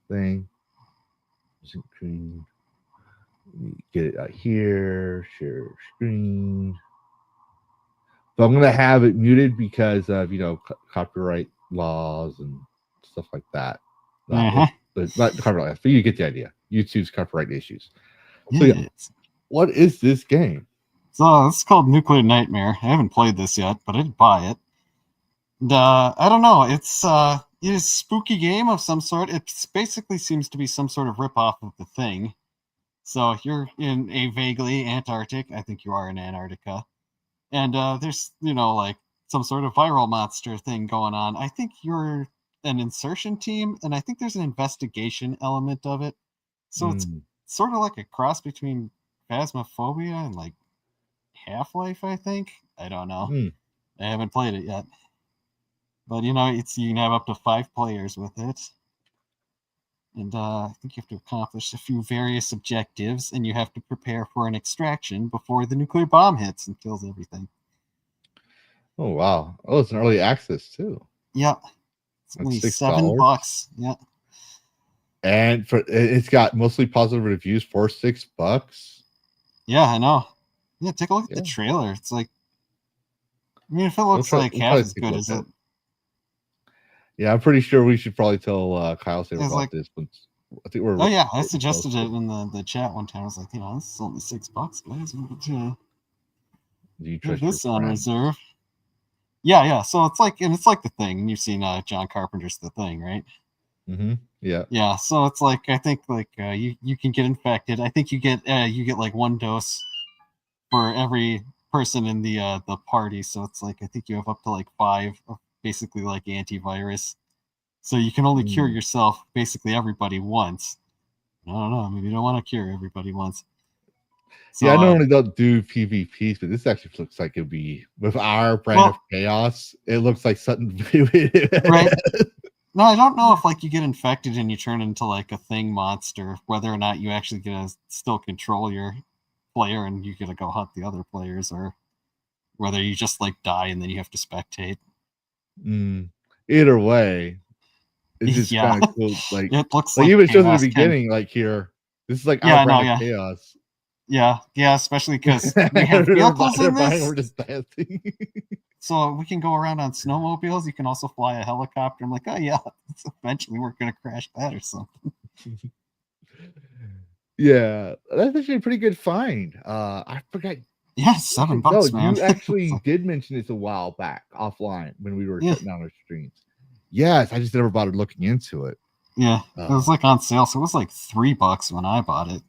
thing. Get it out here. Share screen. So I'm going to have it muted because of copyright laws and stuff like that. But not copyright laws, but you get the idea. YouTube's copyright issues. So yeah, what is this game? So it's called Nuclear Nightmare. I haven't played this yet, but I did buy it. And I don't know. It is a spooky game of some sort. It basically seems to be some sort of ripoff of The Thing. So you're in a vaguely Antarctic. I think you are in Antarctica. And there's, like some sort of viral monster thing going on. I think you're an insertion team, and I think there's an investigation element of it. So it's sort of like a cross between Phasmophobia and like Half-Life, I think. I don't know. I haven't played it yet. But you can have up to 5 players with it. And I think you have to accomplish a few various objectives, and you have to prepare for an extraction before the nuclear bomb hits and kills everything. Oh wow. Oh, it's an early access too. Yep. It's That's only $6. $7. Yep. And it's got mostly positive reviews for $6. Yeah, I know. Yeah, take a look at the trailer. It's like, I mean, if it looks like half as good as it. Yeah, I'm pretty sure we should probably tell Kyle Saber about like, this. But I think we're. Oh yeah, I suggested it in the chat one time. I was like, this is only $6, guys. Do you trust this your on friends? reserve? Yeah. So it's like The Thing, and you've seen John Carpenter's The Thing, right? Mm-hmm. Yeah. Yeah. So it's like I think you can get infected. I think you get like 1 dose for every person in the party. So it's like I think you have up to like 5 of basically like antivirus. So you can only cure yourself basically everybody once. I don't know. Maybe you don't want to cure everybody once. So, I normally don't do PvPs, but this actually looks like it'd be with our brand of chaos. It looks like something. Right. No, I don't know if like you get infected and you turn into like a thing monster, whether or not you actually get to still control your player and you get to go hunt the other players, or whether you just like die and then you have to spectate. Either way, it's just kind of cool. Like it looks like even shows at the beginning, like here, this is like our brand of chaos. Yeah, especially because we have vehicles in this. We're just dancing. So we can go around on snowmobiles. You can also fly a helicopter. I'm like, oh yeah, eventually we're gonna crash that or something. Yeah, that's actually a pretty good find. I forgot. Yeah, $7, man. You actually did mention this a while back offline when we were shutting down our streams. Yes, I just never bothered looking into it. Yeah, it was like on sale, so it was like $3 when I bought it.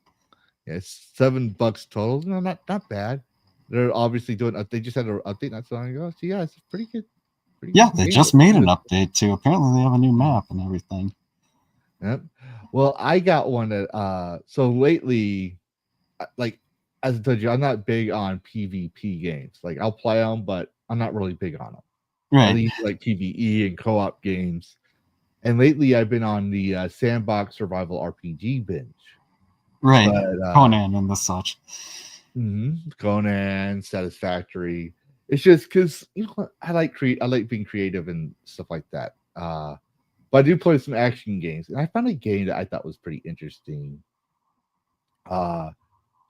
Yeah, it's $7 total. No, not bad. They're obviously doing. They just had an update not so long ago. So yeah, it's pretty good. They just made an update too. Apparently, they have a new map and everything. Yep. Well, I got one that. So lately, like as I told you, I'm not big on PvP games. Like I'll play them, but I'm not really big on them. Right. I least like PvE and co-op games. And lately, I've been on the sandbox survival RPG binge. Right, but, Conan and the such. Conan, Satisfactory. It's just because I like being creative and stuff like that. But I do play some action games, and I found a game that I thought was pretty interesting.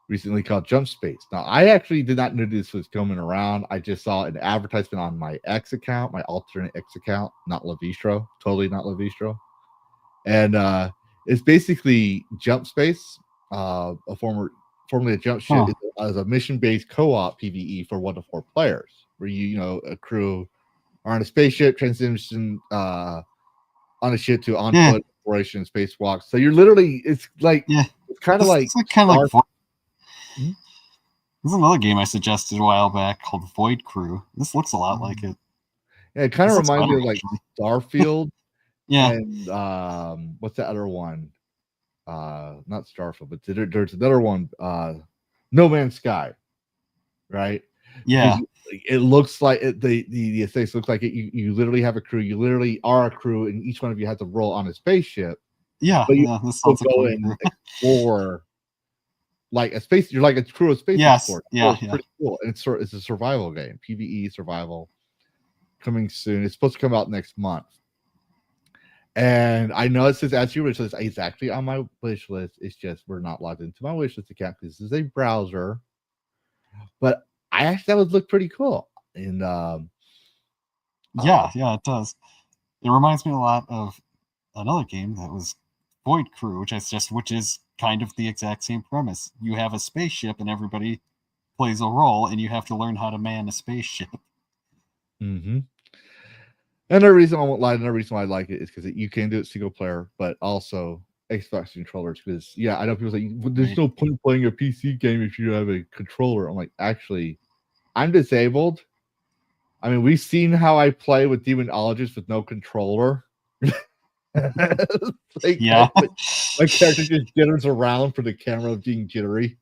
Recently called Jump Space. Now, I actually did not know this was coming around. I just saw an advertisement on my X account, my alternate X account, not Lavistro, totally not Lavistro. And it's basically Jump Space, formerly a jump ship, as a mission-based co-op PvE for 1 to 4 players, where a crew are on a spaceship, transition on a ship to on-foot exploration spacewalks. So you're literally, it's kind of like There's another game I suggested a while back called Void Crew. This looks a lot like it. Yeah, it kind of reminds me of like Starfield. Yeah. And what's the other one? Not Starfield, but there's another one. No Man's Sky, right? Yeah. It looks like the aesthetics looks like it. You literally have a crew. You literally are a crew, and each one of you has to roll on a spaceship. Yeah, but you this sounds go and explore like a space. You're like a crew of space explorers. Yeah, it's pretty cool. And it's a survival game, PvE survival, coming soon. It's supposed to come out next month. And I know it says add to your wish list. It's actually on my wish list. It's just we're not logged into my wish list account because this is a browser. But I actually thought it would look pretty cool. And yeah, it does. It reminds me a lot of another game that was Void Crew, which is kind of the exact same premise. You have a spaceship and everybody plays a role, and you have to learn how to man a spaceship. Mm-hmm. And the reason I won't lie, another reason why I like it is because you can do it single player, but also Xbox controllers. Because I know people say there's no point playing a PC game if you have a controller. I'm like, actually, I'm disabled. I mean, we've seen how I play with Demonologist with no controller. My character just jitters around for the camera being jittery.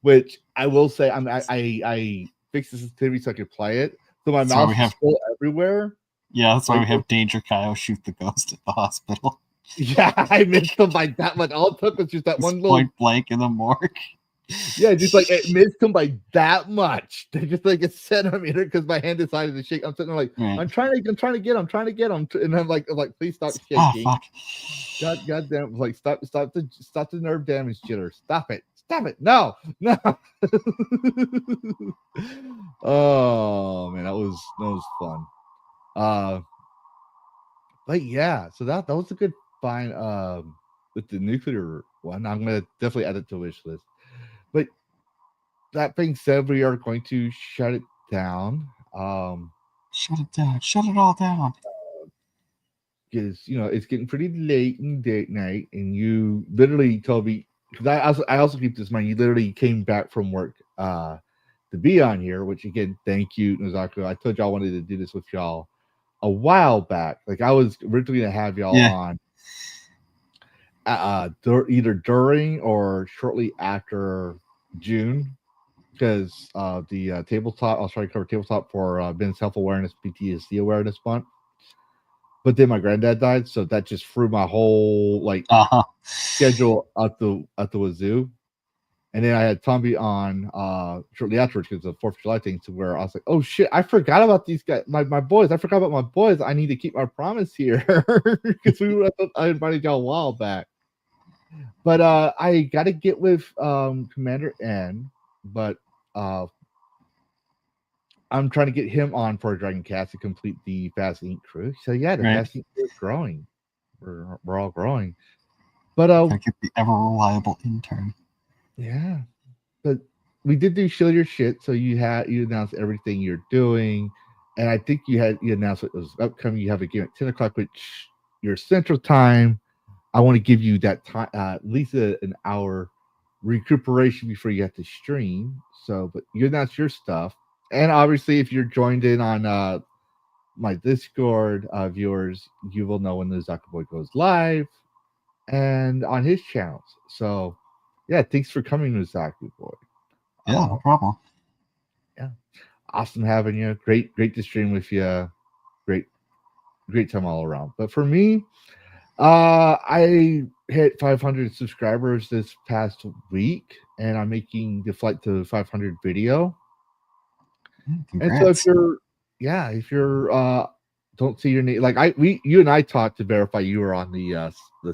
Which I will say, I fixed the sensitivity so I could play it. So my mouse is still everywhere. Yeah, that's why we have Danger Kyle shoot the ghost at the hospital. Yeah, I missed him by that much. All it took was just that one little point blank in the morgue. Yeah, just like it missed him by that much. Just like a centimeter because my hand decided to shake. I'm sitting there like, I'm trying to get him, and I'm like, please stop shaking. Fuck. God damn, like stop the nerve damage jitter. Stop it. No. Oh man, that was fun. But yeah, so that was a good find with the nuclear one. I'm gonna definitely add it to wish list. But that being said, we are going to shut it down. Shut it down. Shut it all down. Because it's getting pretty late in the night, and you literally told me, because I also keep this in mind. You literally came back from work to be on here, which again, thank you, Nozaku. I told y'all I wanted to do this with y'all a while back. Like I was originally gonna have y'all on either during or shortly after June, because the tabletop. I was trying to cover tabletop for Men's Health Awareness, PTSD Awareness Month. But then my granddad died, so that just threw my whole schedule at the wazoo. And then I had Tomby on shortly afterwards because of the 4th of July thing, to where I was like, oh shit, I forgot about these guys, my boys. I forgot about my boys. I need to keep my promise here because I invited y'all a while back. But I got to get with Commander N, but I'm trying to get him on for a DragonCast to complete the Phas Inc. crew. So yeah, the Phas Inc. crew is growing. We're all growing. But get the ever reliable intern. Yeah, but we did do show your shit. So you announced everything you're doing, and I think you announced it was upcoming. You have a game at 10 o'clock, which your Central Time. I want to give you that time, at least an hour recuperation before you have to stream. So, but you announced your stuff, and obviously, if you're joined in on my Discord viewers, you will know when the Nozakuboi goes live, and on his channels. So. Yeah, thanks for coming, Nozakuboi. Yeah, no problem. Yeah, awesome having you. Great to stream with you. Great time all around. But for me, I hit 500 subscribers this past week, and I'm making the Flight to 500 video. And so if you're don't see your name, like you and I talked to verify you were on the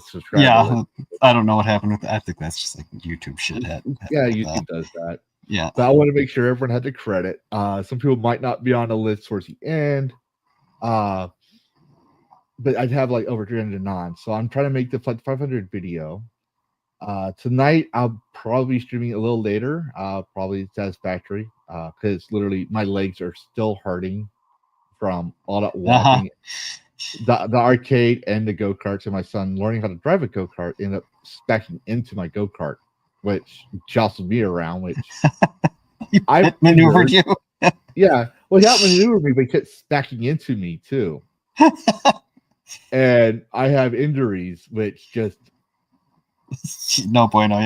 subscriber list. I don't know what happened with that. I think that's just like YouTube shit. Yeah, YouTube does that. Yeah. But I want to make sure everyone had the credit. Some people might not be on the list towards the end. But I'd have like over 300 non. So I'm trying to make the 500 video. Tonight I'll probably be streaming a little later. Probably Satisfactory. Because literally my legs are still hurting from all that walking. The arcade and the go-karts, and my son learning how to drive a go-kart ended up backing into my go-kart, which jostled me around, which I maneuvered you. Yeah. Well, he outmaneuvered me, but he kept backing into me too. And I have injuries, which just no bueno.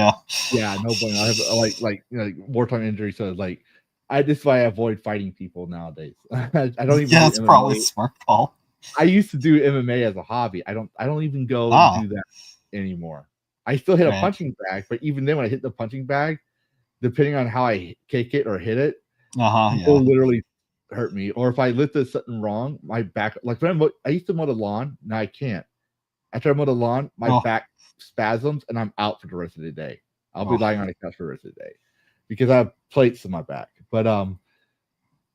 Yeah, no bueno. I have like wartime injuries, so like this is why I avoid fighting people nowadays. I don't even. Yeah, it's probably smart, Paul. I used to do MMA as a hobby. I don't even go and do that anymore. I still hit a punching bag, but even then, when I hit the punching bag, depending on how I kick it or hit it, people literally hurt me. Or if I lifted something wrong, my back, like when I used to mow the lawn, now I can't. After I mow the lawn, my back spasms and I'm out for the rest of the day. I'll be lying on the couch for the rest of the day because I have plates in my back. But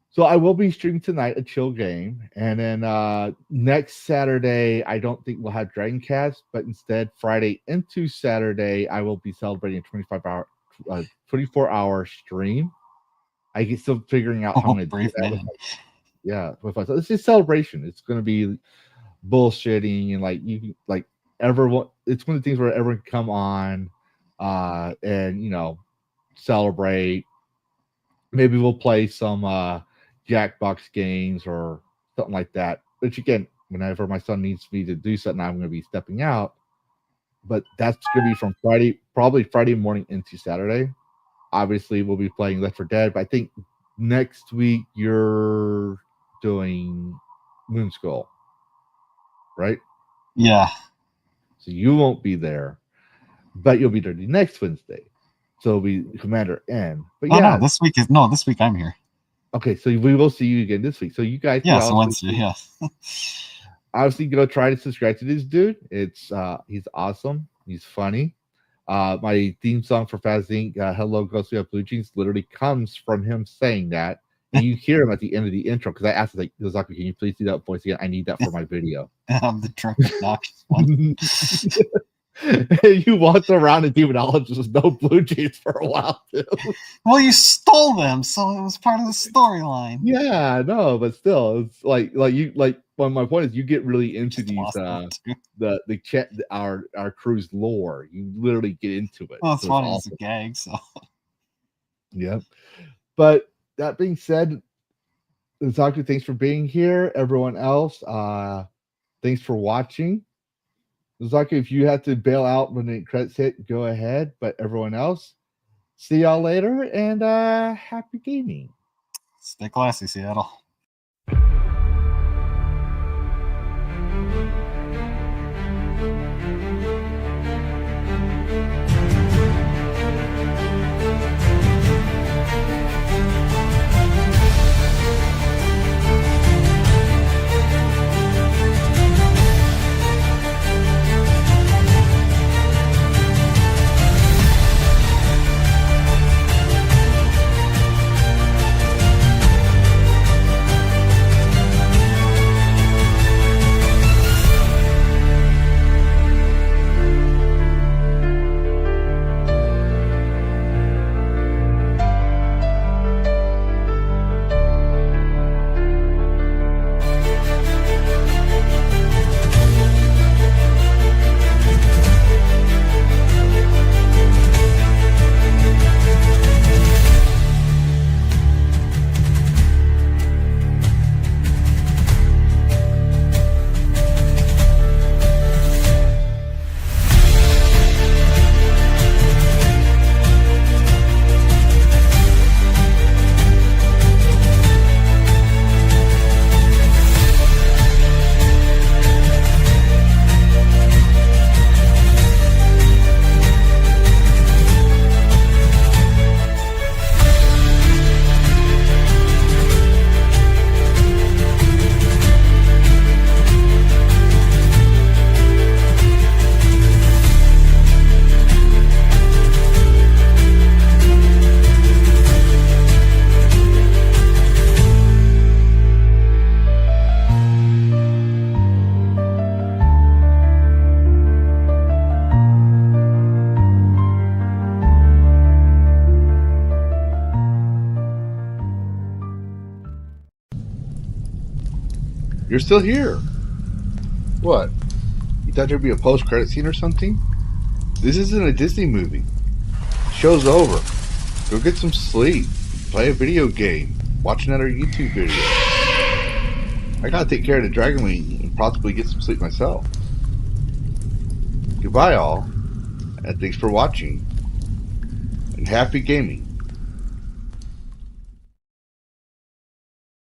so I will be streaming tonight a chill game, and then next Saturday I don't think we'll have DragonCast, but instead Friday into Saturday I will be celebrating a 24-hour stream. I get still figuring out how I'm going to do that. With us. It's just celebration. It's going to be bullshitting and everyone. It's one of the things where everyone can come on and celebrate. Maybe we'll play some Jackbox games or something like that. Which again, whenever my son needs me to do something, I'm going to be stepping out. But that's going to be from probably Friday morning into Saturday. Obviously, we'll be playing Left 4 Dead, but I think next week you're doing Moon Skull, right? Yeah. So you won't be there, but you'll be there the next Wednesday. So it'll be Commander N. But this week I'm here. Okay, so we will see you again this week. So you guys, so Wednesday, obviously go try to subscribe to this dude. It's he's awesome. He's funny. My theme song for Phas Inc, Hello Ghost, We Have Blue Jeans, literally comes from him saying that. And you hear him at the end of the intro because I asked him, like, Nozaku, can you please do that voice again? I need that for my video. I'm the drunk, obnoxious one. You walked around and demonologist with no blue jeans for a while, too. Well, you stole them, so it was part of the storyline. Yeah, no, but still, it's like well, my point is you get really into these our crew's lore. You literally get into it. Well, it's funny. Awesome. It's a gag, so yeah. But that being said, Nozaku, thanks for being here. Everyone else, thanks for watching. Nozaku, if you have to bail out when the credits hit, go ahead. But everyone else, see y'all later, and happy gaming. Stay classy, Seattle. You're still here. What? You thought there'd be a post-credit scene or something? This isn't a Disney movie. Show's over. Go get some sleep. Play a video game. Watch another YouTube video. I gotta take care of the Dragon Wing and possibly get some sleep myself. Goodbye all, and thanks for watching. And happy gaming.